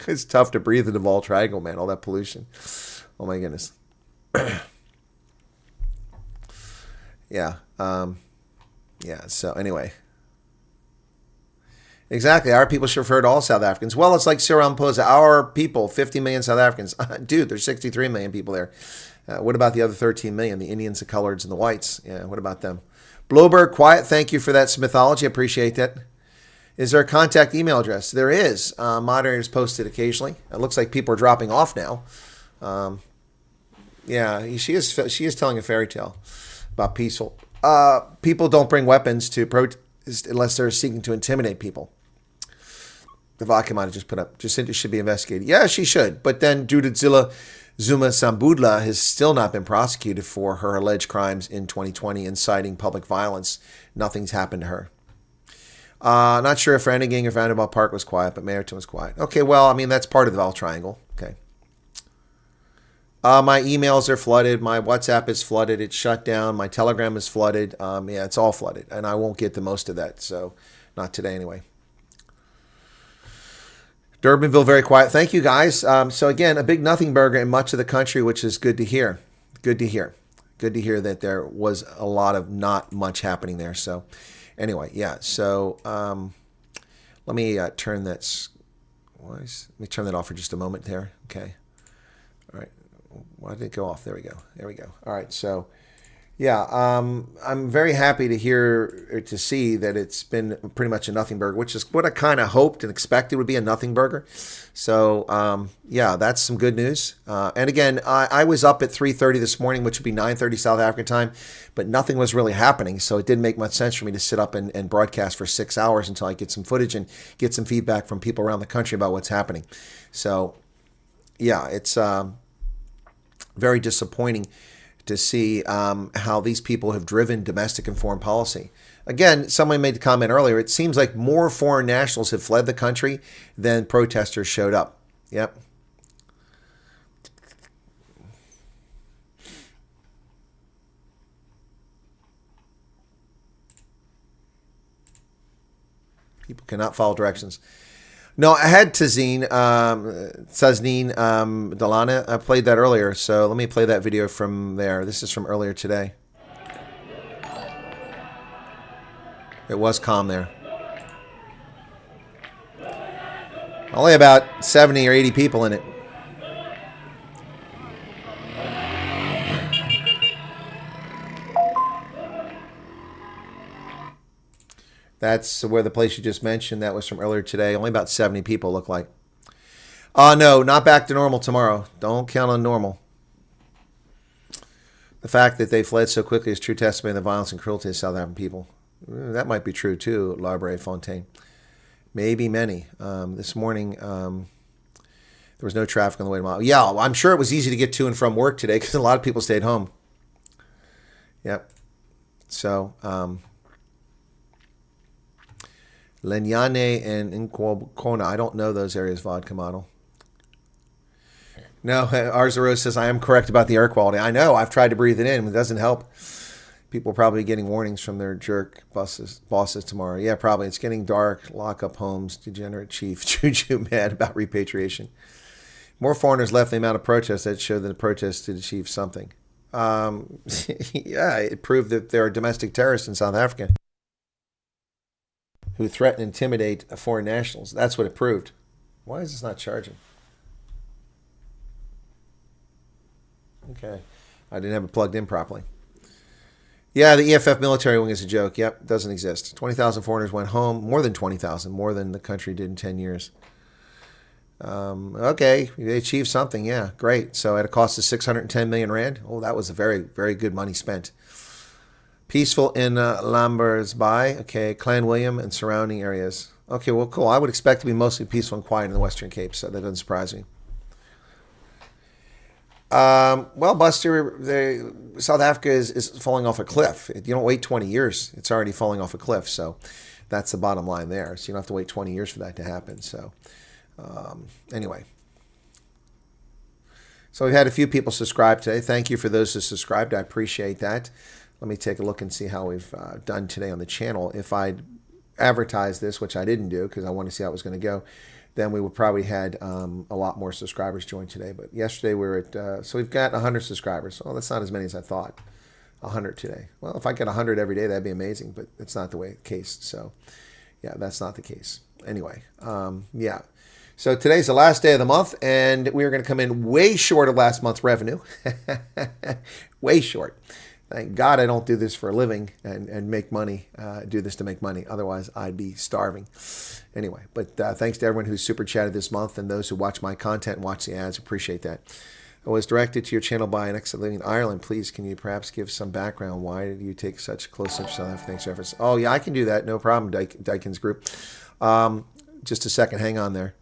It's tough to breathe in the Vol Triangle, man. All that pollution. Oh my goodness. Yeah. So anyway. Exactly. Our people should refer to all South Africans. Well, it's like Cyril Ramaphosa. Our people, 50 million South Africans. Dude, there's 63 million people there. What about the other 13 million? The Indians, the coloreds, and the whites? Yeah, what about them? Bloberg, quiet. Thank you for that Smithology. I appreciate that. Is there a contact email address? There is. Moderators post it occasionally. It looks like people are dropping off now. Yeah, she is telling a fairy tale about peaceful people don't bring weapons to protest unless they're seeking to intimidate people. The vodka might have just put up, Jacinta should be investigated. Yeah, she should. But then Duduzile Zuma Sambudla has still not been prosecuted for her alleged crimes in 2020, inciting public violence. Nothing's happened to her. Not sure if Reneging or Vanderbilt Park was quiet, but Meriton was quiet. Okay, well, I mean, that's part of the Val Triangle. Okay. My emails are flooded. My WhatsApp is flooded. It's shut down. My Telegram is flooded. Yeah, it's all flooded. And I won't get the most of that. So, not today anyway. Durbanville, very quiet. Thank you, guys. So again, a big nothing burger in much of the country, which is good to hear. Good to hear. Good to hear that there was a lot of not much happening there. So anyway, yeah. So let me turn that. Let me turn that off for just a moment there. Okay. All right. Why did it go off? There we go. There we go. All right. So yeah, I'm very happy to hear or to see that it's been pretty much a nothing burger, which is what I kind of hoped and expected would be a nothing burger. So yeah, that's some good news. And again, I was up at 3:30 this morning, which would be 9:30 South African time, but nothing was really happening. So it didn't make much sense for me to sit up and broadcast for 6 hours until I get some footage and get some feedback from people around the country about what's happening. So yeah, it's very disappointing to see how these people have driven domestic and foreign policy. Again, someone made the comment earlier, it seems like more foreign nationals have fled the country than protesters showed up. Yep. People cannot follow directions. No, I had Tazneen Dalana. I played that earlier, so let me play that video from there. This is from earlier today. It was calm there. Only about 70 or 80 people in it. That's where the place you just mentioned, that was from earlier today. Only about 70 people look like. No, not back to normal tomorrow. Don't count on normal. The fact that they fled so quickly is true testimony of the violence and cruelty of South African people. That might be true too, L'Arbre Fontaine. Maybe many. This morning, there was no traffic on the way to Mile. Yeah, I'm sure it was easy to get to and from work today because a lot of people stayed home. Yep. So, Lenyane and Nkwakona. I don't know those areas, Vodka Model. No, Arzaro says, I am correct about the air quality. I know, I've tried to breathe it in. It doesn't help. People are probably getting warnings from their jerk bosses tomorrow. Yeah, probably. It's getting dark. Lock up homes. Degenerate chief. Juju mad about repatriation. More foreigners left the amount of protests that showed that the protests did achieve something. Yeah, it proved that there are domestic terrorists in South Africa who threaten and intimidate foreign nationals. That's what it proved. Why is this not charging? Okay. I didn't have it plugged in properly. Yeah, the EFF military wing is a joke. Yep, doesn't exist. 20,000 foreigners went home. More than 20,000. More than the country did in 10 years. Okay, they achieved something. Yeah, great. So at a cost of 610 million rand. Oh, that was a very, very good money spent. Peaceful in Lambert's Bay. Okay, Clan William and surrounding areas. Okay, well, cool. I would expect to be mostly peaceful and quiet in the Western Cape, so that doesn't surprise me. Well, Buster, South Africa is falling off a cliff. You don't wait 20 years. It's already falling off a cliff. So that's the bottom line there. So you don't have to wait 20 years for that to happen. So anyway. So we've had a few people subscribe today. Thank you for those who subscribed. I appreciate that. Let me take a look and see how we've done today on the channel. If I'd advertised this, which I didn't do because I wanted to see how it was going to go, then we would probably had a lot more subscribers join today. But yesterday we were at, so we've got 100 subscribers. Oh, that's not as many as I thought. 100 today. Well, if I get 100 every day, that'd be amazing, but it's not the case. So yeah, that's not the case. Anyway, yeah. So today's the last day of the month, and we are going to come in way short of last month's revenue. Way short. Thank God I don't do this for a living and make money, do this to make money. Otherwise, I'd be starving. Anyway, but thanks to everyone who's super chatted this month and those who watch my content and watch the ads. Appreciate that. I was directed to your channel by an ex living in Ireland. Please, can you perhaps give some background? Why did you take such a close interest in South Africa? Thanks for efforts. Oh, yeah, I can do that. No problem, Dykins Group. Just a second. Hang on there.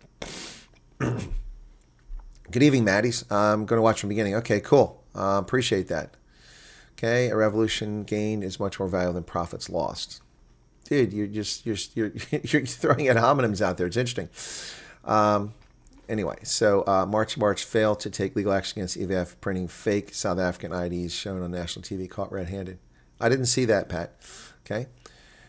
Good evening, Maddies. I'm going to watch from the beginning. Okay, cool. Appreciate that. Okay, a revolution gained is much more valuable than profits lost. Dude, you're throwing ad hominems out there. It's interesting. Anyway, so March failed to take legal action against EVF printing fake South African IDs shown on national TV, caught red-handed. I didn't see that, Pat. Okay.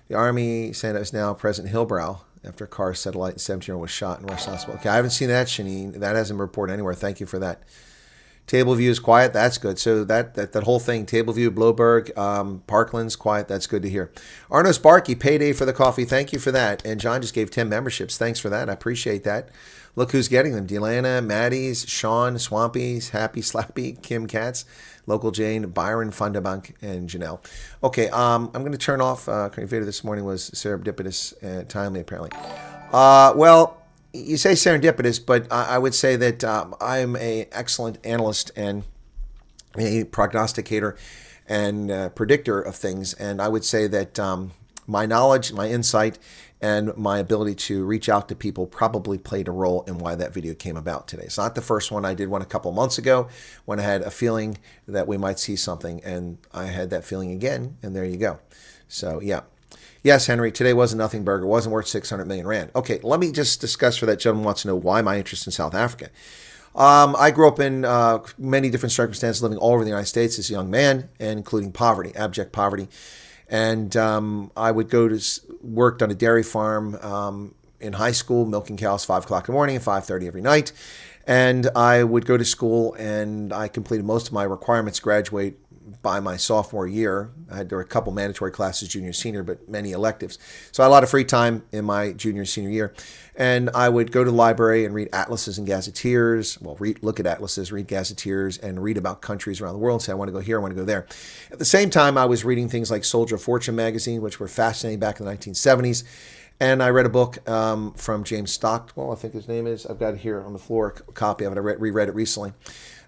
The Army saying it was now President Hillbrow after a car satellite and 17-year-old was shot in West Hospital. Okay, I haven't seen that, Shanine. That hasn't been reported anywhere. Thank you for that. Table View is quiet. That's good. So that whole thing, Table View, Bloberg, Parkland's quiet. That's good to hear. Arno Sparky, payday for the coffee. Thank you for that. And John just gave 10 memberships. Thanks for that. I appreciate that. Look who's getting them. Delana, Maddie's, Sean, Swampy's, Happy Slappy, Kim Katz, Local Jane, Byron Fundabank, and Janelle. Okay, I'm going to turn off. Current video this morning was serendipitous and timely, apparently. Well, you say serendipitous, but I would say that I'm an excellent analyst and a prognosticator and predictor of things. And I would say that my knowledge, my insight, and my ability to reach out to people probably played a role in why that video came about today. It's not the first one. I did one a couple months ago when I had a feeling that we might see something, and I had that feeling again, and there you go. So, yeah. Yes, Henry, today was a nothing burger. It wasn't worth 600 million rand. Okay, let me just discuss for that gentleman who wants to know why my interest in South Africa. I grew up in many different circumstances, living all over the United States as a young man, and including poverty, abject poverty. And I would go to worked on a dairy farm in high school, milking cows 5 o'clock in the morning and 5:30 every night. And I would go to school, and I completed most of my requirements, graduate by my sophomore year. There were a couple mandatory classes, junior, senior, but many electives. So I had a lot of free time in my junior, senior year. And I would go to the library and read atlases and gazetteers. Well, look at atlases, read gazetteers, and read about countries around the world and say, I want to go here, I want to go there. At the same time, I was reading things like Soldier of Fortune magazine, which were fascinating back in the 1970s. And I read a book from James Stockwell, I think his name is. I've got it here on the floor, a copy of it. I reread it recently.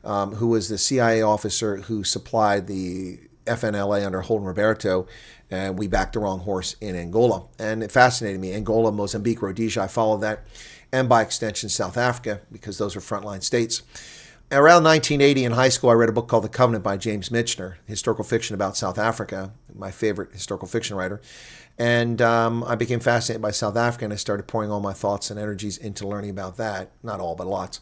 Who was the CIA officer who supplied the FNLA under Holden Roberto, and we backed the wrong horse in Angola. And it fascinated me. Angola, Mozambique, Rhodesia, I followed that, and by extension South Africa, because those are frontline states. Around 1980 in high school, I read a book called The Covenant by James Michener, historical fiction about South Africa, my favorite historical fiction writer. And I became fascinated by South Africa, and I started pouring all my thoughts and energies into learning about that. Not all, but lots.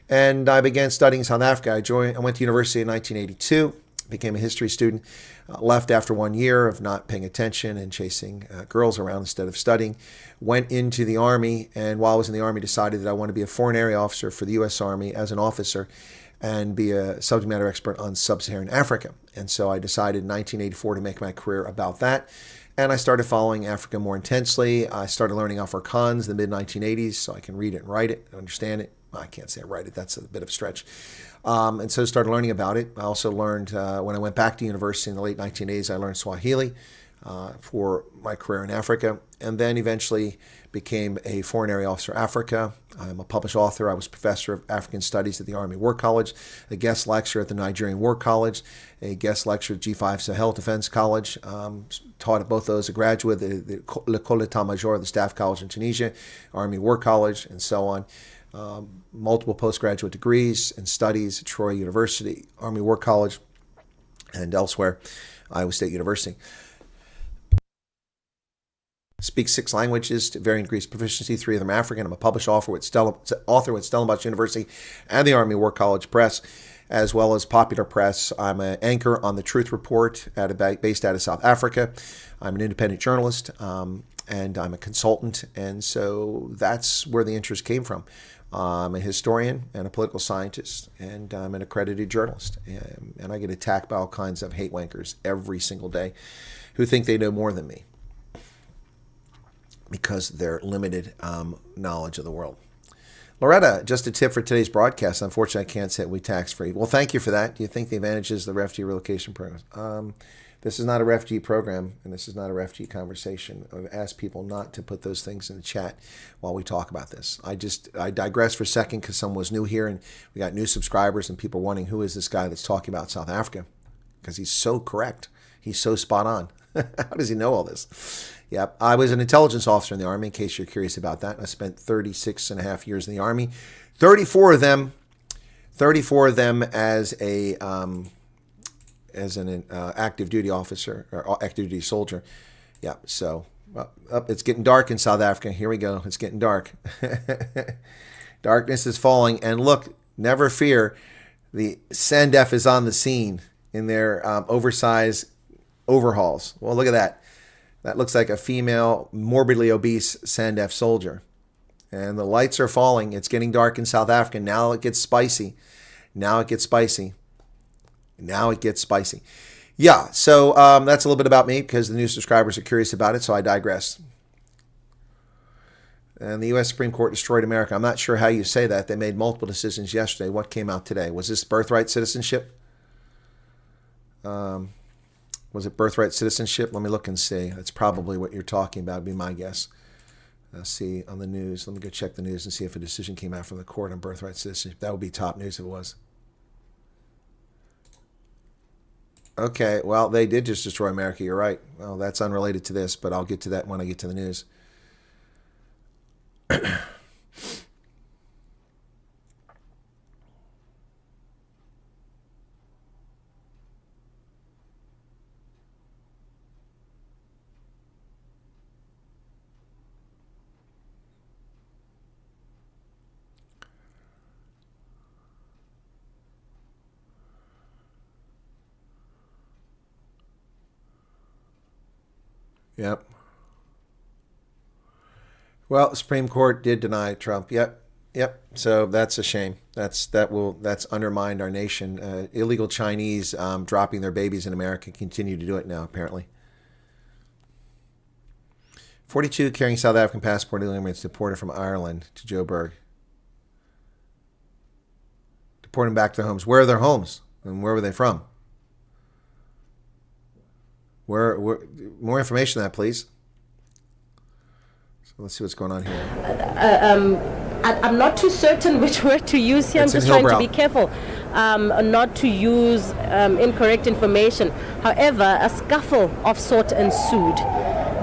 And I began studying South Africa. I went to university in 1982, became a history student, left after 1 year of not paying attention and chasing girls around instead of studying, went into the Army, and while I was in the Army, decided that I wanted to be a foreign area officer for the U.S. Army as an officer and be a subject matter expert on sub-Saharan Africa. And so I decided in 1984 to make my career about that. And I started following Africa more intensely. I started learning Afrikaans in the mid-1980s, so I can read it and write it, understand it. I can't say write it, that's a bit of a stretch. And so started learning about it. I also learned, when I went back to university in the late 1980s, I learned Swahili for my career in Africa, and then eventually became a Foreign Area Officer Africa. I'm a published author. I was professor of African Studies at the Army War College, a guest lecturer at the Nigerian War College, a guest lecturer at G5 Sahel Defense College, taught at both those, a graduate at the L'École d'État-Major, the Staff College in Tunisia, Army War College, and so on. Multiple postgraduate degrees and studies at Troy University, Army War College, and elsewhere, Iowa State University. Speaks 6 languages to varying degrees of proficiency, 3 of them African. I'm a published author with Stellenbosch University and the Army War College Press, as well as Popular Press. I'm an anchor on the Truth Report based out of South Africa. I'm an independent journalist, and I'm a consultant, and so that's where the interest came from. I'm a historian and a political scientist, and I'm an accredited journalist, and I get attacked by all kinds of hate wankers every single day who think they know more than me because of their limited knowledge of the world. Loretta, just a tip for today's broadcast. Unfortunately, I can't say we tax-free. Well, thank you for that. Do you think the advantages of the refugee relocation program? This is not a refugee program, and this is not a refugee conversation. I've asked people not to put those things in the chat while we talk about this. I digress for a second because someone was new here, and we got new subscribers, and people wondering who is this guy that's talking about South Africa, because he's so correct. He's so spot on. How does he know all this? Yep. I was an intelligence officer in the Army, in case you're curious about that. I spent 36 and a half years in the Army. 34 of them as an active duty officer or active duty soldier. Yeah, so it's getting dark in South Africa. Here we go. It's getting dark. Darkness is falling. And look, never fear. The SANDF is on the scene in their oversized overhauls. Well, look at that. That looks like a female, morbidly obese SANDF soldier. And the lights are falling. It's getting dark in South Africa. Now it gets spicy. Now it gets spicy. Now it gets spicy. Yeah, so that's a little bit about me because the new subscribers are curious about it, so I digress. And the U.S. Supreme Court destroyed America. I'm not sure how you say that. They made multiple decisions yesterday. What came out today? Was this birthright citizenship? Was it birthright citizenship? Let me look and see. That's probably what you're talking about, would be my guess. See on the news. Let me go check the news and see if a decision came out from the court on birthright citizenship. That would be top news if it was. Okay, well, they did just destroy America. You're right. Well, that's unrelated to this, but I'll get to that when I get to the news. Yep. Well, the Supreme Court did deny Trump. Yep. So that's a shame. That's undermined our nation. Illegal Chinese dropping their babies in America continue to do it now, apparently. 42 carrying South African passport illegal immigrants deported from Ireland to Joburg. Deport them back to their homes. Where are their homes? And where were they from? Where more information on that, please. So let's see what's going on here. I'm not too certain which word to use here. I'm just trying to be careful not to use incorrect information. However, a scuffle of sort ensued.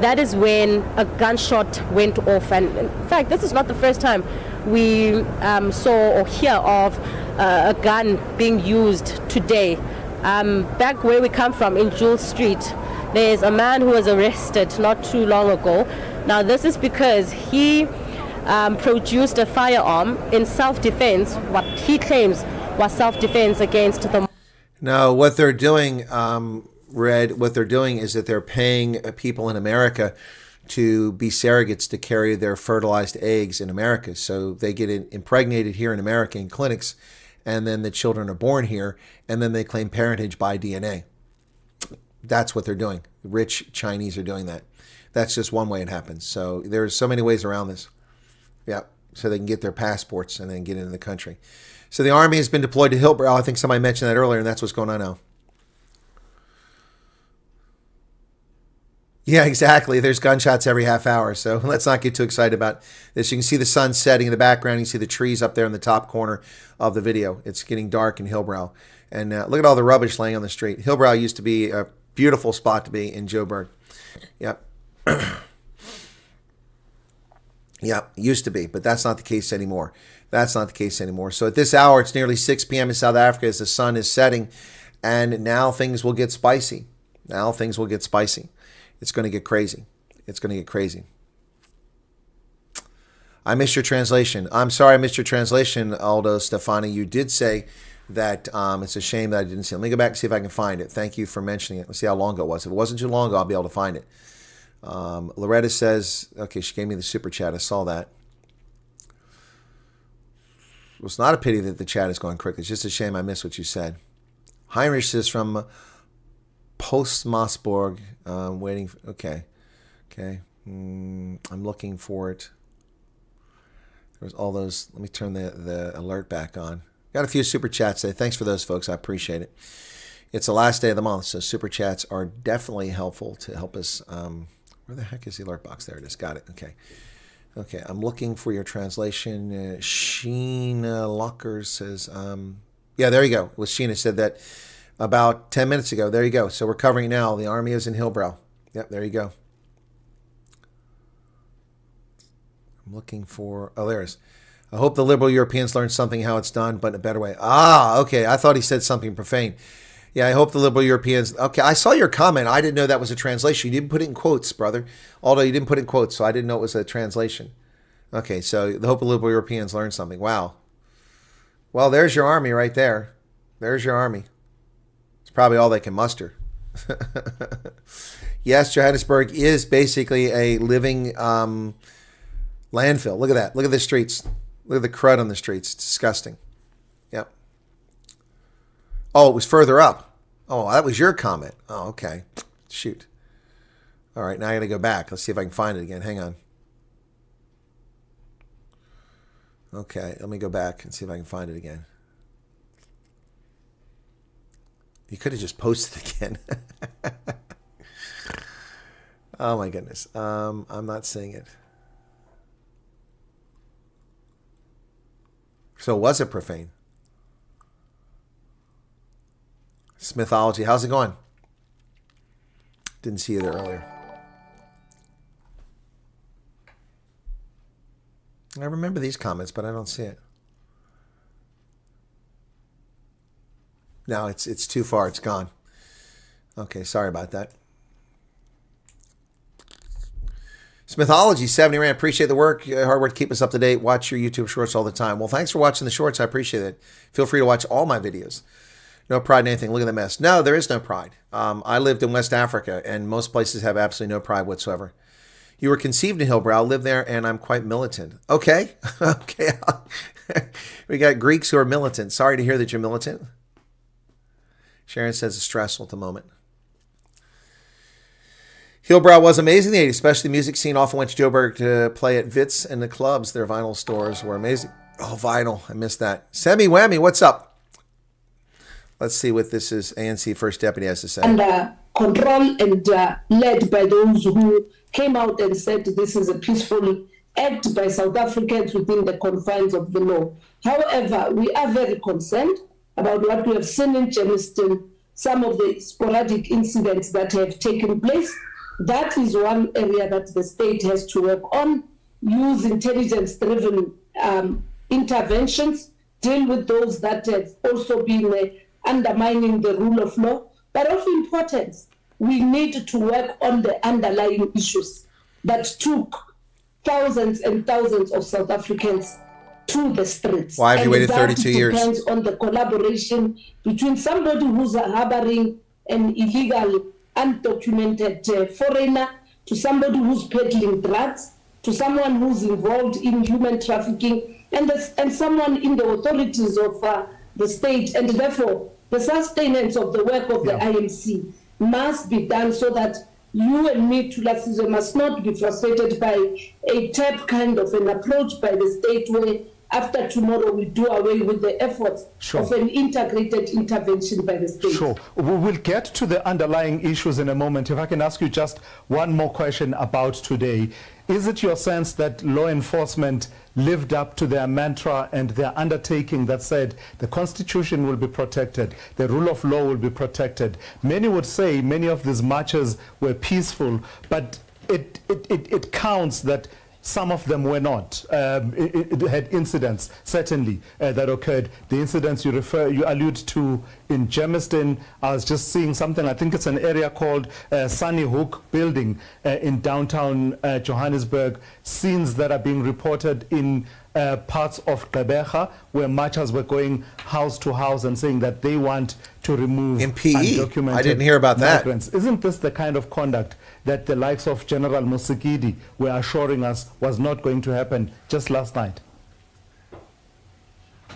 That is when a gunshot went off. And in fact, this is not the first time we saw or hear of a gun being used today. Back where we come from in Jules Street, there's a man who was arrested not too long ago. Now this is because he produced a firearm in self-defense, what he claims was self-defense against the... No, what they're doing, Red, what they're doing is that they're paying people in America to be surrogates to carry their fertilized eggs in America. So they get impregnated here in America in clinics, and then the children are born here, and then they claim parentage by DNA. That's what they're doing. Rich Chinese are doing that. That's just one way it happens. So there's so many ways around this. Yeah, so they can get their passports and then get into the country. So the Army has been deployed to Hillbrow. I think somebody mentioned that earlier, and that's what's going on now. Yeah, exactly. There's gunshots every half hour, so let's not get too excited about this. You can see the sun setting in the background. You can see the trees up there in the top corner of the video. It's getting dark in Hillbrow. And look at all the rubbish laying on the street. Hillbrow used to be a beautiful spot to be in Joburg. Yep. Yep, used to be, but that's not the case anymore. That's not the case anymore. So at this hour, it's nearly 6 p.m. in South Africa as the sun is setting, and now things will get spicy. Now things will get spicy. It's going to get crazy. It's going to get crazy. I missed your translation. I'm sorry I missed your translation, Aldo Stefani. You did say that it's a shame that I didn't see it. Let me go back and see if I can find it. Thank you for mentioning it. Let's see how long ago it was. If it wasn't too long ago, I'll be able to find it. Loretta says, okay, she gave me the super chat. I saw that. It's not a pity that the chat is going quick. It's just a shame I missed what you said. Heinrich says from Postmasburg, waiting for, okay. I'm looking for it. There was all those, let me turn the alert back on. Got a few super chats today. Thanks for those, folks. I appreciate it. It's the last day of the month, so super chats are definitely helpful to help us. Where the heck is the alert box? There it is. Got it. Okay. Okay, I'm looking for your translation. Sheena Locker says, yeah, there you go. Well, Sheena said that about 10 minutes ago. There you go. So we're covering it now. The army is in Hillbrow. Yep, there you go. I'm looking for, oh, there it is. I hope the liberal Europeans learn something how it's done, but in a better way. Ah, okay. I thought he said something profane. Yeah, I hope the liberal Europeans... Okay, I saw your comment. I didn't know that was a translation. You didn't put it in quotes, brother. Although you didn't put it in quotes, so I didn't know it was a translation. Okay, so the hope the liberal Europeans learn something. Wow. Well, there's your army right there. There's your army. It's probably all they can muster. Yes, Johannesburg is basically a living landfill. Look at that. Look at the streets. Look at the crud on the streets. It's disgusting. Yep. Oh, it was further up. Oh, that was your comment. Oh, okay. Shoot. All right, now I got to go back. Let's see if I can find it again. Hang on. Okay, let me go back and see if I can find it again. You could have just posted again. Oh, my goodness. I'm not seeing it. So was it profane? Smithology, how's it going? Didn't see you there earlier. I remember these comments, but I don't see it. No, it's too far. It's gone. Okay, sorry about that. Smithology, 70 Rand. Appreciate the work. Hard work to keep us up to date. Watch your YouTube shorts all the time. Well, thanks for watching the shorts. I appreciate it. Feel free to watch all my videos. No pride in anything. Look at the mess. No, there is no pride. I lived in West Africa, and most places have absolutely no pride whatsoever. You were conceived in Hillbrow, live there, and I'm quite militant. Okay. Okay. We got Greeks who are militant. Sorry to hear that you're militant. Sharon says it's stressful at the moment. Hillbrow was amazing in the 80s, especially the music scene. Often went to Joburg to play at Wits and the clubs. Their vinyl stores were amazing. Oh, vinyl. I missed that. Semi Whammy, what's up? Let's see what this is. ANC First Deputy has to say. Under control and led by those who came out and said this is a peaceful act by South Africans within the confines of the law. However, we are very concerned about what we have seen in Germiston, some of the sporadic incidents that have taken place. That is one area that the state has to work on, use intelligence-driven interventions, deal with those that have also been undermining the rule of law. But of importance, we need to work on the underlying issues that took thousands and thousands of South Africans to the streets. Why have you waited 32 years? It depends on the collaboration between somebody who's harboring an illegal, undocumented foreigner, to somebody who's peddling drugs, to someone who's involved in human trafficking, and someone in the authorities of the state. And therefore, the sustenance of the work of the IMC must be done so that you and me, Tulasizwe, must not be frustrated by a type kind of an approach by the state where after tomorrow we do away with the efforts of an integrated intervention by the state. Sure. We will get to the underlying issues in a moment. If I can ask you just one more question about today. Is it your sense that law enforcement lived up to their mantra and their undertaking that said the Constitution will be protected, the rule of law will be protected? Many would say many of these marches were peaceful, but it counts that some of them were not. It had incidents, certainly, that occurred. The incidents you allude to in Germiston, I was just seeing something, I think it's an area called Sunny Hook Building in downtown Johannesburg, scenes that are being reported in parts of Gqeberha, where marchers were going house to house and saying that they want to remove undocumented I didn't hear about migrants. that. Isn't this the kind of conduct that the likes of General Musigidi were assuring us was not going to happen just last night?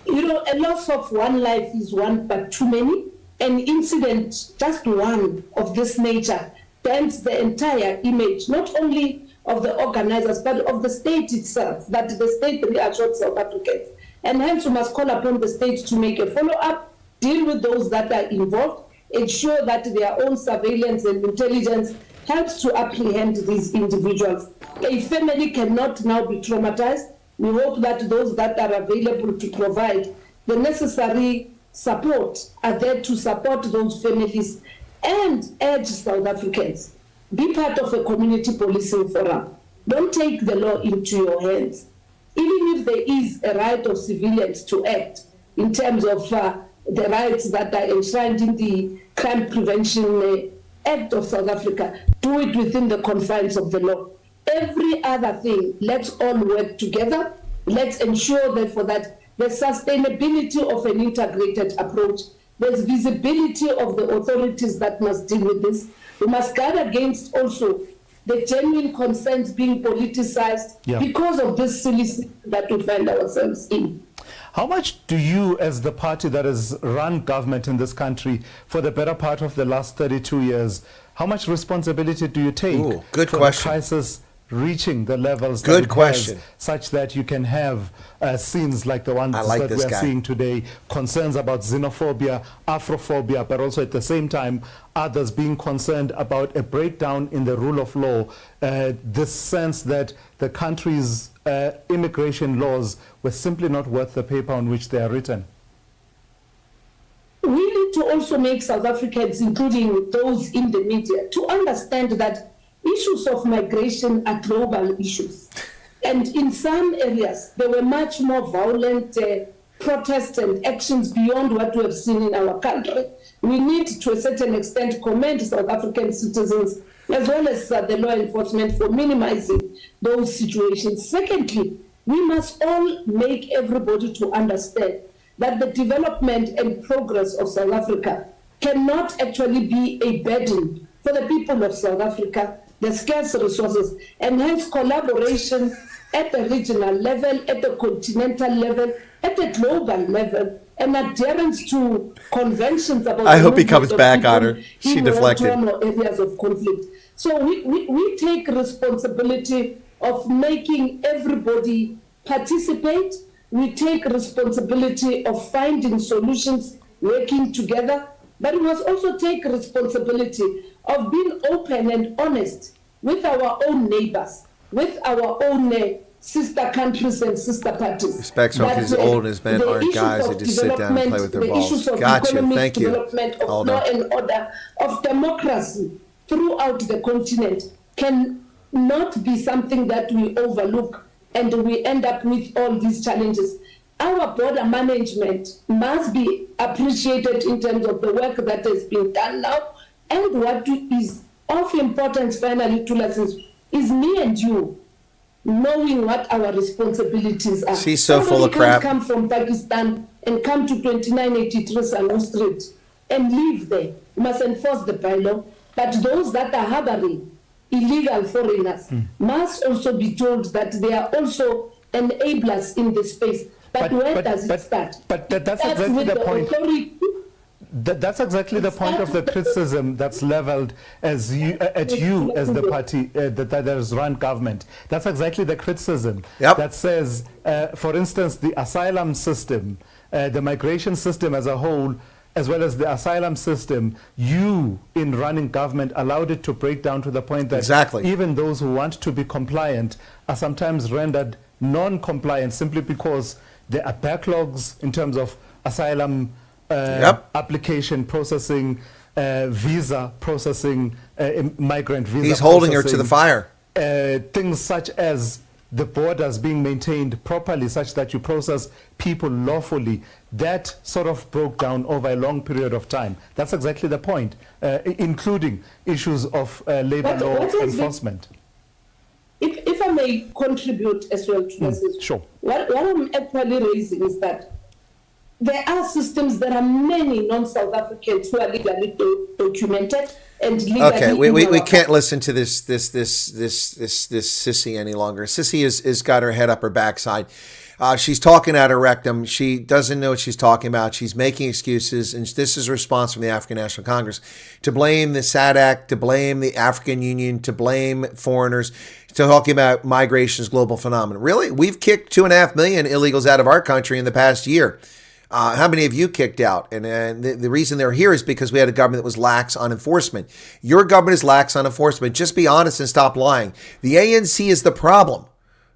You know, a loss of one life is one but too many. An incident, just one of this nature, bends the entire image, not only of the organizers, but of the state itself, that the state reassured South Africans. And hence we must call upon the state to make a follow-up, deal with those that are involved, ensure that their own surveillance and intelligence helps to apprehend these individuals. A family cannot now be traumatized. We hope that those that are available to provide the necessary support are there to support those families and urge South Africans, be part of a community policing forum. Don't take the law into your hands. Even if there is a right of civilians to act in terms of the rights that are enshrined in the Crime Prevention Act of South Africa, do it within the confines of the law. Every other thing, let's all work together. Let's ensure, therefore, that the sustainability of an integrated approach, there's visibility of the authorities that must deal with this. We must guard against also the genuine concerns being politicized because of this silly that we find ourselves in. How much do you, as the party that has run government in this country for the better part of the last 32 years, how much responsibility do you take good for question. the crisis reaching the levels Good that it question. has, such that you can have scenes like the ones that we are seeing today, concerns about xenophobia, Afrophobia, but also at the same time, others being concerned about a breakdown in the rule of law, this sense that the country's immigration laws were simply not worth the paper on which they are written? We need to also make South Africans, including those in the media, to understand that issues of migration are global issues. And in some areas, there were much more violent protests and actions beyond what we have seen in our country. We need, to a certain extent, commend South African citizens as well as the law enforcement for minimizing those situations. Secondly, we must all make everybody to understand that the development and progress of South Africa cannot actually be a burden for the people of South Africa, the scarce resources, and hence collaboration at the regional level, at the continental level, at the global level, and adherence to conventions about. I hope he comes back on her. She deflected. Areas of conflict. So we take responsibility of making everybody participate. We take responsibility of finding solutions, working together, but we must also take responsibility of being open and honest with our own neighbors, with our own sister countries and sister parties. Respects on his old and his men aren't guys that just sit down and play with their balls. Issues of Gotcha, economic thank you. development, of law and order, of democracy throughout the continent can not be something that we overlook and we end up with all these challenges. Our border management must be appreciated in terms of the work that has been done now, and what is of importance finally to us is me and you knowing what our responsibilities are. She's so full of crap. Come from Pakistan and come to 2983 Sano Street and live there. We must enforce the bylaw, but those that are harboring illegal foreigners must also be told that they are also enablers in the space. But where does it start? But that's exactly the point. That's exactly the point of the criticism that's leveled at you as the party that has run government. That's exactly the criticism that says, for instance, the asylum system, the migration system as a whole, as well as the asylum system, you in running government allowed it to break down to the point that even those who want to be compliant are sometimes rendered non-compliant simply because there are backlogs in terms of asylum application processing, visa processing, migrant visa He's holding her to the fire. Things such as the borders being maintained properly such that you process people lawfully. That sort of broke down over a long period of time. That's exactly the point, including issues of labor law enforcement. If I may contribute as well to this, sure. What I'm actually raising is that there are systems. There are many non-South Africans who are legally documented and legally. Okay, we can't listen to this sissy any longer. Sissy is got her head up her backside. She's talking at her rectum. She doesn't know what she's talking about. She's making excuses, and this is a response from the African National Congress to blame the SADC, to blame the African Union, to blame foreigners, to talking about migration as global phenomenon. Really? We've kicked 2.5 million illegals out of our country in the past year. How many of you kicked out? And the reason they're here is because we had a government that was lax on enforcement. Your government is lax on enforcement. Just be honest and stop lying. The ANC is the problem,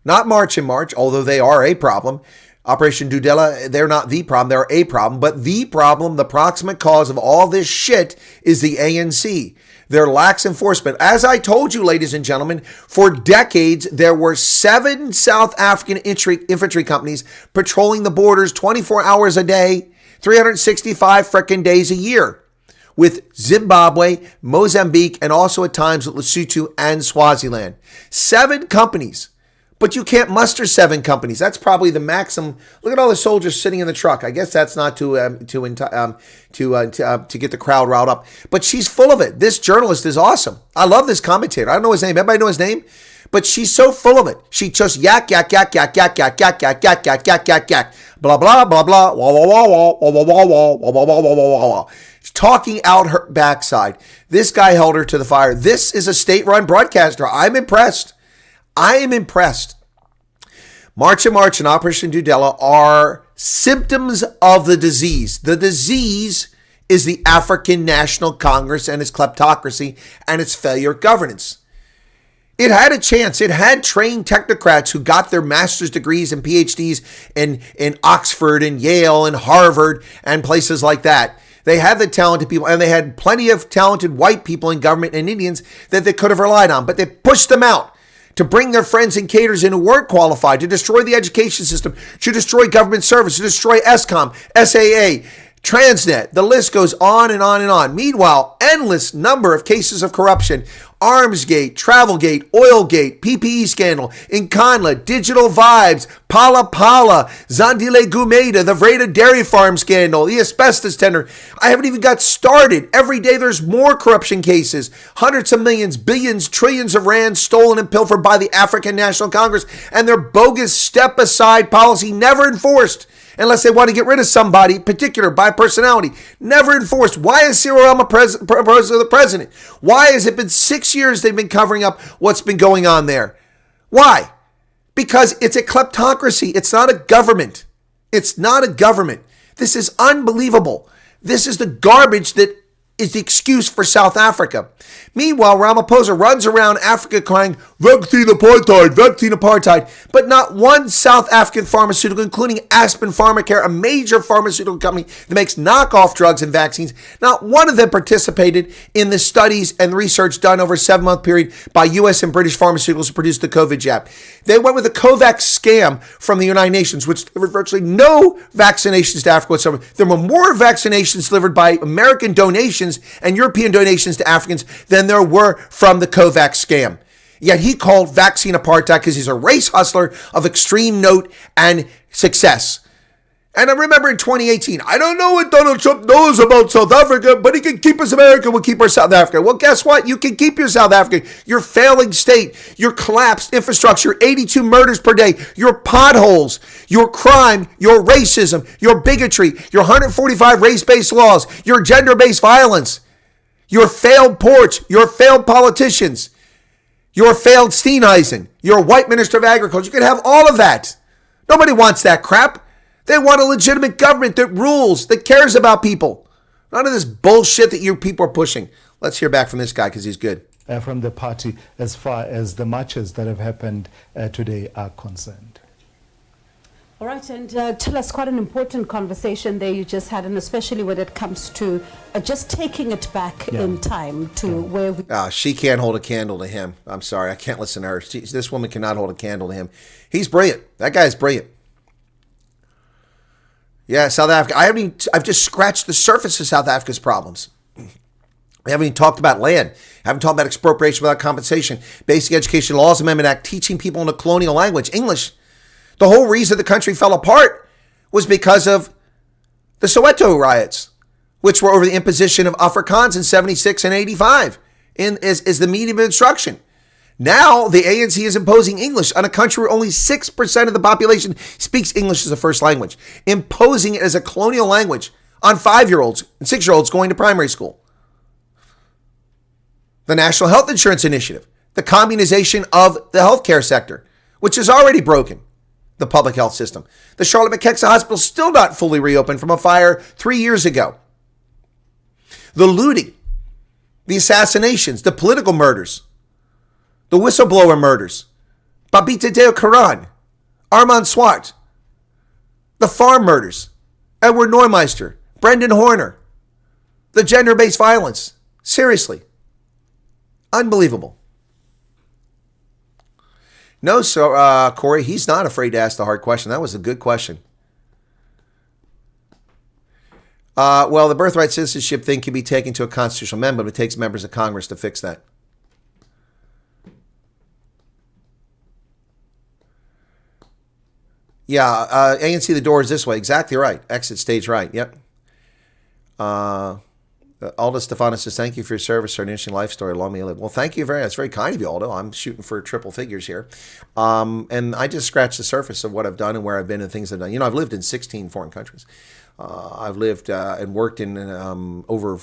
not March and March, although they are a problem. Operation Dudela, they're not the problem, they're a problem. But the problem, the proximate cause of all this shit is the ANC. Their lax enforcement. As I told you, ladies and gentlemen, for decades, there were 7 South African infantry companies patrolling the borders 24 hours a day, 365 frickin' days a year, with Zimbabwe, Mozambique, and also at times with Lesotho and Swaziland. 7 companies. But you can't muster 7 companies. That's probably the maximum. Look at all the soldiers sitting in the truck. I guess that's not to get the crowd riled up. But she's full of it. This journalist is awesome. I love this commentator. I don't know his name. Everybody know his name? But she's so full of it. She just yak, yak, yak, yak, yak, yak, yak, yak, yak, yak, yak, yak, yak, blah, blah, blah, blah, wah, wah, wah, wah, wah, wah, wah, wah, wah, wah, wah, wah, wah. She's talking out her backside. This guy held her to the fire. This is a state-run broadcaster. I'm impressed. I am impressed. March and March and Operation Dudela are symptoms of the disease. The disease is the African National Congress and its kleptocracy and its failure of governance. It had a chance. It had trained technocrats who got their master's degrees and PhDs in Oxford and Yale and Harvard and places like that. They had the talented people, and they had plenty of talented white people in government and Indians that they could have relied on, but they pushed them out to bring their friends and caterers in who weren't qualified, to destroy the education system, to destroy government service, to destroy ESCOM, SAA, Transnet. The list goes on and on and on. Meanwhile, endless number of cases of corruption. Armsgate, Travelgate, Oilgate, PPE scandal, Inconla, Digital Vibes, Pala Pala, Zandile Gumeda, the Vreda Dairy Farm scandal, the asbestos tender. I haven't even got started. Every day there's more corruption cases. Hundreds of millions, billions, trillions of rands stolen and pilfered by the African National Congress and their bogus step-aside policy never enforced. Unless they want to get rid of somebody particular by personality. Never enforced. Why is Cyril Ramaphosa the president? Why has it been 6 years they've been covering up what's been going on there? Why? Because it's a kleptocracy. It's not a government. It's not a government. This is unbelievable. This is the garbage that is the excuse for South Africa. Meanwhile, Ramaphosa runs around Africa crying, vaccine apartheid, vaccine apartheid. But not one South African pharmaceutical, including Aspen Pharmacare, a major pharmaceutical company that makes knockoff drugs and vaccines, not one of them participated in the studies and research done over a 7-month period by U.S. and British pharmaceuticals to produce the COVID jab. They went with a COVAX scam from the United Nations, which delivered virtually no vaccinations to Africa whatsoever. There were more vaccinations delivered by American donations and European donations to Africans than there were from the COVAX scam. Yet he called vaccine apartheid because he's a race hustler of extreme note and success. And I remember in 2018, I don't know what Donald Trump knows about South Africa, but he can keep us America, we'll keep our South Africa. Well, guess what? You can keep your South Africa, your failing state, your collapsed infrastructure, 82 murders per day, your potholes, your crime, your racism, your bigotry, your 145 race-based laws, your gender-based violence, your failed ports, your failed politicians, your failed Steenhuisen, your white minister of agriculture. You can have all of that. Nobody wants that crap. They want a legitimate government that rules, that cares about people. None of this bullshit that you people are pushing. Let's hear back from this guy because he's good. From the party as far as the marches that have happened today are concerned. All right, and tell us, quite an important conversation there you just had, and especially when it comes to just taking it back in time to where we... She can't hold a candle to him. I'm sorry, I can't listen to her. This woman cannot hold a candle to him. He's brilliant. That guy's brilliant. Yeah, South Africa. I've just scratched the surface of South Africa's problems. We haven't even talked about land. Haven't talked about expropriation without compensation. Basic Education Laws Amendment Act, teaching people in the colonial language, English. The whole reason the country fell apart was because of the Soweto riots, which were over the imposition of Afrikaans in 76 and 85 as the medium of instruction. Now the ANC is imposing English on a country where only 6% of the population speaks English as a first language, imposing it as a colonial language on 5-year-olds and 6-year-olds going to primary school. The National Health Insurance Initiative, the communization of the healthcare sector, which is already broken. the public health system. The Charlotte McKenzie Hospital is still not fully reopened from a fire 3 years ago. The looting, the assassinations, the political murders, the whistleblower murders, Babita Deo Karan, Armand Swart, the farm murders, Edward Neumeister, Brendan Horner, the gender-based violence. Seriously. Unbelievable. No, sir, Corey, he's not afraid to ask the hard question. That was a good question. Well, the birthright citizenship thing can be taken to a constitutional amendment, but it takes members of Congress to fix that. Yeah, ANC, the door is this way. Exactly right. Exit stage right. Yep. Aldo Stefano says, thank you for your service, for an interesting life story. Long may you live. Well, thank you very much. It's very kind of you, Aldo. I'm shooting for triple figures here. And I just scratched the surface of what I've done and where I've been and things I've done. You know, I've lived in 16 foreign countries. I've lived and worked in over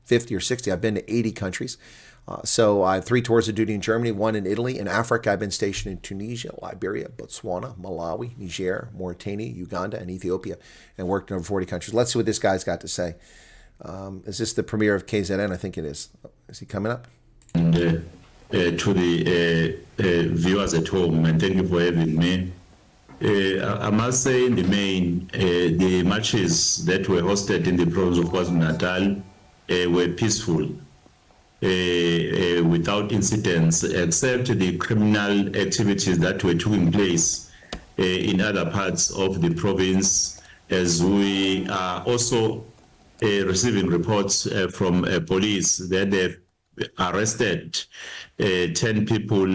50 or 60. I've been to 80 countries. So I have 3 tours of duty in Germany, 1 in Italy. In Africa, I've been stationed in Tunisia, Liberia, Botswana, Malawi, Niger, Mauritania, Uganda, and Ethiopia, and worked in over 40 countries. Let's see what this guy's got to say. Is this the premiere of KZN? I think it is. Is he coming up? And to the viewers at home, and thank you for having me. I must say, in the main, the matches that were hosted in the province of KwaZulu-Natal were peaceful, without incidents, except the criminal activities that were taking place in other parts of the province, as we are also receiving reports from police that they've arrested 10 people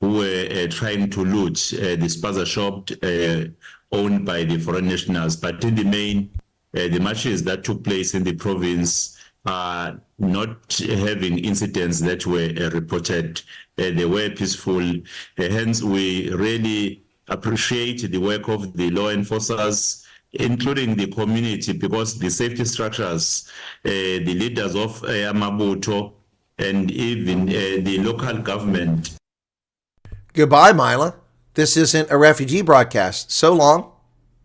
who were trying to loot the spaza shop owned by the foreign nationals. But in the main, the matches that took place in the province are not having incidents that were reported. They were peaceful. Hence, we really appreciate the work of the law enforcers, including the community, because the safety structures, the leaders of Amabuto, and even the local government. Goodbye, Mila. This isn't a refugee broadcast. So long.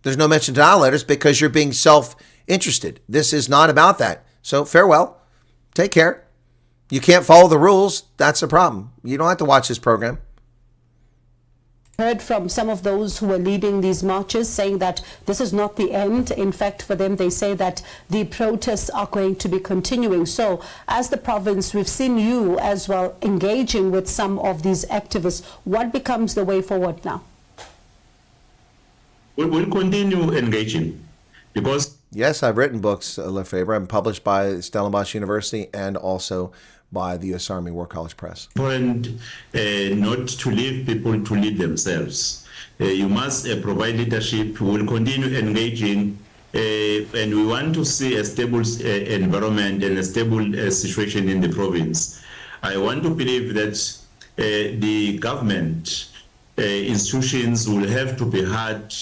There's no mention to our letters because you're being self-interested. This is not about that. So farewell. Take care. You can't follow the rules. That's a problem. You don't have to watch this program. Heard from some of those who were leading these marches saying that this is not the end. In fact, for them, they say that the protests are going to be continuing. So as the province, we've seen you as well engaging with some of these activists. What becomes the way forward now? We'll continue engaging because... Yes, I've written books, Lefebvre. I'm published by Stellenbosch University and also by the U.S. Army War College Press. Important not to leave people to lead themselves. You must provide leadership. We will continue engaging, and we want to see a stable environment and a stable situation in the province. I want to believe that the government institutions will have to be hard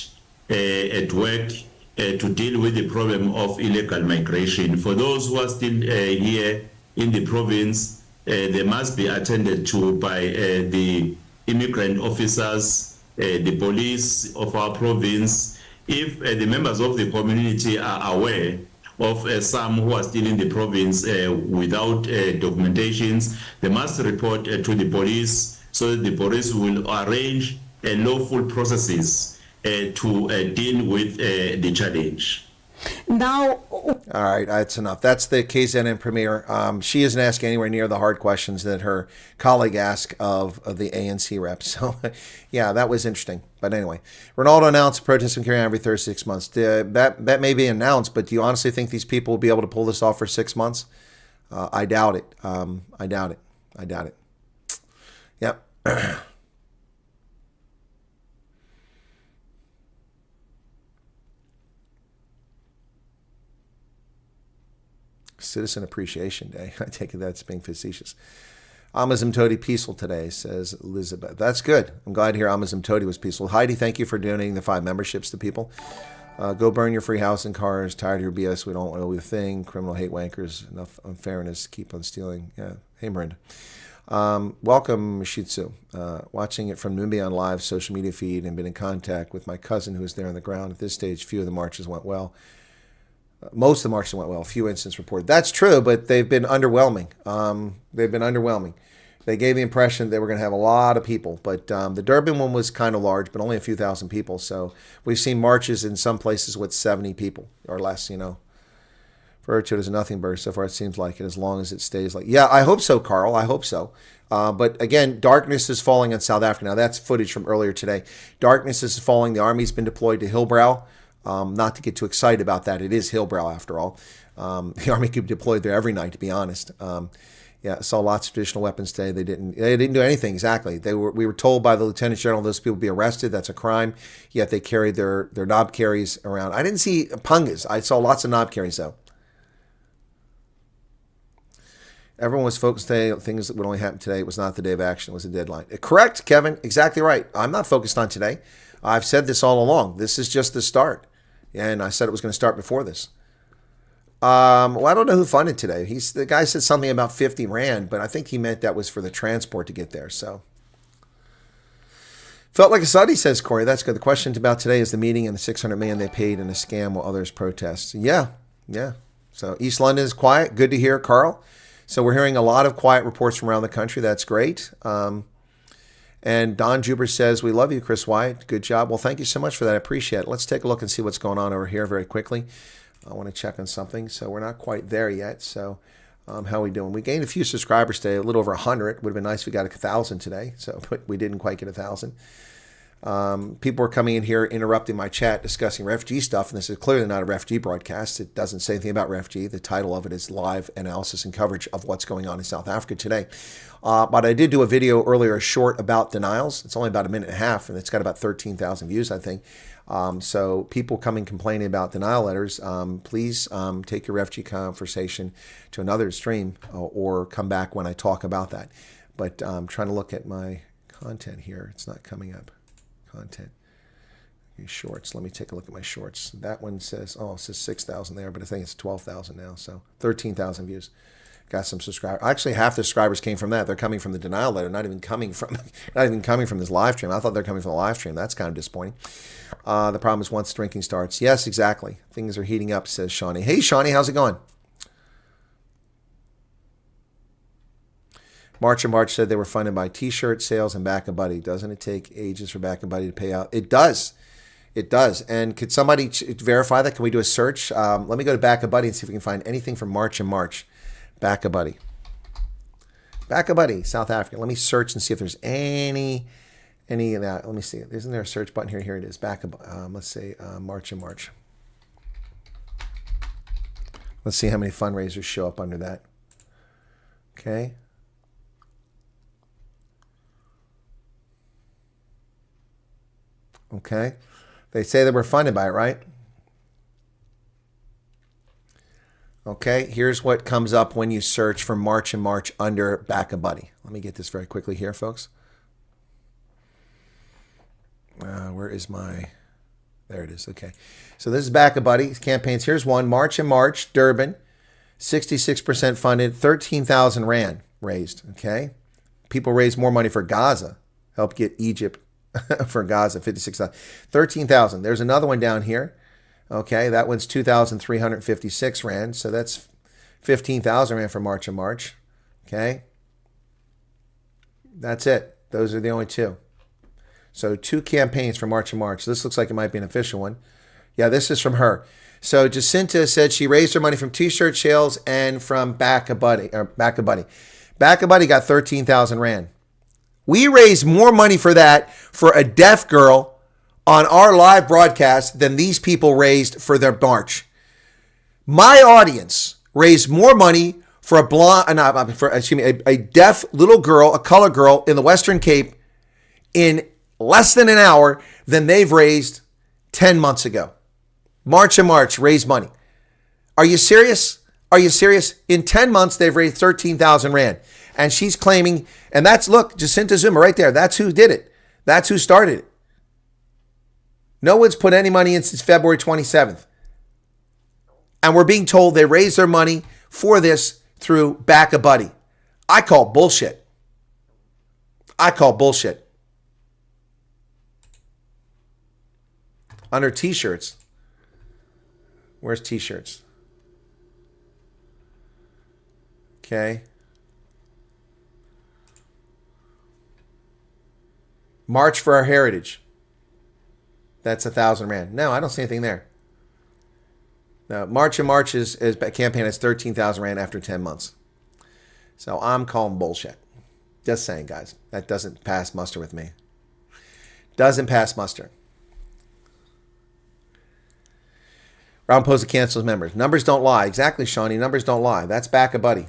at work to deal with the problem of illegal migration. For those who are still here in the province, they must be attended to by the immigrant officers, the police of our province. If the members of the community are aware of some who are still in the province without documentations, they must report to the police so that the police will arrange lawful processes to deal with the challenge. Now, all right, that's enough. That's the KZN premiere. She isn't asking anywhere near the hard questions that her colleague asked of the ANC rep. So, yeah, that was interesting. But anyway, Ronaldo announced protests will carry on every 36 months. That may be announced, but do you honestly think these people will be able to pull this off for 6 months? I doubt it. I doubt it. I doubt it. Yep. Citizen Appreciation Day. I take it that's being facetious. Amazim Todi peaceful today, says Elizabeth. That's good. I'm glad to hear Amazim Todi was peaceful. Heidi, thank you for donating the 5 memberships to people. Go burn your free house and cars. Tired of your BS. We don't know the thing. Criminal hate wankers. Enough unfairness. Keep on stealing. Yeah. Hey, Miranda. Welcome, Shitsu. Watching it from Namibia on live social media feed and been in contact with my cousin who is there on the ground. At this stage, few of the marches went well. Most of the marches went well. A few incidents reported. That's true, but they've been underwhelming. They gave the impression they were going to have a lot of people, but the Durban one was kind of large, but only a few thousand people. So we've seen marches in some places with 70 people or less, you know. For it is a nothing burger. So far, it seems like it, as long as it stays like. Yeah, I hope so, Carl. I hope so. But again, darkness is falling on South Africa. Now, that's footage from earlier today. Darkness is falling. The army's been deployed to Hillbrow. Not to get too excited about that. It is Hillbrow, after all. The army could be deployed there every night, to be honest. Yeah, saw lots of traditional weapons today. They didn't do anything exactly. We were told by the lieutenant general those people be arrested. That's a crime. Yet they carried their knob carries around. I didn't see pungas. I saw lots of knob carries though. Everyone was focused today on things that would only happen today. It was not the day of action. It was a deadline. Correct, Kevin. Exactly right. I'm not focused on today. I've said this all along. This is just the start. And I said it was going to start before this. Well, I don't know who funded today. The guy said something about 50 Rand, but I think he meant that was for the transport to get there. So felt like a study, says Corey. That's good. The question about today is the meeting and the 600 million they paid in a scam while others protest. Yeah. So East London is quiet. Good to hear, Carl. So we're hearing a lot of quiet reports from around the country. That's great. And Don Juber says, we love you, Chris Wyatt. Good job. Well, thank you so much for that. I appreciate it. Let's take a look and see what's going on over here very quickly. I want to check on something. So we're not quite there yet. So how are we doing? We gained a few subscribers today, a little over 100. Would have been nice if we got 1,000 today. So, but we didn't quite get 1,000. People were coming in here interrupting my chat discussing refugee stuff, and this is clearly not a refugee broadcast. It doesn't say anything about refugee. The title of it is Live Analysis and Coverage of What's Going On in South Africa Today. But I did do a video earlier, short about denials. It's only about a minute and a half, and it's got about 13,000 views, I think. So people coming complaining about denial letters, please take your refugee conversation to another stream or come back when I talk about that. But I'm trying to look at my content here. It's not coming up. Content. Shorts. Let me take a look at my shorts. That one says, it says 6,000 there, but I think it's 12,000 now. So 13,000 views. Got some subscribers. Actually, half the subscribers came from that. They're coming from the denial letter, not even coming from this live stream. I thought they're coming from the live stream. That's kind of disappointing. The problem is once drinking starts. Yes, exactly. Things are heating up, says Shawnee. Hey, Shawnee, how's it going? March and March said they were funded by T-shirt sales and Back a Buddy. Doesn't it take ages for Back a Buddy to pay out? It does. It does. And could somebody verify that? Can we do a search? Let me go to Back a Buddy and see if we can find anything from March and March. Back a Buddy. Back a Buddy, South Africa. Let me search and see if there's any of that. Let me see. Isn't there a search button here? Here it is. Back a let's say March and March. Let's see how many fundraisers show up under that. Okay. Okay. They say they were funded by it, right? Okay, here's what comes up when you search for March and March under Back a Buddy. Let me get this very quickly here, folks. Where is my... There it is. Okay. So this is Back a Buddy campaigns. Here's one. March and March, Durban. 66% funded. 13,000 Rand raised. Okay. People raised more money for Gaza. Help get Egypt for Gaza. 56,000. 13,000. There's another one down here. Okay. That one's 2,356 Rand. So that's 15,000 Rand for March and March. Okay. That's it. Those are the only two. So 2 campaigns for March and March. This looks like it might be an official one. Yeah, this is from her. So Jacinta said she raised her money from T-shirt sales and from Back a Buddy. Back a Buddy got 13,000 Rand. We raised more money for that for a deaf girl on our live broadcast than these people raised for their march. My audience raised more money for a deaf little girl, a color girl in the Western Cape in less than an hour than they've raised 10 months ago. March and March raised money. Are you serious? Are you serious? In 10 months, they've raised 13,000 Rand. And she's claiming, and that's, look, Jacinta Zuma right there. That's who did it. That's who started it. No one's put any money in since February 27th. And we're being told they raised their money for this through Back a Buddy. I call bullshit. I call bullshit. Under t-shirts. Where's t-shirts? Okay. March for Our Heritage. That's 1,000 rand. No, I don't see anything there. No, March and March is campaign is 13,000 rand after 10 months. So I'm calling bullshit. Just saying, guys. That doesn't pass muster with me. Doesn't pass muster. Round Posa cancels members. Numbers don't lie. Exactly, Shawnee. Numbers don't lie. That's Back a Buddy.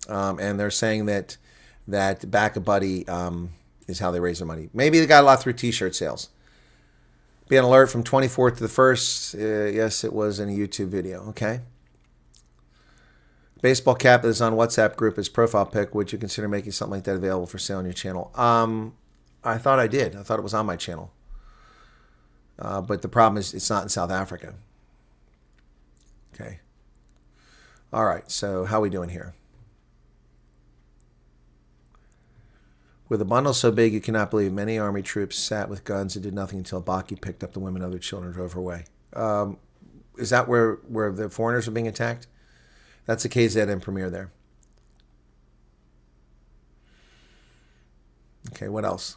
And they're saying that Back a Buddy is how they raise their money. Maybe they got a lot through t-shirt sales. Be an alert from 24th to the 1st. Yes, it was in a YouTube video. Okay. Baseball cap is on WhatsApp group as profile pic. Would you consider making something like that available for sale on your channel? I thought I did. I thought it was on my channel. But the problem is it's not in South Africa. Okay. All right. So how are we doing here? With a bundle so big you cannot believe, many army troops sat with guns and did nothing until Baki picked up the women and other children and drove her away. Is that where the foreigners are being attacked? That's the KZN and Premier there. Okay, what else?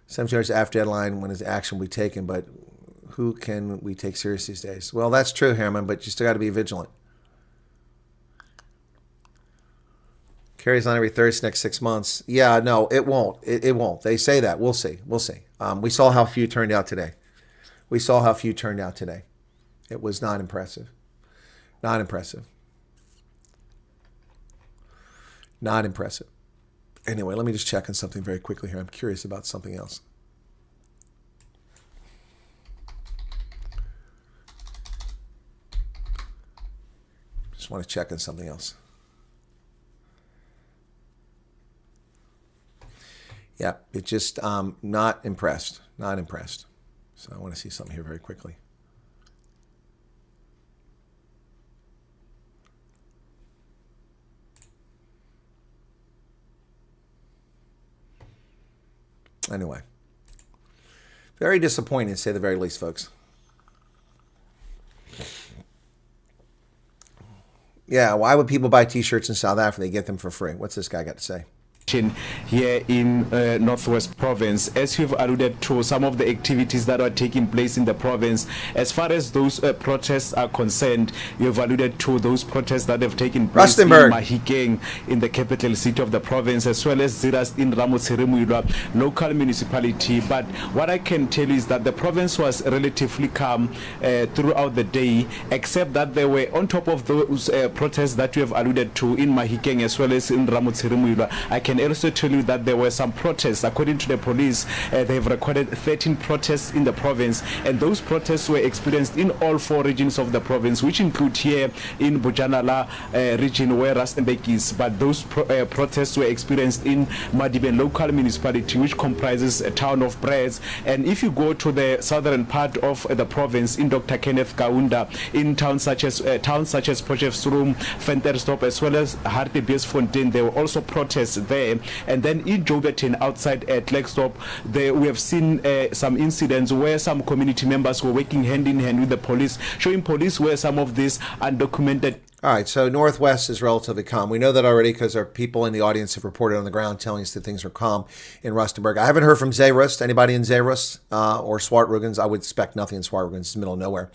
17 hours after deadline, when his action will be taken, but who can we take serious these days? Well, that's true, Herman, but you still got to be vigilant. Carries on every Thursday next 6 months. Yeah, no, it won't. It won't. They say that. We'll see. We'll see. We saw how few turned out today. We saw how few turned out today. It was not impressive. Not impressive. Not impressive. Anyway, let me just check on something very quickly here. I'm curious about something else. Just want to check on something else. Yeah, it's just not impressed. Not impressed. So I want to see something here very quickly. Anyway, very disappointing to say the very least, folks. Yeah, why would people buy t-shirts in South Africa? They get them for free. What's this guy got to say? Here in Northwest Province, as you've alluded to, some of the activities that are taking place in the province, as far as those protests are concerned, you've alluded to those protests that have taken place in Mahikeng, in the capital city of the province, as well as Ziras in Ramotsiremulwa local municipality. But what I can tell you is that the province was relatively calm throughout the day, except that there were, on top of those protests that you have alluded to in Mahikeng as well as in Ramotsiremulwa, I can also tell you that there were some protests. According to the police, they have recorded 13 protests in the province, and those protests were experienced in all 4 regions of the province, which include here in Bojanala region where Rustenburg is. But those protests were experienced in Madiben local municipality, which comprises a town of Breds. And if you go to the southern part of the province, in Dr. Kenneth Kaunda, in towns such as Potchefstroom, Ventersdorp, as well as Hartbeesfontein, there were also protests there. And then in Joburg, outside at Klerksdorp, we have seen some incidents where some community members were working hand in hand with the police, showing police where some of these undocumented. All right, so Northwest is relatively calm. We know that already because our people in the audience have reported on the ground telling us that things are calm in Rustenburg. I haven't heard from Zeerust. Anybody in Zeerust or Swartrugens? I would expect nothing in Swartrugens. It's the middle of nowhere.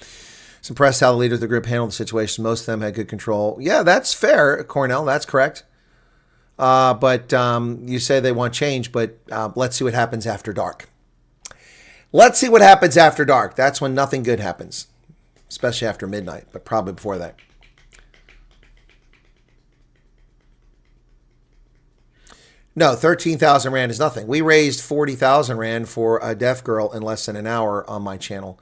It's impressed how the leaders of the group handled the situation. Most of them had good control. Yeah, that's fair, Cornell. That's correct. But you say they want change, but let's see what happens after dark. Let's see what happens after dark. That's when nothing good happens, especially after midnight, but probably before that. No, 13,000 Rand is nothing. We raised 40,000 Rand for a deaf girl in less than an hour on my channel.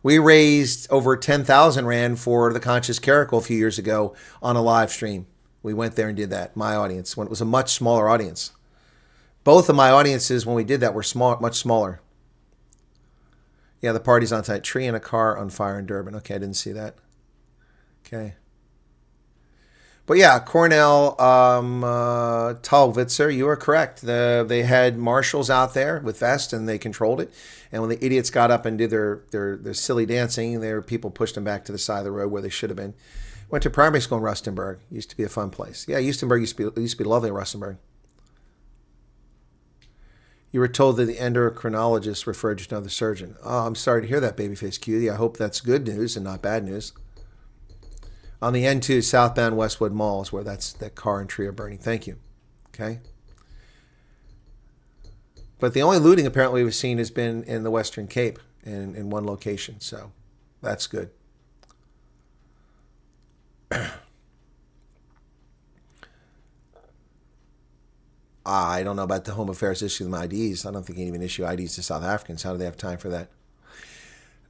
We raised over 10,000 Rand for the Conscious Caracal a few years ago on a live stream. We went there and did that, my audience, when it was a much smaller audience. Both of my audiences, when we did that, were much smaller. Yeah, the party's on site. Tree and a car on fire in Durban. Okay, I didn't see that. Okay. But yeah, Cornell, Talwitzer, you are correct. They had marshals out there with vests and they controlled it. And when the idiots got up and did their silly dancing, people pushed them back to the side of the road where they should have been. Went to primary school in Rustenburg. Used to be a fun place. Yeah, Rustenburg used to be lovely in Rustenburg. You were told that the endocrinologist referred you to another surgeon. Oh, I'm sorry to hear that, Babyface Cutie. I hope that's good news and not bad news. On the N2 southbound Westwood Mall is where that car and tree are burning. Thank you. Okay. But the only looting apparently we've seen has been in the Western Cape in one location. So that's good. I don't know about the Home Affairs issue them IDs. I don't think you can even issue IDs to South Africans. How do they have time for that?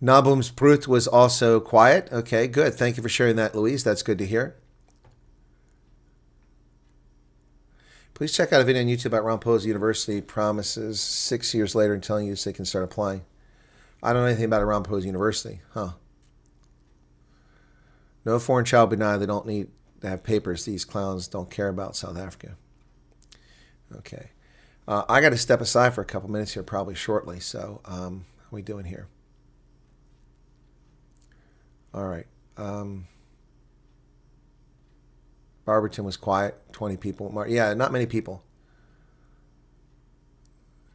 Nabum's Brut was also quiet. Okay, good. Thank you for sharing that, Louise. That's good to hear. Please check out a video on YouTube about Ramposa University promises 6 years later and telling you they can start applying. I don't know anything about a Ramposa University. Huh. No foreign child denied. They don't need to have papers. These clowns don't care about South Africa. Okay. I got to step aside for a couple minutes here probably shortly. So how are we doing here? All right. Barberton was quiet. 20 people. Yeah, not many people.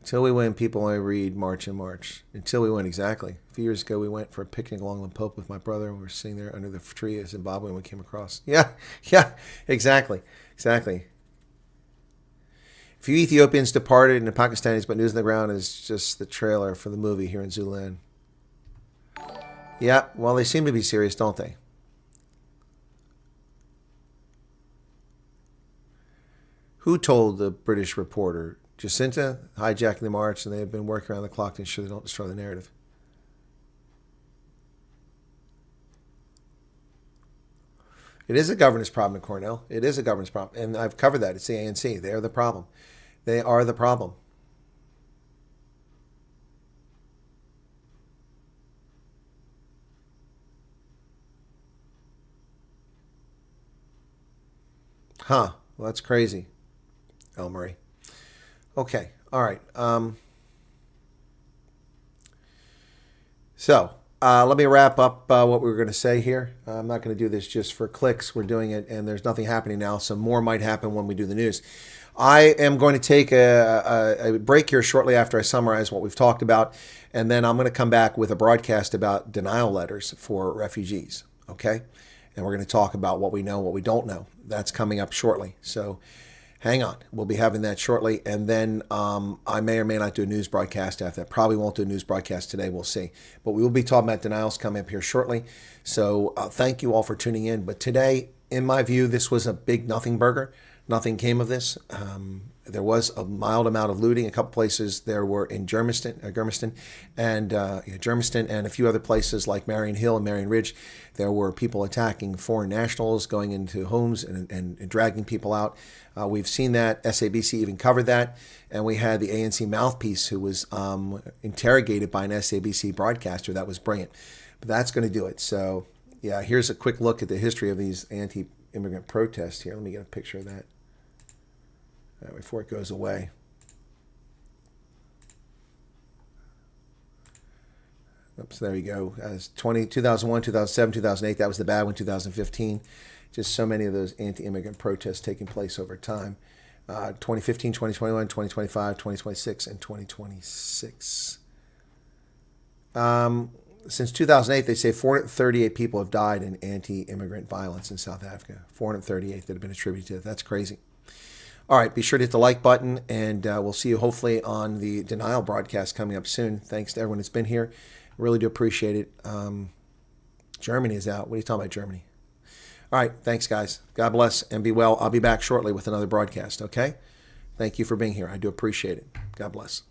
Until we win, people only read March and March. Until we win, exactly. A few years ago, we went for a picnic along Limpopo with my brother, and we were sitting there under the tree of Zimbabwe, and we came across. Yeah, exactly. A few Ethiopians departed, and the Pakistanis, but news on the ground is just the trailer for the movie here in Zululand. Yeah, well, they seem to be serious, don't they? Who told the British reporter? Jacinta hijacking the march, and they have been working around the clock to ensure they don't destroy the narrative. It is a governance problem in Cornell. It is a governance problem, and I've covered that. It's the ANC. They are the problem. They are the problem. Huh. Well, that's crazy, El Murray. Okay. All right. So let me wrap up what we were going to say here. I'm not going to do this just for clicks. We're doing it, and there's nothing happening now. So more might happen when we do the news. I am going to take a break here shortly after I summarize what we've talked about, and then I'm going to come back with a broadcast about denial letters for refugees. Okay? And we're going to talk about what we know, what we don't know. That's coming up shortly. So hang on. We'll be having that shortly. And then I may or may not do a news broadcast after that. Probably won't do a news broadcast today. We'll see. But we will be talking about denials coming up here shortly. So thank you all for tuning in. But today, in my view, this was a big nothing burger. Nothing came of this. There was a mild amount of looting. A couple places there were in Germiston, and a few other places like Marion Hill and Marion Ridge. There were people attacking foreign nationals, going into homes and dragging people out. We've seen that. SABC even covered that. And we had the ANC mouthpiece who was interrogated by an SABC broadcaster. That was brilliant. But that's going to do it. So, yeah, here's a quick look at the history of these anti-immigrant protests here. Let me get a picture of that. Before it goes away. Oops, there you go. As 2001, 2007, 2008, that was the bad one, 2015. Just so many of those anti-immigrant protests taking place over time. 2015, 2021, 2025, 2026, and 2026. Since 2008, they say 438 people have died in anti-immigrant violence in South Africa. 438 that have been attributed to it. That's crazy. All right, be sure to hit the like button, and we'll see you hopefully on the denial broadcast coming up soon. Thanks to everyone that's been here. Really do appreciate it. Germany is out. What are you talking about, Germany? All right, thanks, guys. God bless and be well. I'll be back shortly with another broadcast, okay? Thank you for being here. I do appreciate it. God bless.